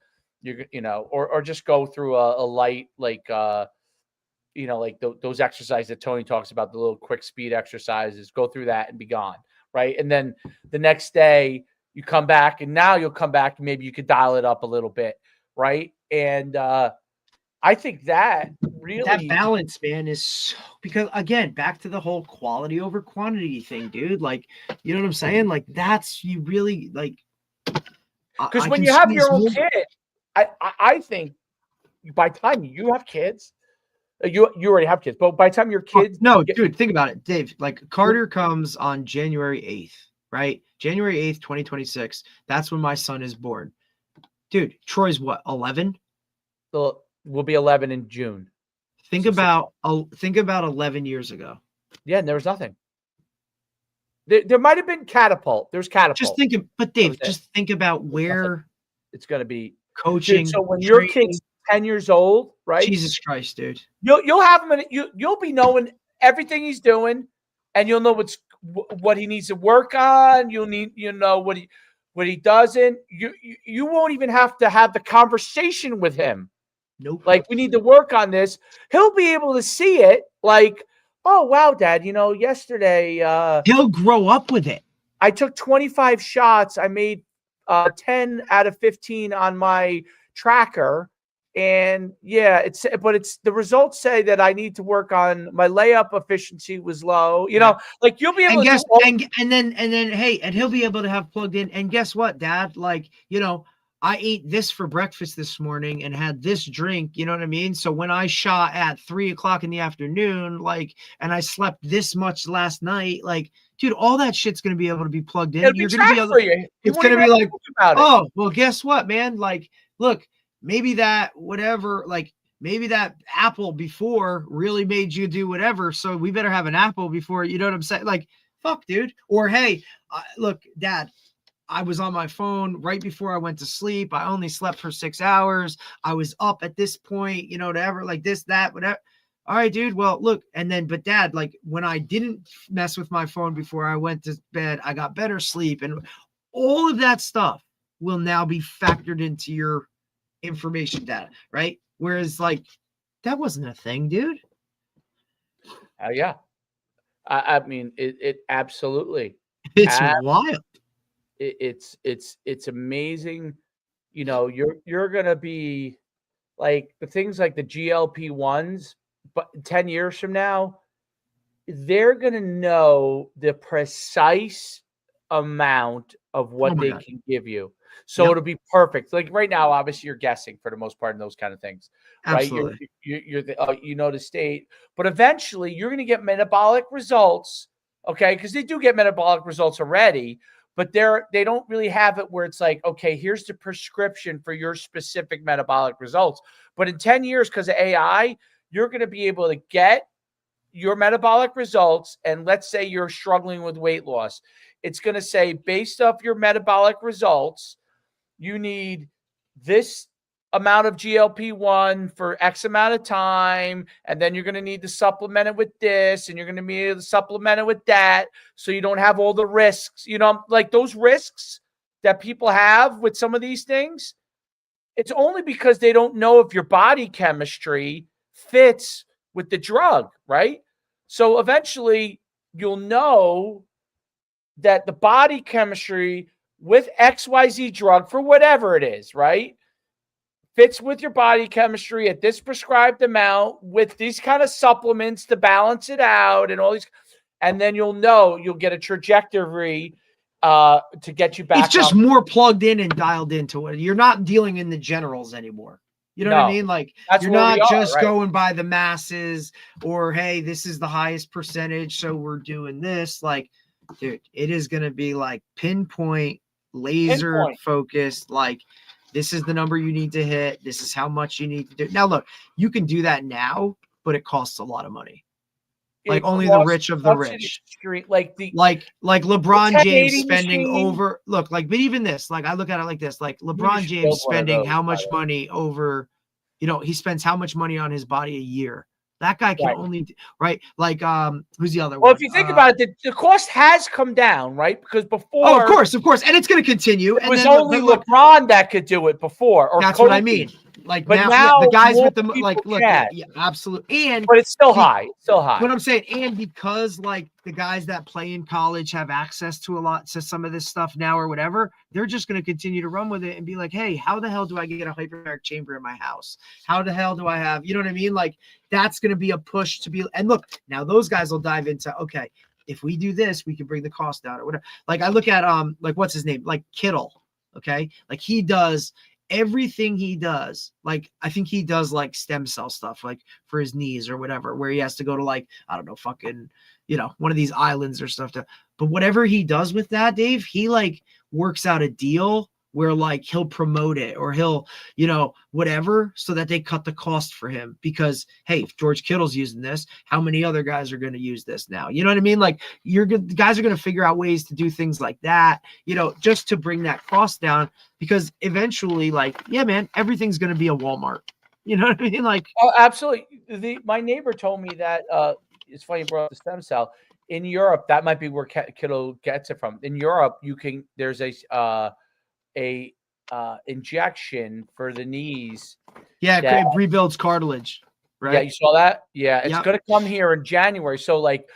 Speaker 4: just go through a light, like, those exercises that Tony talks about, the little quick speed exercises. Go through that and be gone, right? And then the next day you come back, and now you'll come back, and maybe you could dial it up a little bit, right? And I think that
Speaker 2: balance, man, is so, because again, back to the whole quality over quantity thing, dude. Like, you know what I'm saying? Like, that's, you really, like,
Speaker 4: because when you have your own kid, I think by the time you have kids, you already have kids, but by the time your kids,
Speaker 2: dude, think about it, Dave. Like, Carter comes on January 8th, right? January 8th, 2026. That's when my son is born. Dude, Troy's what, 11?
Speaker 4: So we'll be 11 in June.
Speaker 2: Think about 11 years ago.
Speaker 4: Yeah, and there was nothing. There might have been Catapult. There's Catapult.
Speaker 2: But Dave, just think about where
Speaker 4: it's going to be
Speaker 2: coaching.
Speaker 4: Dude, so when your kid's 10 years old, right?
Speaker 2: Jesus Christ, dude.
Speaker 4: You'll have him you'll be knowing everything he's doing, and you'll know what he needs to work on. You'll know what he doesn't. You won't even have to have the conversation with him.
Speaker 2: Nope.
Speaker 4: Like, we need to work on this. He'll be able to see it. Like, oh wow, Dad, yesterday
Speaker 2: he'll grow up with it.
Speaker 4: I took 25 shots. I made 10 out of 15 on my tracker. And yeah, it's the results say that I need to work on my layup efficiency was low. Like, you'll be able to
Speaker 2: and then hey, and he'll be able to have plugged in. And guess what, Dad? Like, I ate this for breakfast this morning and had this drink, you know what I mean? So when I shot at 3:00 in the afternoon, like, and I slept this much last night, like, dude, all that shit's going to be able to be plugged in.
Speaker 4: You're going to be able to,
Speaker 2: it's going to be like, oh, well, guess what, man? Like, look, maybe that, whatever, like, maybe that apple before really made you do whatever. So we better have an apple before, you know what I'm saying? Like, fuck, dude. Or, hey, look, Dad, I was on my phone right before I went to sleep. I only slept for 6 hours. I was up at this point, you know, whatever, like this, that, whatever. All right, dude. Well, look, and then, but Dad, like when I didn't mess with my phone before I went to bed, I got better sleep, and all of that stuff will now be factored into your information data, right? Whereas, like, that wasn't a thing, dude.
Speaker 4: Yeah. I mean, it absolutely.
Speaker 2: It's wild.
Speaker 4: It's amazing. You know, you're gonna be like the things like the GLP-1s, but 10 years from now, they're gonna know the precise amount of what they can give you. So it'll be perfect. Like right now, obviously, you're guessing for the most part in those kind of things, right?
Speaker 2: Absolutely.
Speaker 4: You're the, you know the state, but eventually you're going to get metabolic results, okay? Because they do get metabolic results already, but they don't really have it where it's like, okay, here's the prescription for your specific metabolic results. But in 10 years, because of AI, you're going to be able to get your metabolic results, and let's say you're struggling with weight loss. It's going to say, based off your metabolic results, you need this amount of GLP-1 for X amount of time, and then you're going to need to supplement it with this, and you're going to need to supplement it with that, so you don't have all the risks. You know, like those risks that people have with some of these things, it's only because they don't know if your body chemistry fits with the drug, right? So eventually you'll know that the body chemistry with XYZ drug for whatever it is, right, fits with your body chemistry at this prescribed amount with these kind of supplements to balance it out and all these. And then you'll know, you'll get a trajectory to get you back.
Speaker 2: It's just more plugged in and dialed into it. You're not dealing in the generals anymore. You know what I mean? Like, you're not just going by the masses or, hey, this is the highest percentage, so we're doing this. Like, dude, it is going to be like pinpoint, laser focused. Like, this is the number you need to hit. This is how much you need to do. Now, look, you can do that now, but it costs a lot of money. Like only the rich of the rich.
Speaker 4: Like
Speaker 2: LeBron James spending over. Look, like, but even this, like, I look at it like this, like LeBron James spending how much money over, you know, he spends how much money on his body a year. That guy can only, right? Like, who's the other one?
Speaker 4: Well, if you think about it, the cost has come down, right? Because before,
Speaker 2: of course, and it's going to continue.
Speaker 4: It was only LeBron that could do it before. Or
Speaker 2: that's what I mean. Like, but now the guys with the like, look, yeah, absolutely, and
Speaker 4: but it's still high. It's still high.
Speaker 2: What I'm saying, and because like the guys that play in college have access to some of this stuff now or whatever, they're just going to continue to run with it and be like, hey, how the hell do I get a hyperbaric chamber in my house? How the hell do I have, you know what I mean? Like, that's going to be a push to be, and look, now those guys will dive into, okay, if we do this, we can bring the cost down or whatever. Like, I look at, like, what's his name? Like Kittle. Okay. Like, he does everything he does. Like, I think he does like stem cell stuff, like for his knees or whatever, where he has to go to like, I don't know, fucking, you know, one of these islands or stuff but whatever he does with that, Dave, he like works out a deal where like he'll promote it or he'll, you know, whatever, so that they cut the cost for him because, hey, if George Kittle's using this, how many other guys are going to use this now? You know what I mean? Like, the guys are going to figure out ways to do things like that, you know, just to bring that cost down, because eventually, like, yeah, man, everything's going to be a Walmart. You know what I mean? Like,
Speaker 4: oh, absolutely. My neighbor told me that it's funny you brought up the stem cell. In Europe, that might be where Kittle gets it from. In Europe, there's a injection for the knees.
Speaker 2: Yeah, it rebuilds cartilage. Right.
Speaker 4: Yeah, you saw that? Yeah, it's going to come here in January. So like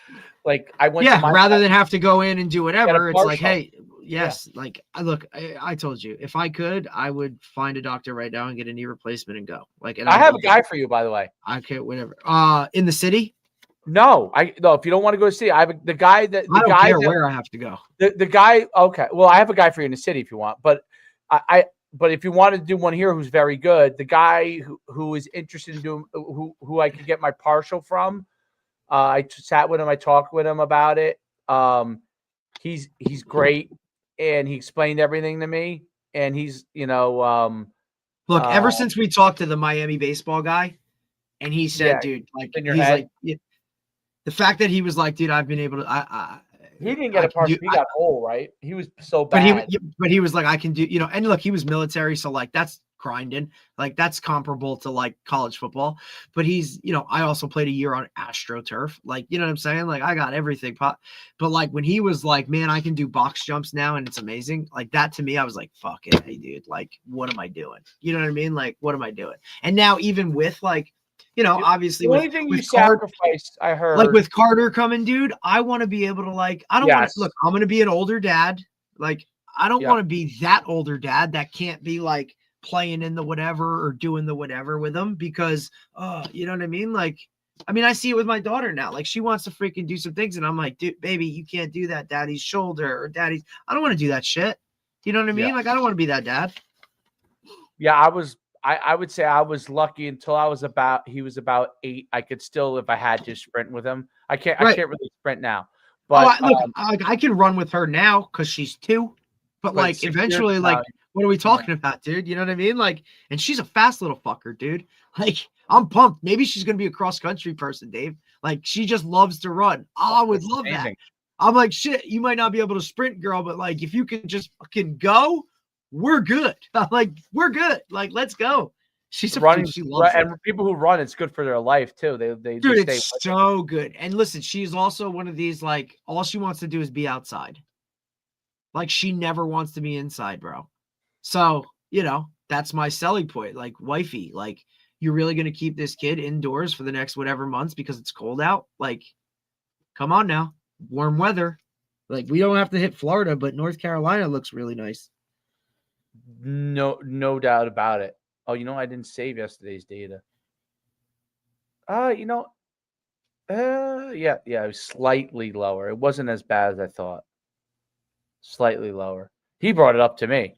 Speaker 4: I went to my
Speaker 2: rather than have to go in and do whatever, it's like, hey, like, look, I told you, if I could, I would find a doctor right now and get a knee replacement and go. Like, and
Speaker 4: I have a guy for you, by the way.
Speaker 2: Okay, whatever. In the city?
Speaker 4: No, if you don't want to go to the city, I have the guy that
Speaker 2: I don't care where I have to go.
Speaker 4: The guy, okay. Well, I have a guy for you in the city if you want, but but if you want to do one here who's very good, the guy who is interested in doing who I could get my partial from, I sat with him, I talked with him about it. He's great, and he explained everything to me. And he's, you know,
Speaker 2: look, ever since we talked to the Miami baseball guy, And he said, dude, like,
Speaker 4: in your
Speaker 2: he's
Speaker 4: head.
Speaker 2: like, the fact that he was like, dude, I've been able to,
Speaker 4: He didn't get a partial. He got whole, right? He was so
Speaker 2: but
Speaker 4: bad.
Speaker 2: he was like, I can do, and look, he was military. So like, that's grinding. Like that's comparable to like college football, but he's, I also played a year on AstroTurf. Like, you know what I'm saying? Like I got everything. But like when he was like, man, I can do box jumps now and it's amazing. Like that to me, I was like, fuck it. Hey dude, like, what am I doing? You know what I mean? Like, what am I doing? And now even with like, obviously
Speaker 4: the only thing you sacrificed, I heard,
Speaker 2: like with Carter coming, dude, I want to be able to like, I don't want to look, I'm going to be an older dad. Like, I don't want to be that older dad that can't be like playing in the whatever or doing the whatever with them because, you know what I mean? Like, I mean, I see it with my daughter now. Like she wants to freaking do some things. And I'm like, dude, baby, you can't do that. Daddy's shoulder or daddy's, I don't want to do that shit. You know what I mean? Like, I don't want to be that dad.
Speaker 4: Yeah. I would say I was lucky until he was about 8. I could still, if I had to, sprint with him. I can't really sprint now. But
Speaker 2: I can run with her now because she's 2. But like eventually, like, what are we talking about, dude? You know what I mean? Like, and she's a fast little fucker, dude. Like, I'm pumped. Maybe she's gonna be a cross country person, Dave. Like, she just loves to run. Oh, I would love that. I'm like, shit, you might not be able to sprint, girl, but like, if you can just fucking go, we're good. I'm like, we're good. Like, let's go. She's a running. She loves it.
Speaker 4: And people who run, it's good for their life too. They
Speaker 2: dude, it's so good. And listen, she's also one of these, like, all she wants to do is be outside. Like, she never wants to be inside, bro. So, that's my selling point. Like, wifey, like, you're really going to keep this kid indoors for the next whatever months because it's cold out? Like, come on now. Warm weather. Like, we don't have to hit Florida, but North Carolina looks really nice.
Speaker 4: No doubt about it. Oh, I didn't save yesterday's data. Yeah, it was slightly lower. It wasn't as bad as I thought. Slightly lower. He brought it up to me.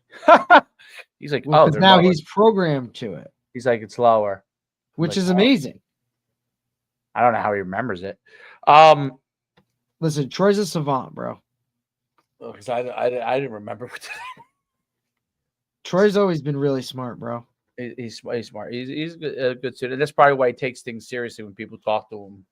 Speaker 4: He's like,
Speaker 2: because now lower. He's programmed to it.
Speaker 4: He's like, it's lower,
Speaker 2: which is amazing.
Speaker 4: I don't know how he remembers it.
Speaker 2: Listen, Troy's a savant, bro.
Speaker 4: Because I didn't remember.
Speaker 2: Troy's always been really smart, bro.
Speaker 4: He's smart. He's a good student. That's probably why he takes things seriously when people talk to him.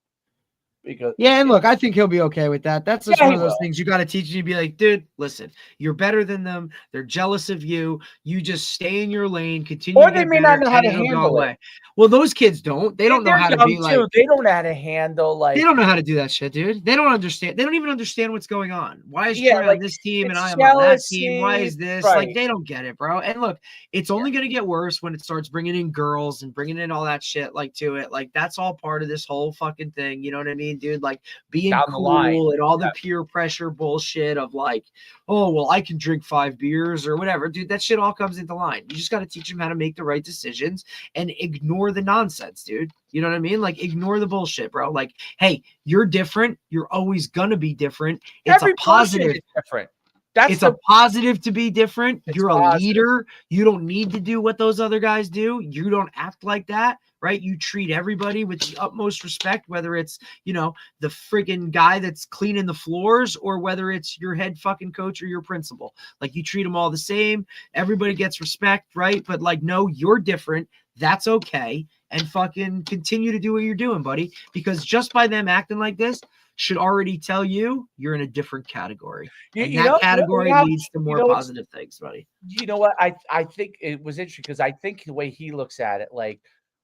Speaker 4: Because
Speaker 2: and look, I think he'll be okay with that. That's just one of those things you got to teach you to be like, dude, listen, you're better than them. They're jealous of you. You just stay in your lane, continue.
Speaker 4: Or they may not know how to handle it.
Speaker 2: Well, those kids don't. They don't know how to be like.
Speaker 4: They don't know how to handle like.
Speaker 2: They don't know how to do that shit, dude. They don't understand. They don't even understand what's going on. Why is Troy on this team and I am on that team? Why is this? Right. Like, they don't get it, bro. And look, it's only going to get worse when it starts bringing in girls and bringing in all that shit like to it. Like, that's all part of this whole fucking thing. You know what I mean, dude? Like, being cool and all the peer pressure bullshit of like, oh, well, I can drink 5 beers or whatever. Dude, that shit all comes into line. You just got to teach them how to make the right decisions and ignore the nonsense, dude. You know what I mean? Like, ignore the bullshit, bro. Like, hey, you're different. You're always going to be different. It's a positive.
Speaker 4: Different.
Speaker 2: It's a positive to be different. You're a leader. You don't need to do what those other guys do. You don't act like that, right? You treat everybody with the utmost respect, whether it's, the friggin' guy that's cleaning the floors or whether it's your head fucking coach or your principal. Like, you treat them all the same. Everybody gets respect, right? But like, no, you're different. That's okay. And fucking continue to do what you're doing, buddy. Because just by them acting like this should already tell you you're in a different category. And that category leads to more positive things, buddy.
Speaker 4: You know what? I think it was interesting because I think the way he looks at it, like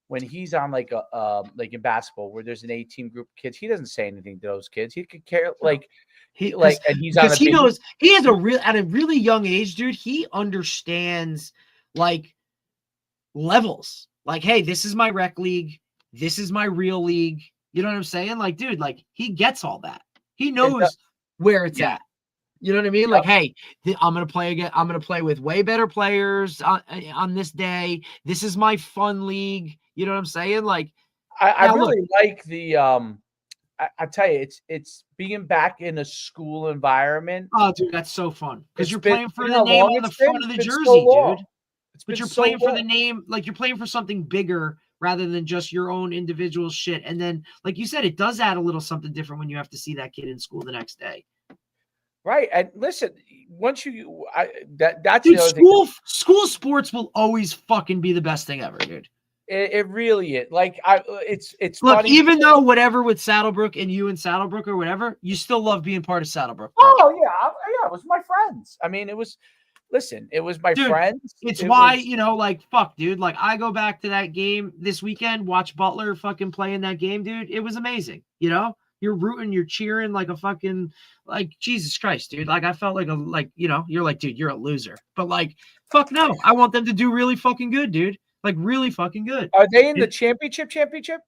Speaker 4: when he's on like in basketball where there's an 18 group of kids, he doesn't say anything to those kids. He could care and he's on
Speaker 2: he knows he has at a really young age, dude. He understands like levels. Like, hey, this is my rec league. This is my real league. You know what I'm saying? Like, dude, like he gets all that. He knows where it's at. You know what I mean? Like, hey, I'm going to play again. I'm going to play with way better players on this day. This is my fun league. You know what I'm saying? Like,
Speaker 4: I really like the, I tell you, it's being back in a school environment.
Speaker 2: Oh, dude, that's so fun. Because you're playing for the name on the front of the jersey, dude. But you're playing for the name, like you're playing for something bigger rather than just your own individual shit. And then, like you said, it does add a little something different when you have to see that kid in school the next day.
Speaker 4: Right. And listen, once that's
Speaker 2: dude, school sports will always fucking be the best thing ever, dude.
Speaker 4: It really is. Like it's
Speaker 2: Look,
Speaker 4: funny.
Speaker 2: even though whatever with Saddlebrook and you and Saddlebrook or whatever, you still love being part of Saddlebrook.
Speaker 4: Oh yeah, it was my friends. I mean, it was. Listen, it was my
Speaker 2: Dude,
Speaker 4: friends.
Speaker 2: It's
Speaker 4: It
Speaker 2: why,
Speaker 4: was-
Speaker 2: like, fuck, dude. Like, I go back to that game this weekend, watch Butler fucking play in that game, dude. It was amazing. You're rooting, you're cheering like a fucking, like, Jesus Christ, dude. Like, I felt like you're like, dude, you're a loser. But, like, fuck no. I want them to do really fucking good, dude. Like, really fucking good.
Speaker 4: Are they in the championship?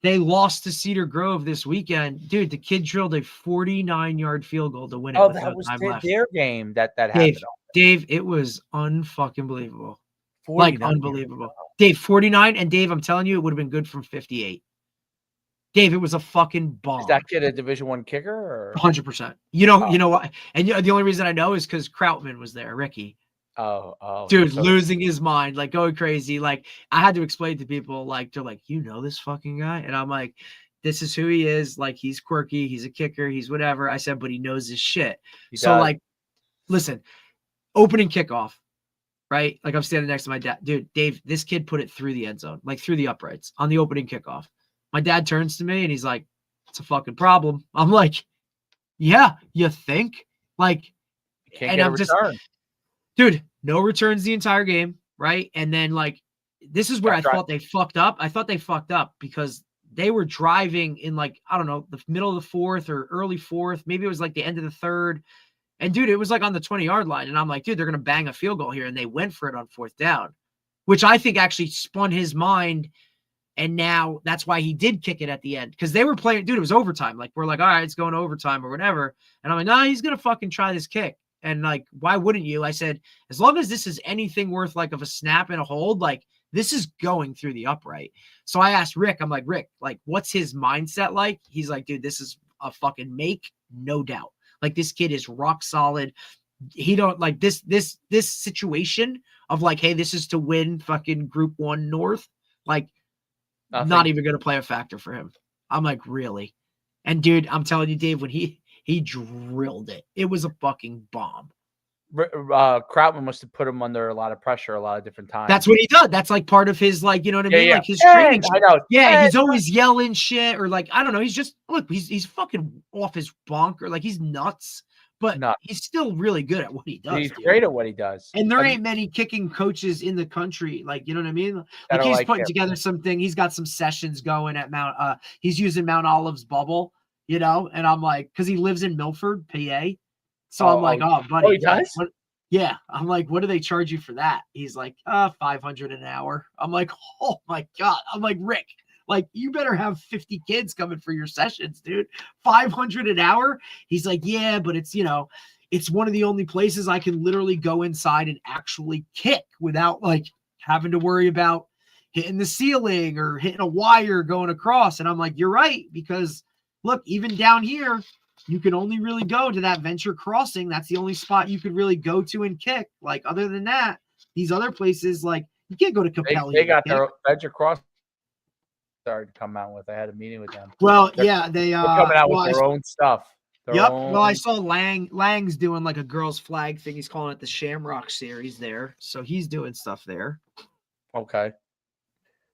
Speaker 2: They lost to Cedar Grove this weekend. Dude, the kid drilled a 49-yard field goal to win it
Speaker 4: Oh,
Speaker 2: with
Speaker 4: that
Speaker 2: no
Speaker 4: was
Speaker 2: time left.
Speaker 4: their game that happened.
Speaker 2: Dave, it was unfucking believable.
Speaker 4: 49.
Speaker 2: Like, unbelievable. Dave, 49, and Dave, I'm telling you, it would have been good from 58. Dave, it was a fucking bomb.
Speaker 4: Is that kid a Division I kicker? Or?
Speaker 2: 100%. You know what? And the only reason I know is because Krautman was there, Ricky.
Speaker 4: Oh,
Speaker 2: dude, losing his mind, like going crazy. Like, I had to explain to people, like, they're like, you know this fucking guy? And I'm like, this is who he is. Like, he's quirky, he's a kicker, he's whatever. I said, but he knows his shit. So, like, listen, opening kickoff, right? Like, I'm standing next to my dad. Dude, Dave, this kid put it through the end zone, like through the uprights on the opening kickoff. My dad turns to me and he's like, it's a fucking problem. I'm like, yeah, you think? Like,
Speaker 4: can't get a return.
Speaker 2: Dude, no returns the entire game, right? And then, like, this is where I thought they fucked up. I thought they fucked up because they were driving in, like, I don't know, the middle of the fourth or early fourth. Maybe it was like the end of the third. And, dude, it was like on the 20-yard line. And I'm like, dude, they're going to bang a field goal here. And they went for it on fourth down, which I think actually spun his mind. And now that's why he did kick it at the end, because they were playing, dude, it was overtime. Like, we're like, all right, it's going to overtime or whatever. And I'm like, nah, he's going to fucking try this kick. And, like, why wouldn't you? I said, as long as this is anything worth, like, of a snap and a hold, like, this is going through the upright. So I asked Rick, I'm like, Rick, like, what's his mindset like? He's like, dude, this is a fucking make, no doubt. Like, this kid is rock solid. He don't like this situation of, like, hey, this is to win fucking Group 1 North. Like, not even going to play a factor for him. I'm like, really? And, dude, I'm telling you, Dave, when he drilled it, it was a fucking bomb.
Speaker 4: Krautman must have put him under a lot of pressure a lot of different times.
Speaker 2: That's what he does. That's like part of his, like, you know what I mean?
Speaker 4: Yeah.
Speaker 2: Like his training.
Speaker 4: I know.
Speaker 2: Yeah, he's always yelling shit, or, like, I don't know. He's just, look, he's fucking off his bonker. Like, he's nuts, but he's still really good at what he does.
Speaker 4: He's great at what he does.
Speaker 2: And there ain't many kicking coaches in the country. Like, you know what I mean? Like, he's putting together something. He's got some sessions going at he's using Mount Olive's bubble, you know? And I'm like, because he lives in Milford, PA. So I'm like, oh, buddy.
Speaker 4: Oh, he does?
Speaker 2: Yeah. I'm like, what do they charge you for that? He's like, $500 an hour. I'm like, oh my God. I'm like, Rick, like, you better have 50 kids coming for your sessions, dude. $500 an hour. He's like, yeah, but it's, you know, it's one of the only places I can literally go inside and actually kick without, like, having to worry about hitting the ceiling or hitting a wire going across. And I'm like, you're right. Because look, even down here, you can only really go to that Venture Crossing. That's the only spot you could really go to and kick. Like, other than that, these other places, like, you can't go to Capelli.
Speaker 4: They got their Venture Crossing started to come out with. I had a meeting with them.
Speaker 2: Well, they're
Speaker 4: coming out with their own stuff.
Speaker 2: Well, I saw Lang's doing, like, a girls flag thing. He's calling it the Shamrock Series there. So he's doing stuff there.
Speaker 4: Okay.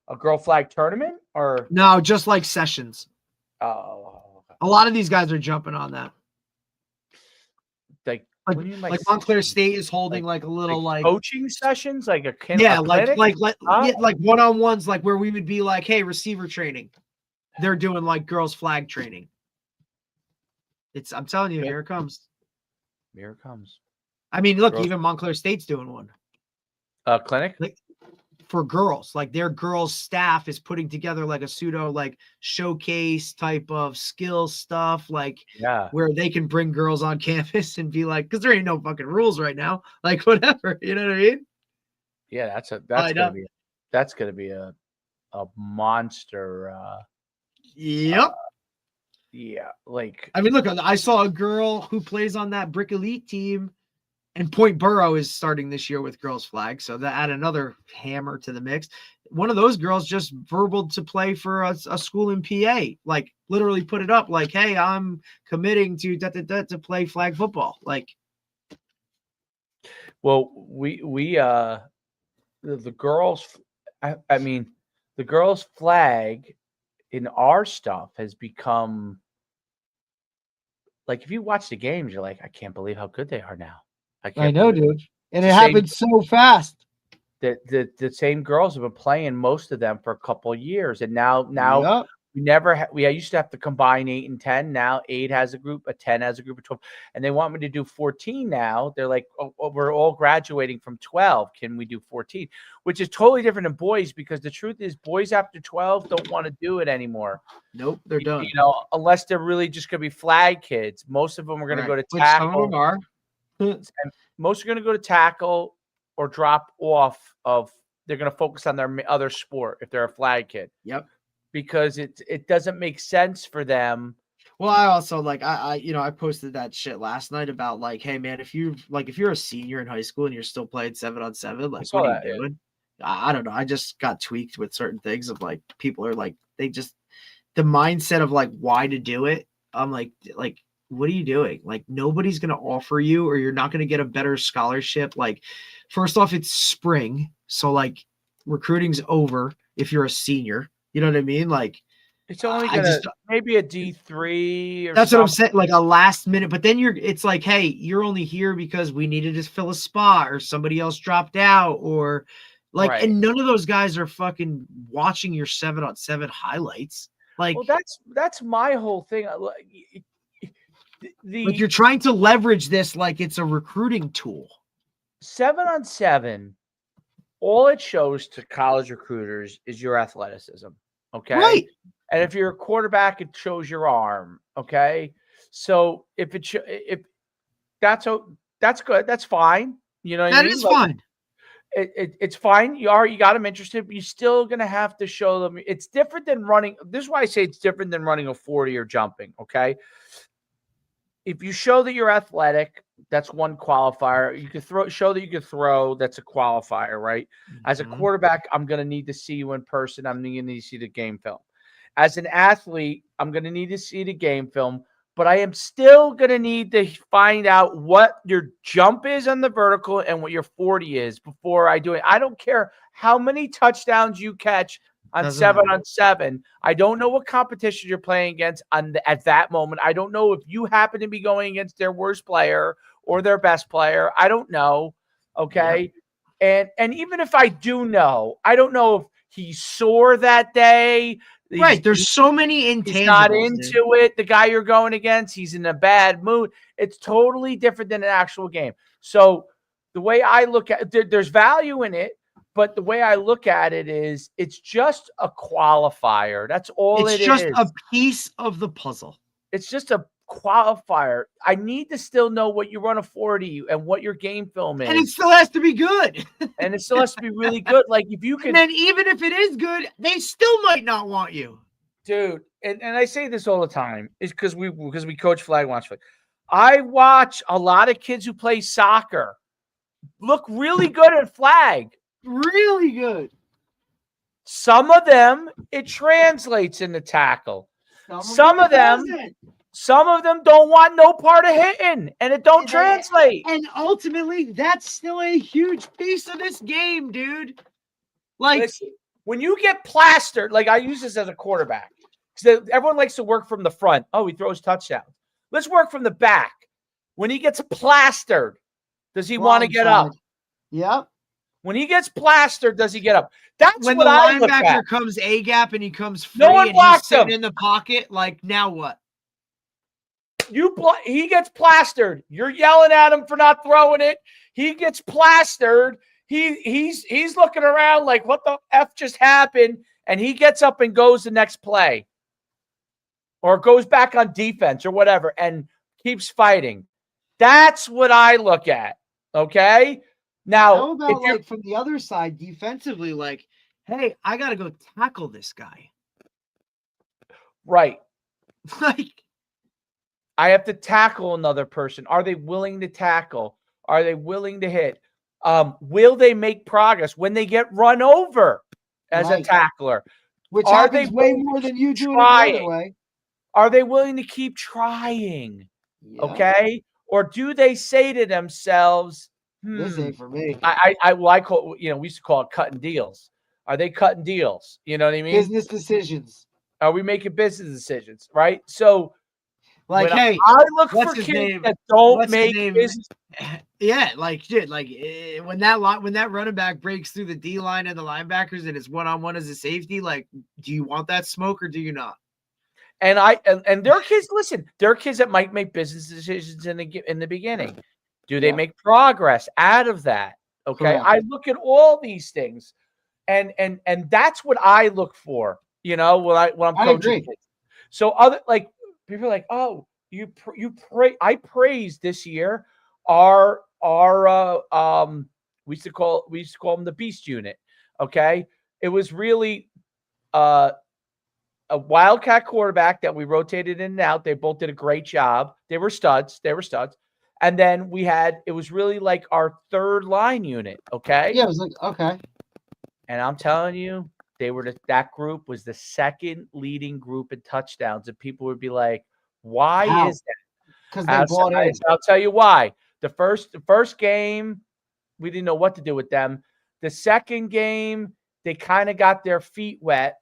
Speaker 4: A girl flag tournament or
Speaker 2: no, just like sessions.
Speaker 4: Oh.
Speaker 2: A lot of these guys are jumping on that.
Speaker 4: Like
Speaker 2: Montclair State is holding like a little like
Speaker 4: coaching sessions, like a
Speaker 2: like one-on-ones, like where we would be like, hey, receiver training. They're doing like girls flag training. I'm telling you, here it comes.
Speaker 4: Here it comes.
Speaker 2: I mean, look, even Montclair State's doing one.
Speaker 4: Clinic?
Speaker 2: Like, for girls, like their girls staff is putting together like a pseudo like showcase type of skill stuff, like where they can bring girls on campus and be like, because there ain't no fucking rules right now, like whatever, you know what I mean?
Speaker 4: Yeah, that's gonna be a monster.
Speaker 2: Yep.
Speaker 4: Yeah, like
Speaker 2: I mean, look, I saw a girl who plays on that Brick Elite team. And Point Borough is starting this year with girls flag, so that add another hammer to the mix. One of those girls just verbaled to play for a school in PA, like literally put it up, like, "Hey, I'm committing to to play flag football." Like,
Speaker 4: well, we the girls. I mean, the girls' flag in our stuff has become like, if you watch the games, you're like, I can't believe how good they are now. I
Speaker 2: I
Speaker 4: can't
Speaker 2: know,
Speaker 4: believe
Speaker 2: dude. And
Speaker 4: the
Speaker 2: it
Speaker 4: same-
Speaker 2: happened so fast.
Speaker 4: the same girls have been playing, most of them, for a couple of years, and now
Speaker 2: Yup.
Speaker 4: we used to have to combine 8 and 10. Now 8 has a group, a 10 has a group of 12, and they want me to do 14 now. They're like, oh, we're all graduating from 12. Can we do 14? Which is totally different than boys, because the truth is, boys after 12 don't want to do it anymore.
Speaker 2: Nope, they're done.
Speaker 4: You know, unless they're really just going to be flag kids. Most of them are going to go to
Speaker 2: Which some of
Speaker 4: tackle.
Speaker 2: them are.
Speaker 4: And most are going to go to tackle or drop off of. They're going to focus on their other sport if they're a flag kid.
Speaker 2: Yep.
Speaker 4: Because it doesn't make sense for them.
Speaker 2: Well, I also I posted that shit last night about like, hey man, if you're a senior in high school and you're still playing 7-on-7, like what are you doing? I don't know. I just got tweaked with certain things of like, people are like, the mindset of like why to do it. I'm like, what are you doing? Like, nobody's gonna offer you, or you're not gonna get a better scholarship. Like, first off, it's spring, so like recruiting's over if you're a senior. You know what I mean? Like,
Speaker 4: it's only maybe a D3 or
Speaker 2: that's
Speaker 4: something.
Speaker 2: what I'm saying, like a last minute. But then it's like, hey, you're only here because we needed to fill a spot, or somebody else dropped out, or like,
Speaker 4: Right.
Speaker 2: And none of those guys are fucking watching your 7-on-7 highlights. Like,
Speaker 4: Well, that's my whole thing.
Speaker 2: Like, you're trying to leverage this like it's a recruiting tool.
Speaker 4: 7-on-7, all it shows to college recruiters is your athleticism. Okay.
Speaker 2: Right.
Speaker 4: And if you're a quarterback, it shows your arm. Okay. So if that's good, that's fine. You know what I mean?
Speaker 2: That is fine.
Speaker 4: It's fine. You got them interested, but you're still going to have to show them. It's different than running. This is why I say it's different than running a 40 or jumping. Okay. If you show that you're athletic, that's one qualifier. You can show that you can throw. That's a qualifier, right? As a quarterback, I'm going to need to see you in person. I'm going to need to see the game film. As an athlete, I'm going to need to see the game film, but I am still going to need to find out what your jump is on the vertical and what your 40 is before I do it. I don't care how many touchdowns you catch on 7-on-7. I don't know what competition you're playing against at that moment. I don't know if you happen to be going against their worst player or their best player. I don't know. Okay. Yep. And even if I do know, I don't know if he's sore that day.
Speaker 2: Right. There's so many intangibles.
Speaker 4: He's not into it. The guy you're going against, he's in a bad mood. It's totally different than an actual game. So the way I look at it, there's value in it. But the way I look at it is, it's just a qualifier. That's all it is.
Speaker 2: It's just a piece of the puzzle.
Speaker 4: It's just a qualifier. I need to still know what you run a 40 and what your game film is.
Speaker 2: And it still has to be good.
Speaker 4: And it still has to be really good. Like, if you can.
Speaker 2: And then even if it is good, they still might not want you.
Speaker 4: Dude, and I say this all the time, is because we coach flag watch. I watch a lot of kids who play soccer look really good at flag.
Speaker 2: Really good.
Speaker 4: Some of them, it translates into tackle. Some of them don't want no part of hitting, and it don't translate.
Speaker 2: And ultimately, that's still a huge piece of this game, dude. Like,
Speaker 4: listen, when you get plastered, like, I use this as a quarterback, because everyone likes to work from the front. Oh, he throws touchdowns. Let's work from the back. When he gets plastered, does he want to get up?
Speaker 2: Yep.
Speaker 4: When he gets plastered, does he get up? That's
Speaker 2: when
Speaker 4: what
Speaker 2: the
Speaker 4: I look
Speaker 2: linebacker
Speaker 4: at.
Speaker 2: comes A gap and he comes free,
Speaker 4: no one
Speaker 2: and he's
Speaker 4: blocks
Speaker 2: sitting
Speaker 4: him
Speaker 2: in the pocket. Like, now what?
Speaker 4: He gets plastered. You're yelling at him for not throwing it. He gets plastered. He's looking around like, what the F just happened? And he gets up and goes the next play, or goes back on defense or whatever, and keeps fighting. That's what I look at. Okay. Now,
Speaker 2: how about like from the other side defensively, like, hey, I got to go tackle this guy.
Speaker 4: Right.
Speaker 2: Like,
Speaker 4: I have to tackle another person. Are they willing to tackle? Are they willing to hit? Will they make progress when they get run over as a tackler?
Speaker 2: Which happens way more than you do it the other way.
Speaker 4: Are they willing to keep trying? Yeah. Okay. Or do they say to themselves,
Speaker 2: this ain't for me.
Speaker 4: I call, we used to call it cutting deals. Are they cutting deals? You know what I mean?
Speaker 5: Business decisions.
Speaker 4: Are we making business decisions? Right. So
Speaker 2: Like,
Speaker 4: when
Speaker 2: hey,
Speaker 4: I look
Speaker 2: what's
Speaker 4: for
Speaker 2: his
Speaker 4: kids
Speaker 2: name?
Speaker 4: that don't
Speaker 2: What's his
Speaker 4: make
Speaker 2: name?
Speaker 4: business.
Speaker 2: Yeah, like dude, like when that running back breaks through the D line and the linebackers and it's 1-on-1 as a safety, like, do you want that smoke or do you not?
Speaker 4: And there are kids. Listen, there are kids that might make business decisions in the beginning. Do they make progress out of that? Okay,
Speaker 5: Correct.
Speaker 4: I look at all these things, and that's what I look for. You know, when I'm
Speaker 5: I
Speaker 4: coaching
Speaker 5: agree.
Speaker 4: kids. So other like people are like, oh, you pray. I praised this year our we used to call them the Beast Unit. Okay, it was really a wildcat quarterback that we rotated in and out. They both did a great job. They were studs. And then it was really like our third line unit. Okay.
Speaker 5: Yeah, it was like, okay.
Speaker 4: And I'm telling you, that group was the second leading group in touchdowns. And people would be like, why
Speaker 5: How?
Speaker 4: is that?
Speaker 5: Because they bought in.
Speaker 4: I'll tell you why. The first game, we didn't know what to do with them. The second game, they kind of got their feet wet.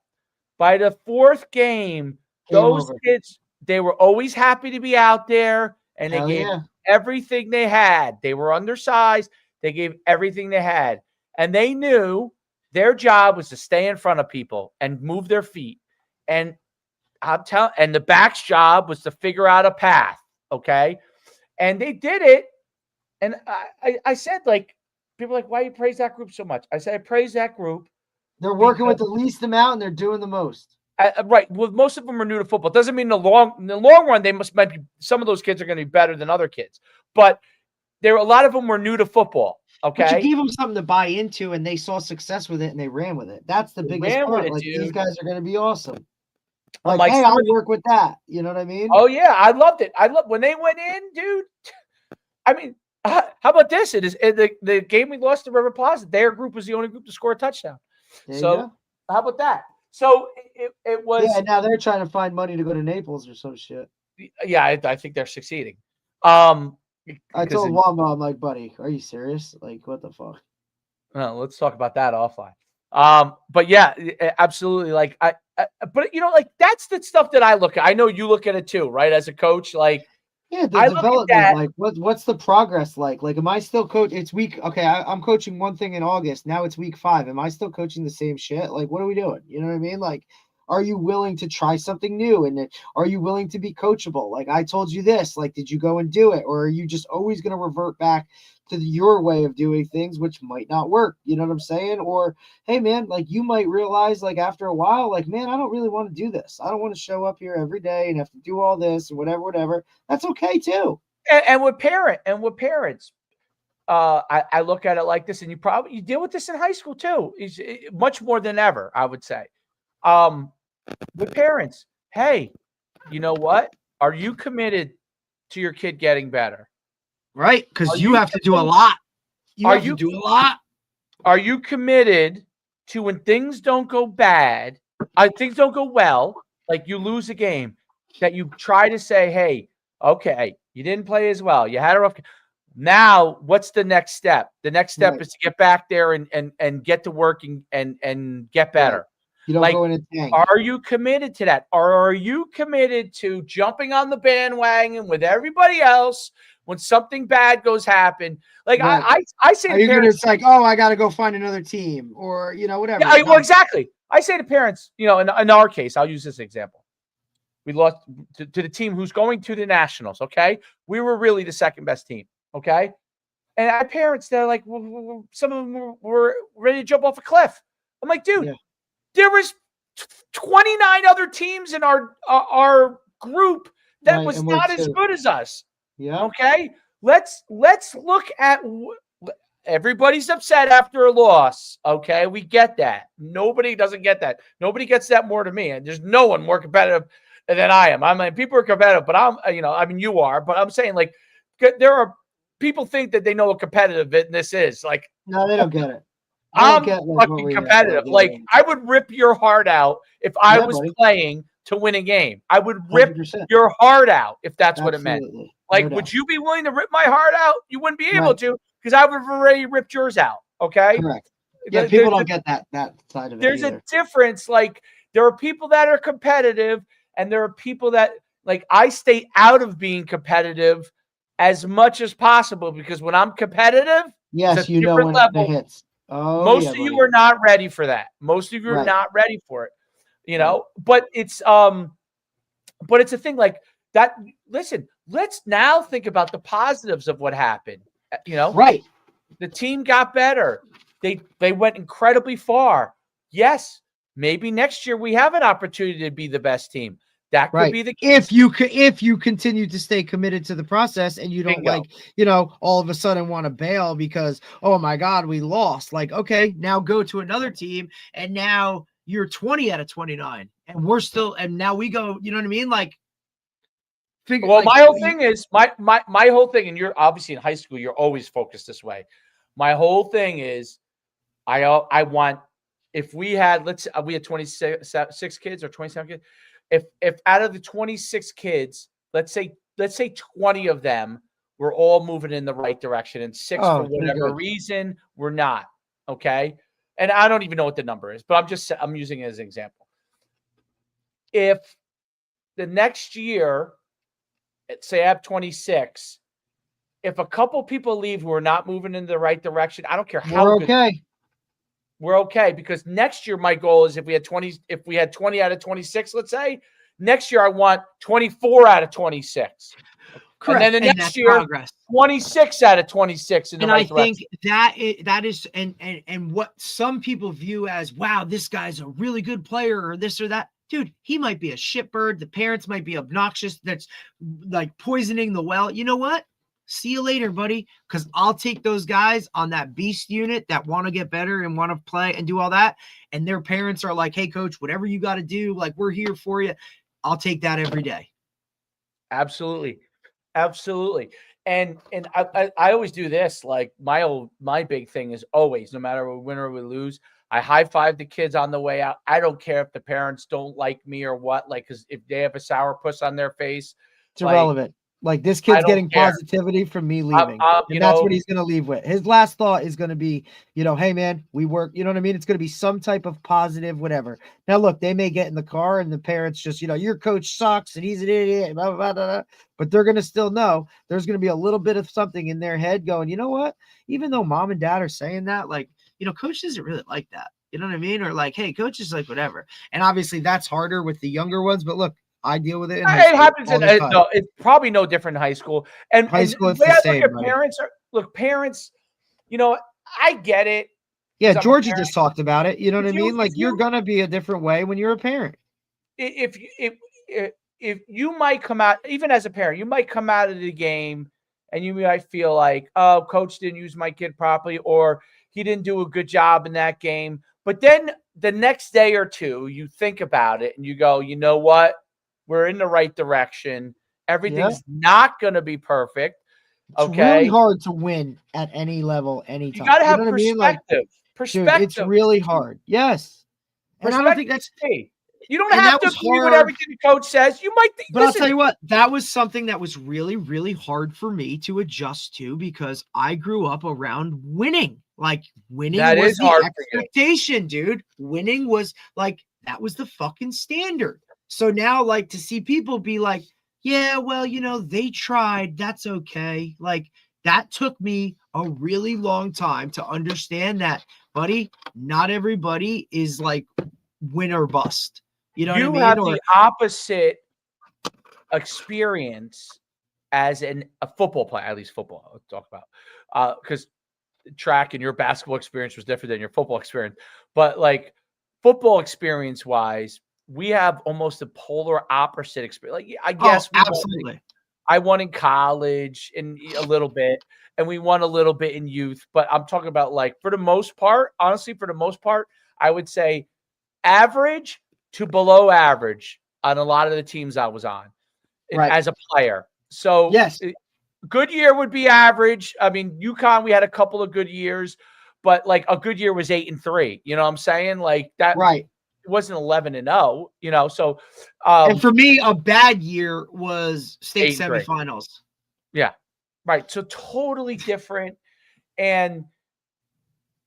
Speaker 4: By the fourth game, those kids, they were always happy to be out there, and they gave everything they had. They were undersized. They gave everything they had. And they knew their job was to stay in front of people and move their feet. And and the back's job was to figure out a path. Okay. And they did it. And I said, like, people are like, why do you praise that group so much? I said, I praise that group.
Speaker 5: They're working with the least amount and they're doing the most.
Speaker 4: Right. Well, most of them are new to football. It doesn't mean in the long run, might be, some of those kids are going to be better than other kids, but a lot of them were new to football. Okay.
Speaker 2: But you gave them something to buy into and they saw success with it and they ran with it. That's the biggest part. Like, these guys are going to be awesome. Like, hey, I'll work with that. You know what I mean?
Speaker 4: Oh yeah. I loved it. When they went in, dude. I mean, how about this? It is the game we lost to River Plaza. Their group was the only group to score a touchdown. So how about that? So it was.
Speaker 5: Yeah, now they're trying to find money to go to Naples or some shit.
Speaker 4: Yeah, I think they're succeeding.
Speaker 5: I told Wamba, I'm like, buddy, are you serious? Like, what the fuck?
Speaker 4: No, let's talk about that offline. But yeah, absolutely. Like but you know, like that's the stuff that I look at. I know you look at it too, right? As a coach, like.
Speaker 5: Yeah, the development, like what's the progress like? Like, am I still it's week? Okay, I'm coaching one thing in August. Now it's week 5. Am I still coaching the same shit? Like, what are we doing? You know what I mean? Like, are you willing to try something new? And are you willing to be coachable? Like, I told you this, like, did you go and do it? Or are you just always going to revert back to your way of doing things, which might not work? You know what I'm saying? Or, hey man, like, you might realize, like, after a while, like, man, I don't really want to do this. I don't want to show up here every day and have to do all this and whatever. That's okay too.
Speaker 4: And with parents, I look at it like this, and you deal with this in high school too. Is much more than ever, I would say. With parents, hey, you know what? Are you committed to your kid getting better?
Speaker 2: Right, because you have to do a lot.
Speaker 4: Are you committed to when things don't go bad, things don't go well, like you lose a game, that you try to say, hey, okay, you didn't play as well. You had a rough game. Now, what's the next step? The next step is to get back there and get to work and get better.
Speaker 5: Right. You don't go in a tank.
Speaker 4: Are you committed to that? Or are you committed to jumping on the bandwagon with everybody else when something bad happen? Like, right. I say to parents,
Speaker 5: it's like, oh, I got to go find another team or, you know, whatever.
Speaker 4: Yeah, well, exactly. I say to parents, you know, in our case, I'll use this example. We lost to the team who's going to the Nationals, okay? We were really the second best team, okay? And our parents, they're like, well, some of them were ready to jump off a cliff. I'm like, dude, there was 29 other teams in our group that was not as good as us.
Speaker 5: Yeah.
Speaker 4: Okay. Let's look at everybody's upset after a loss. Okay. We get that. Nobody doesn't get that. Nobody gets that more to me. And there's no one more competitive than I am. I mean, people are competitive, but you are, but I'm saying, like, there are people think that they know what competitiveness is. Like,
Speaker 5: no, they don't get it.
Speaker 4: I'm fucking competitive. Like, I would rip your heart out if I was playing to win a game. I would rip 100%. Your heart out if that's what it meant. Like, would you be willing to rip my heart out? You wouldn't be able to, because I would have already ripped yours out. Okay.
Speaker 5: Correct. Yeah, people don't get that side of it
Speaker 4: There's
Speaker 5: either.
Speaker 4: a difference. Like, there are people that are competitive, and there are people that, like, I stay out of being competitive as much as possible, because when I'm competitive,
Speaker 5: Yes,
Speaker 4: it's a
Speaker 5: you know
Speaker 4: different
Speaker 5: when it
Speaker 4: level.
Speaker 5: hits. Oh
Speaker 4: Most
Speaker 5: yeah,
Speaker 4: of you
Speaker 5: buddy.
Speaker 4: are not ready for that. Most of you are
Speaker 5: Right.
Speaker 4: not ready for it. But it's a thing like that. Listen, let's now think about the positives of what happened.
Speaker 5: Right.
Speaker 4: The team got better. They went incredibly far. Yes, maybe next year we have an opportunity to be the best team. That could
Speaker 5: Right.
Speaker 4: be the case.
Speaker 5: If you continue to stay committed to the process and you don't
Speaker 4: Bingo.
Speaker 5: all of a sudden want to bail because, oh my God, we lost. Like, okay, now go to another team and now you're 20 out of 29 and we're still, and now we go, you know what I mean? Like,
Speaker 4: Well, my whole thing is my whole thing, and you're obviously in high school, you're always focused this way. My whole thing is I want, if we had, we had 26 kids or 27 kids. If out of the 26 kids, let's say 20 of them were all moving in the right direction, and 6 for whatever reason were not. Okay. And I don't even know what the number is, but I'm using it as an example. If the next year, say I have 26, if a couple people leave who are not moving in the right direction, I don't care how good. We're okay, because next year my goal is if we had 20 out of 26, let's say, next year I want 24 out of 26.
Speaker 2: Correct.
Speaker 4: And then the next year,
Speaker 2: progress.
Speaker 4: 26 out of 26 in the right direction.
Speaker 2: And I think that is and what some people view as, wow, this guy's a really good player or this or that. Dude, he might be a shitbird. The parents might be obnoxious. That's like poisoning the well. You know what? See you later, buddy. Because I'll take those guys on that beast unit that want to get better and want to play and do all that. And their parents are like, hey, coach, whatever you got to do, like, we're here for you. I'll take that every day.
Speaker 4: Absolutely. Absolutely. And I always do this. Like, my big thing is always, no matter we win or we lose, I high five the kids on the way out. I don't care if the parents don't like me or what, like, because if they have a sourpuss on their face,
Speaker 5: it's irrelevant. Like, this kid's getting positivity from me leaving. And that's what he's going to leave with. His last thought is going to be, hey, man, we work. You know what I mean? It's going to be some type of positive, whatever. Now, look, they may get in the car and the parents just, your coach sucks and he's an idiot, blah, blah, blah, blah. But they're going to still know there's going to be a little bit of something in their head going, you know what? Even though mom and dad are saying that, like, coach isn't really like that. You know what I mean? Or like, hey, coach is like whatever. And obviously that's harder with the younger ones. But look, I deal with it in high school.
Speaker 4: It happens no, it's probably no different in high school. And
Speaker 5: high school, it's
Speaker 4: the
Speaker 5: the
Speaker 4: same. Parents, I get it.
Speaker 5: Yeah, Georgie just talked about it. You know what I mean? Like, you're gonna be a different way when you're a parent.
Speaker 4: If you might come out, even as a parent, you might come out of the game and you might feel like, oh, coach didn't use my kid properly, or he didn't do a good job in that game. But then the next day or two, you think about it and you go, you know what? We're in the right direction. Everything's not going to be perfect.
Speaker 5: It's really hard to win at any level, anytime.
Speaker 4: You got to have perspective.
Speaker 5: I mean? Like,
Speaker 4: perspective.
Speaker 5: Dude, it's really hard. Yes.
Speaker 4: And I don't think that's you don't have to agree with everything the coach says. You might think,
Speaker 2: but I'll tell you what, that was something that was really, really hard for me to adjust to, because I grew up around winning. Like, winning was the expectation, dude. Winning was like, that was the fucking standard. So now, like, to see people be like, yeah, well, they tried. That's okay. Like, that took me a really long time to understand that, buddy, not everybody is like win or bust. You know what I mean?
Speaker 4: You have the opposite experience as a football player, at least football, I'll talk about. Because track and your basketball experience was different than your football experience. But, like, football experience-wise, we have almost a polar opposite experience. Like, I guess
Speaker 2: absolutely.
Speaker 4: I won in college and a little bit, and we won a little bit in youth. But I'm talking about, like, for the most part, honestly, I would say average to below average on a lot of the teams I was on as a player. So
Speaker 5: yes,
Speaker 4: good year would be average. I mean, UConn, we had a couple of good years, but like a good year was 8-3. You know what I'm saying? Like that.
Speaker 5: Right.
Speaker 4: It wasn't 11-0, so.
Speaker 2: And for me, a bad year was state semifinals.
Speaker 4: Yeah. Right. So totally different. And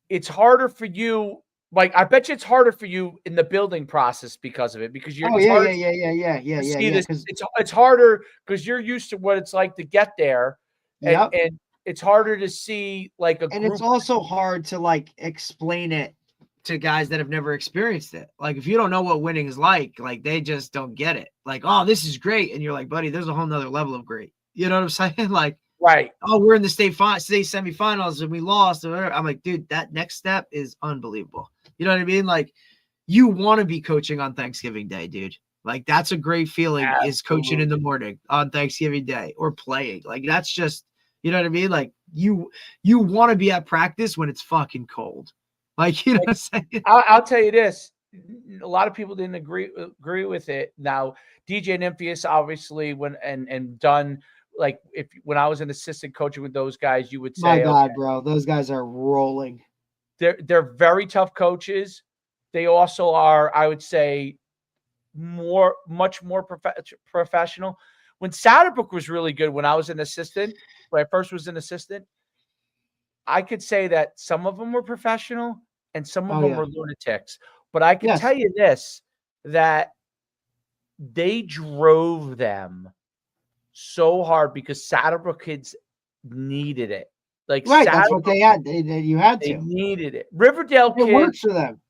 Speaker 4: it's harder for you. Like, I bet you it's harder for you in the building process because of it, because
Speaker 5: Oh
Speaker 4: it's
Speaker 5: yeah,
Speaker 4: hard
Speaker 5: yeah.
Speaker 4: to see this.
Speaker 5: Because
Speaker 4: It's harder because you're used to what it's like to get there,
Speaker 5: yep.
Speaker 4: and it's harder to see like a
Speaker 5: And
Speaker 4: group.
Speaker 5: it's also hard to like explain it to guys that have never experienced it. Like if you don't know what winning is like they just don't get it. Like, oh, this is great. And you're like, buddy, there's a whole nother level of great. You know what I'm saying? Like,
Speaker 4: Right.
Speaker 5: oh, we're in the state semifinals and we lost. Or whatever. I'm like, dude, that next step is unbelievable. You know what I mean? Like, you want to be coaching on Thanksgiving Day, dude. Like, that's a great feeling.
Speaker 4: Absolutely.
Speaker 5: Is coaching in the morning on Thanksgiving Day or playing. Like, that's just, you know what I mean? Like, you want to be at practice when it's fucking cold. Like, you know what I'm saying?
Speaker 4: I'll tell you this. A lot of people didn't agree with it. Now, DJ and Nymphius, obviously, when done, like when I was an assistant coaching with those guys, you would say,
Speaker 5: My God,
Speaker 4: okay,
Speaker 5: bro, those guys are rolling.
Speaker 4: They're very tough coaches. They also are, I would say, much more professional. When Satterbrook was really good, when I was an assistant, when I first was an assistant, I could say that some of them were professional and some of them were lunatics. But I can tell you this, that they drove them so hard because Satterbrook kids needed it. Like,
Speaker 5: right, that's what they had. You had to.
Speaker 4: They needed it. Riverdale
Speaker 5: kids,
Speaker 4: it
Speaker 5: works for them.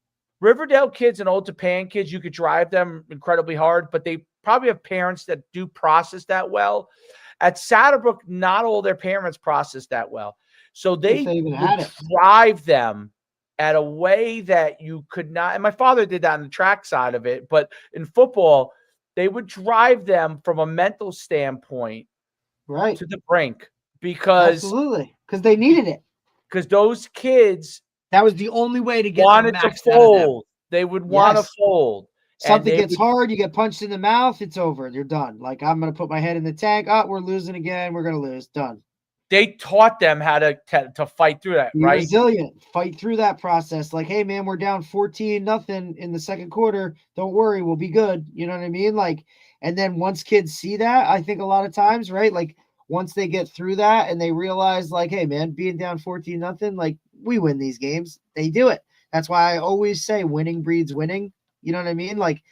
Speaker 4: Riverdale kids and Old Japan kids, you could drive them incredibly hard, but they probably have parents that do process that well. At Satterbrook, not all their parents process that well. So they would drive them at a way that you could not. And my father did that on the track side of it. But in football, they would drive them from a mental standpoint to the brink because
Speaker 5: they needed it.
Speaker 4: Because those kids,
Speaker 5: that was the only way to get
Speaker 4: wanted to fold. They would want to fold.
Speaker 5: Something gets hard, you get punched in the mouth, it's over. You're done. Like, I'm going to put my head in the tank. Oh, we're losing again. We're going to lose. Done.
Speaker 4: They taught them how to fight through that, right?
Speaker 5: Resilient. Fight through that process. Like, hey, man, we're down 14-0 in the second quarter. Don't worry. We'll be good. You know what I mean? Like, and then once kids see that, I think a lot of times, right? Like, once they get through that and they realize, like, hey, man, being down 14-0, like, we win these games. They do it. That's why I always say winning breeds winning. You know what I mean? Like,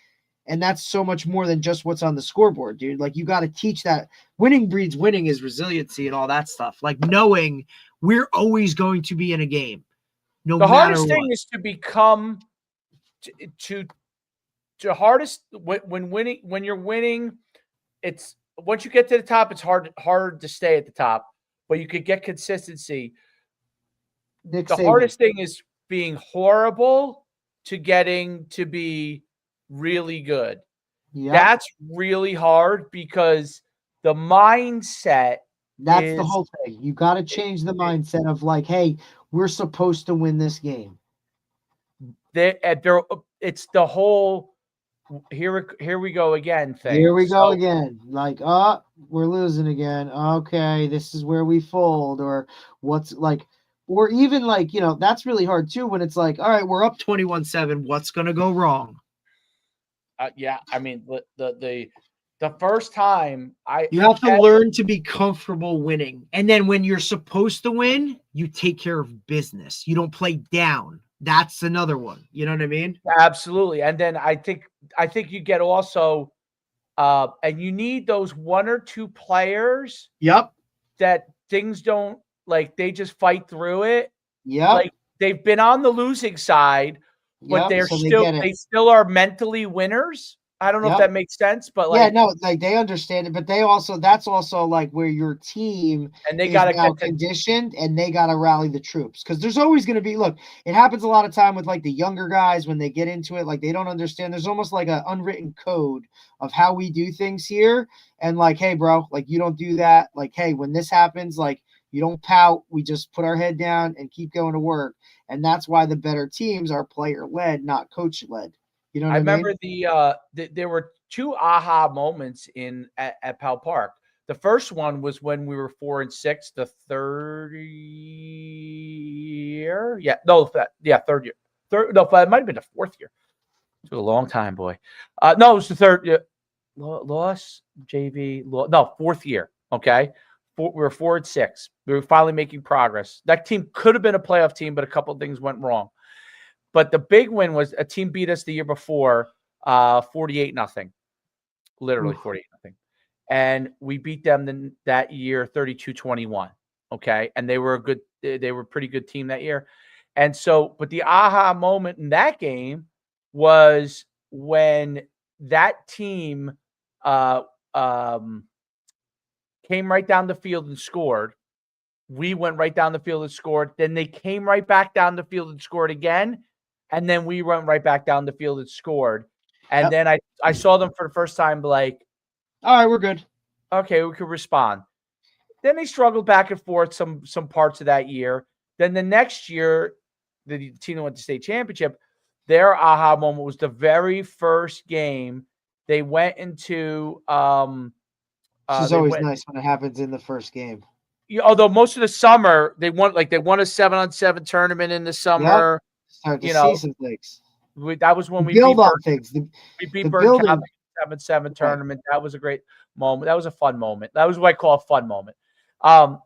Speaker 5: and that's so much more than just what's on the scoreboard, dude. Like, you got to teach that winning breeds winning is resiliency and all that stuff. Like, knowing we're always going to be in a game.
Speaker 4: The hardest thing is to become to hardest when you're winning. It's once you get to the top, it's hard to stay at the top, but you could get consistency. The hardest thing is being horrible to getting to be really good. That's really hard because the mindset.
Speaker 5: That's the whole thing. You got to change the mindset of like, hey, we're supposed to win this game.
Speaker 4: It's the whole here we go again thing.
Speaker 5: Here we go again. Like, we're losing again. Okay, this is where we fold, or what's like. Or even like, you know, that's really hard too when it's like, all right, we're up 21-7. What's going to go wrong?
Speaker 4: Yeah, I mean, the first time
Speaker 5: you have to learn to be comfortable winning. And then when you're supposed to win, you take care of business. You don't play down. That's another one. You know what I mean?
Speaker 4: Absolutely. And then I think you get also and you need those one or two players.
Speaker 5: Yep.
Speaker 4: That things don't. Like, they just fight through it.
Speaker 5: Yeah.
Speaker 4: Like, they've been on the losing side, but they still are mentally winners. I don't know if that makes sense, but like,
Speaker 5: like they understand it, but that's also like where your team
Speaker 4: and they got to get
Speaker 5: conditioned and they got to rally the troops. Cause there's always going to be, look, it happens a lot of time with like the younger guys when they get into it, like they don't understand. There's almost like an unwritten code of how we do things here. And like, hey bro, like you don't do that. Like, hey, when this happens, like, you don't pout. We just put our head down and keep going to work. And that's why the better teams are player-led, not coach-led. You know what I
Speaker 4: remember
Speaker 5: mean?
Speaker 4: There were two aha moments at Powell Park. The first one was when we were 4-6, the third year. Third year. It might have been the fourth year. It was a long time, boy. No, it was the third year. Loss, JV, fourth year. Okay. we were 4-6. We were finally making progress. That team could have been a playoff team, but a couple of things went wrong. But the big win was a team beat us the year before, 48-0, literally 48-0. And we beat them that year 32-21. Okay. And they were a pretty good team that year. And so, but the aha moment in that game was when that team came right down the field and scored. We went right down the field and scored. Then they came right back down the field and scored again. And then we went right back down the field and scored. And then I saw them for the first time, like,
Speaker 5: all right, we're good.
Speaker 4: Okay, we could respond. Then they struggled back and forth some parts of that year. Then the next year, the team that went to state championship, their aha moment was the very first game they went into.
Speaker 5: This is always nice when it happens in the first game.
Speaker 4: Although most of the summer they won a 7-on-7 tournament in the summer.
Speaker 5: Start to see some things.
Speaker 4: That was when we
Speaker 5: build on things.
Speaker 4: We beat Bergen Catholic 7-7 tournament. That was a great moment. That was a fun moment. That was what I call a fun moment. I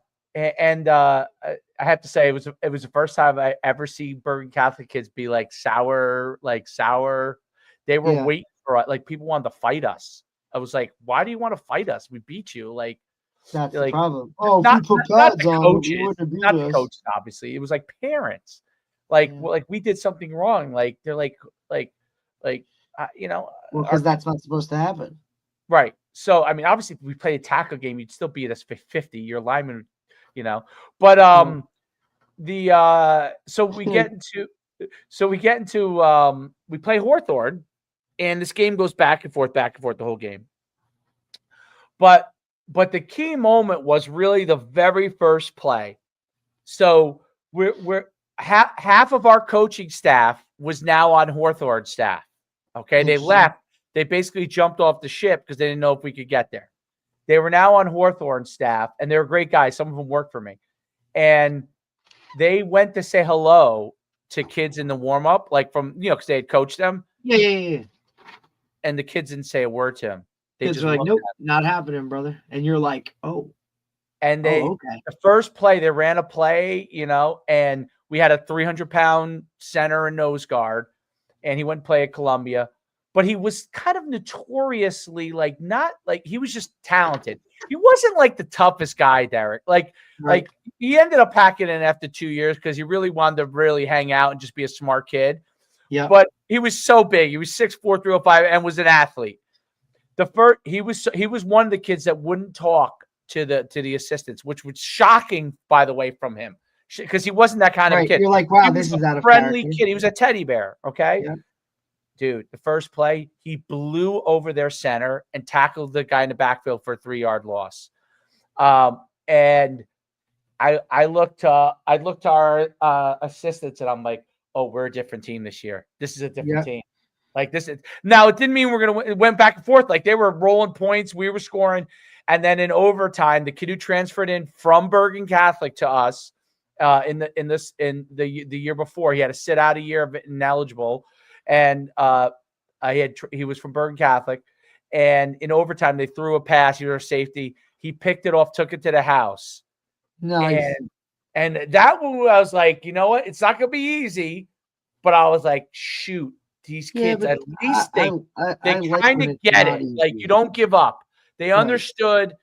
Speaker 4: have to say it was the first time I ever see Bergen Catholic kids be sour. They were waiting for us. People wanted to fight us. I was like, why do you want to fight us? We beat you.
Speaker 5: That's the problem. Oh,
Speaker 4: not
Speaker 5: the
Speaker 4: coaches, not the coaches, obviously. It was parents. We did something wrong. They're
Speaker 5: because that's not supposed to happen.
Speaker 4: Right. So, I mean, obviously, if we play a tackle game, you'd still beat us 50. Your lineman, But we play Hawthorne, and this game goes back and forth the whole game. But the key moment was really the very first play. So we're half of our coaching staff was now on Hawthorne staff. Okay, they left. They basically jumped off the ship because they didn't know if we could get there. They were now on Hawthorne staff, and they were great guys. Some of them worked for me. And they went to say hello to kids in the warm-up, because they had coached them.
Speaker 5: Yeah.
Speaker 4: And the kids didn't say a word to him. They
Speaker 5: just were like, nope, not happening, brother. And you're like, oh.
Speaker 4: And the first play, they ran a play, and we had a 300-pound center and nose guard, and he went and play at Columbia. But he was kind of notoriously he was just talented. He wasn't the toughest guy, Derek. He ended up packing in after 2 years because he really wanted to really hang out and just be a smart kid.
Speaker 5: Yeah.
Speaker 4: But he was so big. He was 6'4", 305, and was an athlete. He was one of the kids that wouldn't talk to the assistants, which was shocking, by the way, from him, because he wasn't that kind of kid.
Speaker 5: You're like, wow, this is out of
Speaker 4: friendly
Speaker 5: character.
Speaker 4: kid. He was a teddy bear. Okay.
Speaker 5: Yeah.
Speaker 4: Dude, the first play, he blew over their center and tackled the guy in the backfield for a 3-yard loss. And I looked to our assistants, and I'm like, oh, we're a different team this year. This is a different team. This is now. It didn't mean we're gonna win. It went back and forth. They were rolling points, we were scoring, and then in overtime, the kid who transferred in from Bergen Catholic to us in the year before, he had to sit out a year of ineligible. And he was from Bergen Catholic, and in overtime they threw a pass. He was a safety. He picked it off, took it to the house.
Speaker 5: Nice.
Speaker 4: And that one, I was like, you know what? It's not gonna be easy, but I was like, shoot, these kids at least they kind of get it. You don't give up. They understood.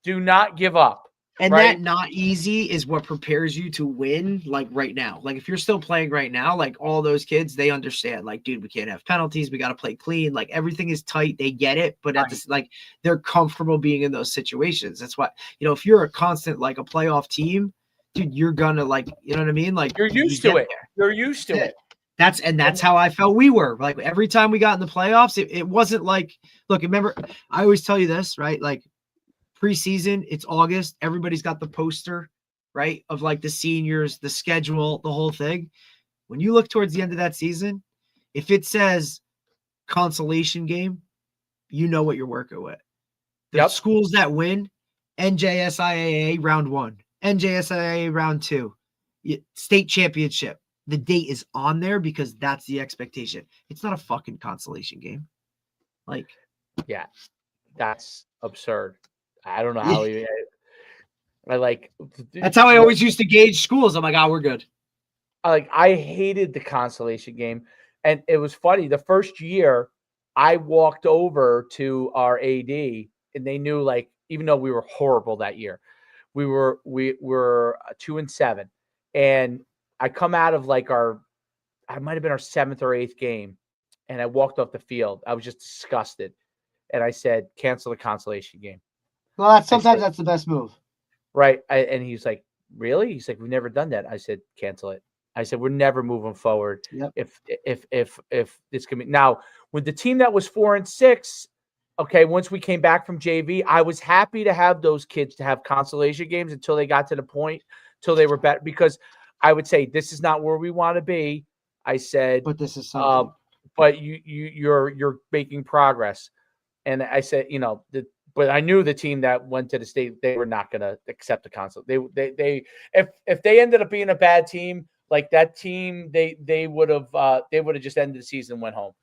Speaker 4: Do not give up.
Speaker 2: And that not easy is what prepares you to win, right now. If you're still playing right now, all those kids, they understand, dude, we can't have penalties. We got to play clean. Everything is tight. They get it. But at this, they're comfortable being in those situations. That's what, if you're a constant, a playoff team, dude, you're going to you know what I mean?
Speaker 4: You're used to it. You're used to it.
Speaker 2: That's how I felt we were. Every time we got in the playoffs, it wasn't look, remember, I always tell you this, right? Preseason, it's August. Everybody's got the poster, right? Of the seniors, the schedule, the whole thing. When you look towards the end of that season, if it says consolation game, you know what you're working with. The schools that win, NJSIAA round 1, NJSIAA round 2, state championship. The date is on there because that's the expectation. It's not a fucking consolation game.
Speaker 4: Yeah, that's absurd. I don't know how
Speaker 2: That's how I always used to gauge schools. I'm like, oh, we're good.
Speaker 4: I hated the consolation game. And it was funny. The first year I walked over to our AD and they knew, like, even though we were horrible that year, we were 2-7. And I come out of like I might've been our 7th or 8th game. And I walked off the field. I was just disgusted. And I said, cancel the consolation game.
Speaker 5: Well, sometimes that's the best move.
Speaker 4: Right. And he's like, really? He's like, we've never done that. I said, cancel it. I said, we're never moving forward.
Speaker 5: Yep.
Speaker 4: If this can be now with the team that was 4-6, okay, once we came back from JV, I was happy to have those kids to have consolation games until they got to the point, till they were better, because I would say, this is not where we want to be. I said,
Speaker 5: but this is something.
Speaker 4: But you're making progress. And I said, but I knew the team that went to the state, they were not going to accept the console. If they ended up being a bad team, like that team, they would have just ended the season and went home,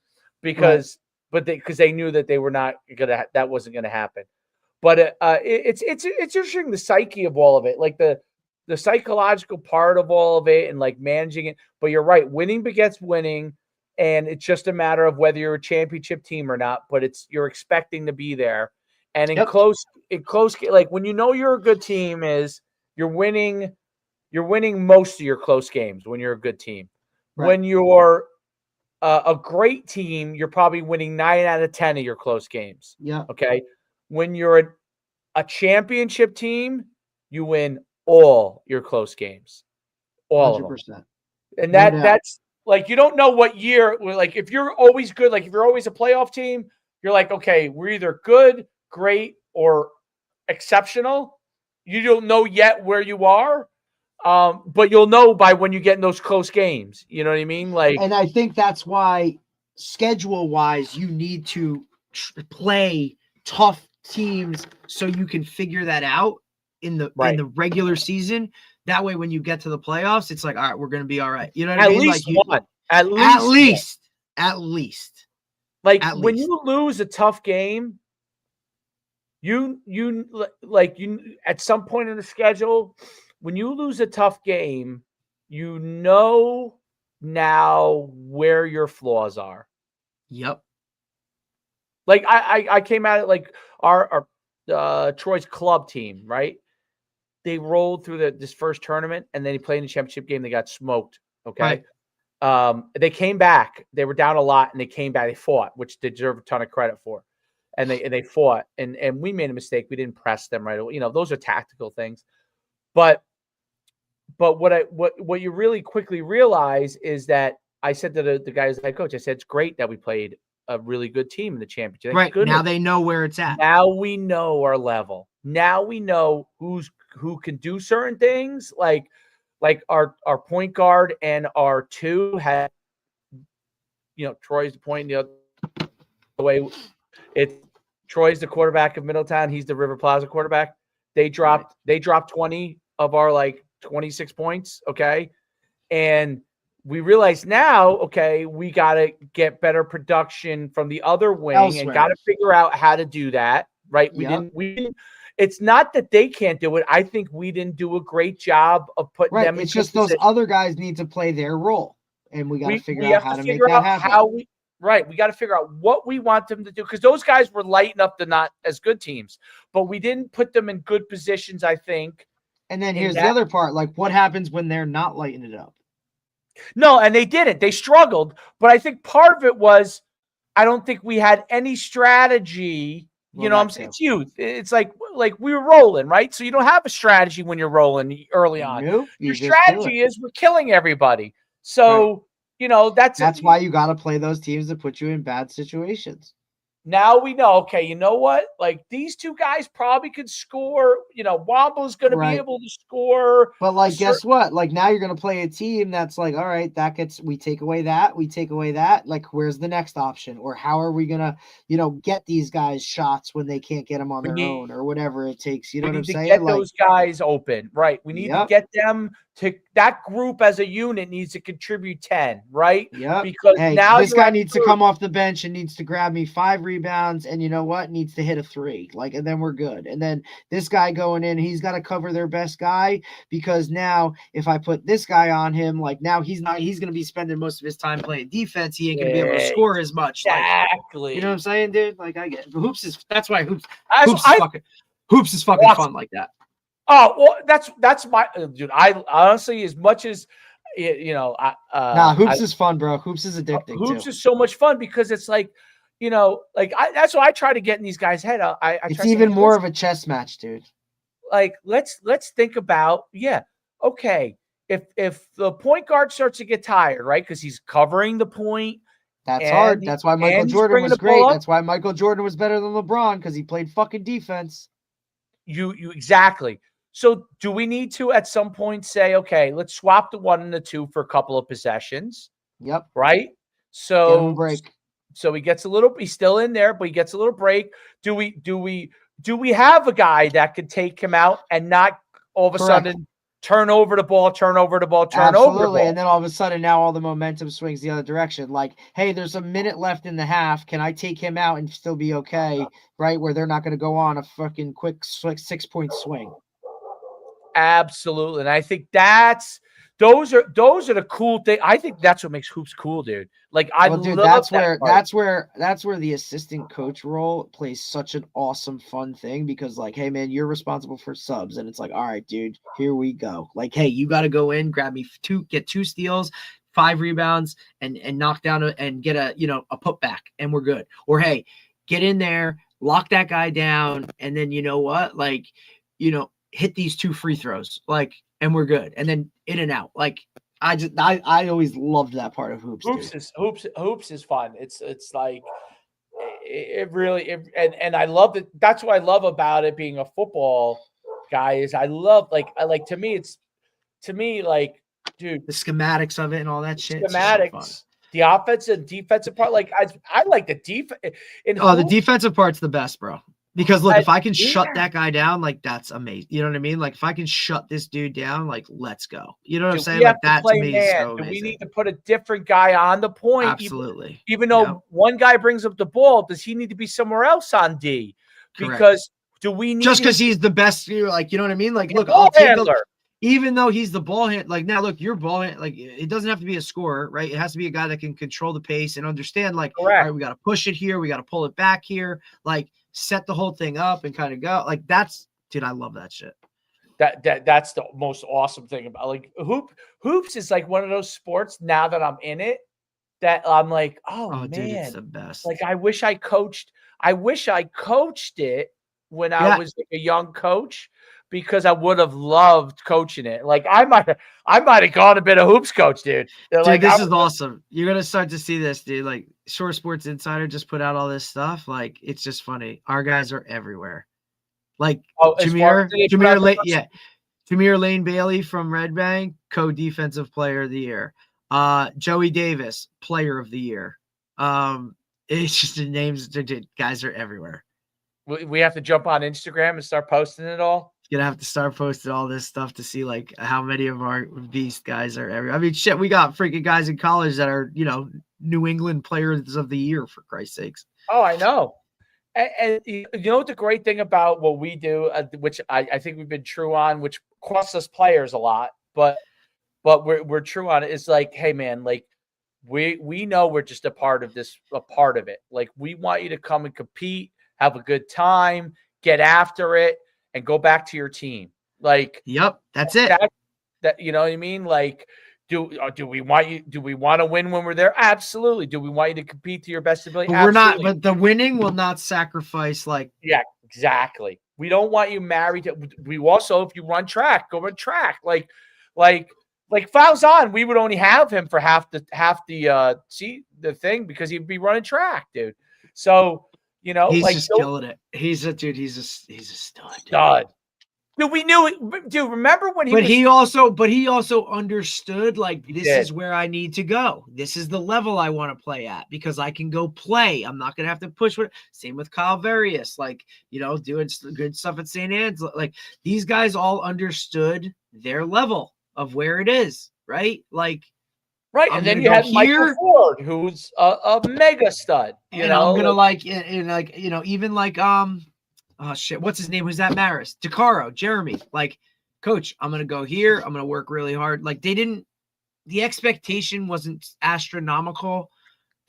Speaker 4: because they knew that they were not gonna, that wasn't gonna happen. But it's interesting, the psyche of all of it, like the psychological part of all of it, and like managing it. But you're right, winning begets winning. And it's just a matter of whether you're a championship team or not, but you're expecting to be there. And in close, like when you're a good team, is you're winning most of your close games when you're a good team. Right. When you're a great team, you're probably winning 9 out of 10 of your close games.
Speaker 5: Yeah.
Speaker 4: Okay. When you're a championship team, you win all your close games, all 100%. Of them. And that's. Like, you don't know what year, like, if you're always good, like, if you're always a playoff team, you're like, okay, we're either good, great, or exceptional. You don't know yet where you are, but you'll know by when you get in those close games. You know what I mean? Like,
Speaker 5: and I think that's why, schedule-wise, you need to play tough teams so you can figure that out in the regular season. That way, when you get to the playoffs, it's like, all right, we're going to be all right. You know what I mean? At least.
Speaker 4: When you lose a tough game, you at some point in the schedule, when you lose a tough game, you know now where your flaws are.
Speaker 2: Yep.
Speaker 4: Like I came at it like our Troy's club team, right? They rolled through this first tournament, and then they played in the championship game. They got smoked. Okay. Right. They came back. They were down a lot, and they came back. They fought, which they deserve a ton of credit for. And they fought, and we made a mistake. We didn't press them right away. Those are tactical things. But what you really quickly realize is that I said to the guys, head coach, I said, it's great that we played a really good team in the championship.
Speaker 2: Right. Now they know where it's at.
Speaker 4: Now we know our level. Now we know who can do certain things, like our point guard and our 2 had, Troy's the point the other way. Troy's the quarterback of Middletown. He's the River Plaza quarterback. They dropped 20 of our like 26 points. Okay. And we realize now, okay, we got to get better production from the other wing elsewhere, and got to figure out how to do that. Right. We didn't. It's not that they can't do it. I think we didn't do a great job of putting them in.
Speaker 5: It's just those other guys need to play their role, and we got to figure out how to make that happen.
Speaker 4: We got to figure out what we want them to do, because those guys were lighting up the not as good teams, but we didn't put them in good positions, I think.
Speaker 5: And then here's the other part, like what happens when they're not lighting it up?
Speaker 4: No, and they didn't. They struggled, but I think part of it was I don't think we had any strategy. I'm saying it's youth. It's like we were rolling, right? So you don't have a strategy when you're rolling early on. Your strategy is we're killing everybody. So, that's
Speaker 5: why you got to play those teams that put you in bad situations.
Speaker 4: Now we know, okay, you know what? Like these 2 guys probably could score. Wombo's going to be able to score.
Speaker 5: But like, guess what? Like now you're going to play a team that's like, all right, we take away that. Like, where's the next option? Or how are we going to, get these guys shots when they can't get them on their own or whatever it takes? You know what I'm saying?
Speaker 4: Get those guys open, right? We need to get them that group as a unit needs to contribute 10, right?
Speaker 5: Yep.
Speaker 4: Because
Speaker 5: Hey,
Speaker 4: now
Speaker 5: this
Speaker 4: you're
Speaker 5: guy
Speaker 4: at
Speaker 5: needs to
Speaker 4: 30.
Speaker 5: come off the bench and needs to grab me 5 rebounds, and you know what? Needs to hit a 3. Like, and then we're good. And then this guy going in, he's got to cover their best guy, because now if I put this guy on him, like now he's going to be spending most of his time playing defense. He ain't going to be able to score as much.
Speaker 4: Exactly.
Speaker 5: Like, you know what I'm saying, dude? Like, I get it. But that's why hoops is fucking fun like that.
Speaker 4: Oh, well, that's my dude. I honestly, as much as
Speaker 5: Hoops is fun, bro. Hoops is addicting.
Speaker 4: Hoops
Speaker 5: too.
Speaker 4: is so much fun because it's like, that's what I try to get in these guys' head.
Speaker 5: It's even more of a chess match, dude.
Speaker 4: Like, let's think about, okay, if the point guard starts to get tired, right, because he's covering the point.
Speaker 5: That's hard. That's why Michael Jordan was great. That's why Michael Jordan was better than LeBron, because he played fucking defense.
Speaker 4: You exactly. So do we need to at some point say, okay, let's swap the 1 and the 2 for a couple of possessions?
Speaker 5: Yep.
Speaker 4: Right.
Speaker 5: Get him a
Speaker 4: So
Speaker 5: break.
Speaker 4: So he gets he's still in there, but he gets a little break. Do we have a guy that could take him out and not all of a sudden turn over the ball?
Speaker 5: Absolutely. And then all of a sudden now all the momentum swings the other direction. Like, hey, there's a minute left in the half. Can I take him out and still be okay? Right? Where they're not going to go on a fucking quick 6-point swing.
Speaker 4: Absolutely. And I think those are the cool thing. I think that's what makes hoops cool, dude. Like,
Speaker 5: that's where the assistant coach role plays such an awesome, fun thing, because like, hey man, you're responsible for subs, and it's like, all right, dude, here we go. Like, hey, you got to go in, grab me get 2 steals, 5 rebounds, and knock down and get a putback, and we're good. Or hey, get in there, lock that guy down, and then you know what, like, hit these 2 free throws, like, and we're good. And then in and out. Like, I always loved that part of hoops.
Speaker 4: Hoops is fun. It's like it really and I love it. That's what I love about it being a football guy is I love to me like, dude,
Speaker 5: the schematics of it and all that shit.
Speaker 4: Schematics. The offensive and defensive part, like I like the defense.
Speaker 5: The defensive part's the best, bro. Because look, if I can shut that guy down, like, that's amazing. You know what I mean? Like, if I can shut this dude down, like, let's go. You know what I'm saying? Like, that to me is so amazing.
Speaker 4: We need to put a different guy on the point.
Speaker 5: Absolutely.
Speaker 4: Even though one guy brings up the ball, does he need to be somewhere else on D?
Speaker 5: Correct.
Speaker 4: Because do we need
Speaker 5: just because he's the best? Like, you know what I mean? Like, look, even though he's the ball hand, like, now look, your ball hand, like, it doesn't have to be a scorer, right? It has to be a guy that can control the pace and understand, like, all right, we got to push it here, we got to pull it back here, like, set the whole thing up and kind of go. Like, dude, I love that shit.
Speaker 4: That's the most awesome thing about, like, hoops is like one of those sports now that I'm in it that I'm like, oh man,
Speaker 5: dude, it's the best.
Speaker 4: Like, I wish I coached it when I was like a young coach, because I would have loved coaching it. Like, I might have gone a bit of hoops coach, dude.
Speaker 5: Dude,
Speaker 4: like,
Speaker 5: this is awesome. You're gonna start to see this, dude. Like, Shore Sports Insider just put out all this stuff. Like, it's just funny. Our guys are everywhere. Like, Jameer Lane Bailey from Red Bank, co-defensive player of the year. Joey Davis, player of the year. It's just the names. Dude, guys are everywhere.
Speaker 4: We have to jump on Instagram and start posting it all.
Speaker 5: Gonna have to start posting all this stuff to see like how many of our beast guys are everywhere. I mean, shit, we got freaking guys in college that are, New England players of the year, for Christ's sakes.
Speaker 4: Oh, I know. And you know what the great thing about what we do, which I think we've been true on, which costs us players a lot, but we're true on it, is like, hey man, like, we know we're just a part of it. Like, we want you to come and compete, have a good time, get after it, and go back to your team. Like,
Speaker 5: yep, that's it.
Speaker 4: That you know what I mean? Like, do we want to win when we're there? Absolutely. Do we want you to compete to your best ability?
Speaker 5: But we're not. But the winning will not sacrifice. Like,
Speaker 4: yeah, exactly. We don't want you married to. We also, if you run track, go run track. Like Falzon, we would only have him for half the thing, because he'd be running track, dude. So,
Speaker 5: he's
Speaker 4: like,
Speaker 5: just killing it. He's a stud.
Speaker 4: Dude, we knew it. Dude, remember when
Speaker 5: he also understood, like, this is where I need to go. This is the level I want to play at, because I can go play. I'm not gonna have to push with. Same with Kyle Various, like, doing good stuff at St. Anne's. Like, these guys all understood their level.
Speaker 2: of where it is, right? Like,
Speaker 4: Right,
Speaker 2: I'm
Speaker 4: and then
Speaker 2: gonna
Speaker 4: you
Speaker 2: go
Speaker 4: have
Speaker 2: here.
Speaker 4: Michael Ford, who's a mega stud. You
Speaker 2: And
Speaker 4: know,
Speaker 2: I'm gonna like, and like, you know, even like, oh shit, what's his name? Who's that? Maris, DeCaro, Jeremy. Like, coach, I'm gonna go here. I'm gonna work really hard. Like, the expectation wasn't astronomical.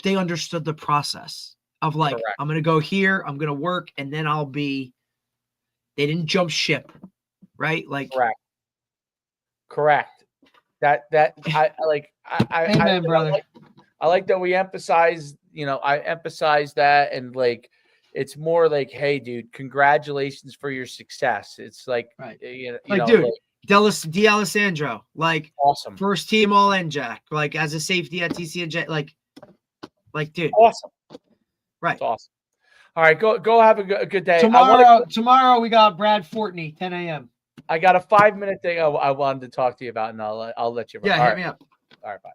Speaker 2: They understood the process of like,
Speaker 4: Correct.
Speaker 2: I'm gonna go here, I'm gonna work, and then they didn't jump ship, right? Like,
Speaker 4: correct. That I like.
Speaker 2: amen, brother.
Speaker 4: I like that we emphasize. You know, I emphasize that, and like, it's more like, hey, dude, congratulations for your success. It's like,
Speaker 2: Right.
Speaker 4: you
Speaker 2: Like,
Speaker 4: know,
Speaker 2: dude,
Speaker 4: like,
Speaker 2: D'Alessandro, like,
Speaker 4: awesome,
Speaker 2: first team all NJAC, like as a safety at TCNJ, like, dude,
Speaker 4: awesome,
Speaker 2: right?
Speaker 4: it's awesome. All right, go have a good day.
Speaker 2: Tomorrow we got Brad Fortney, 10 a.m.
Speaker 4: I got a 5-minute thing I wanted to talk to you about, and I'll let you run.
Speaker 2: Yeah,
Speaker 4: All
Speaker 2: hit
Speaker 4: right.
Speaker 2: me up.
Speaker 4: All right, bye.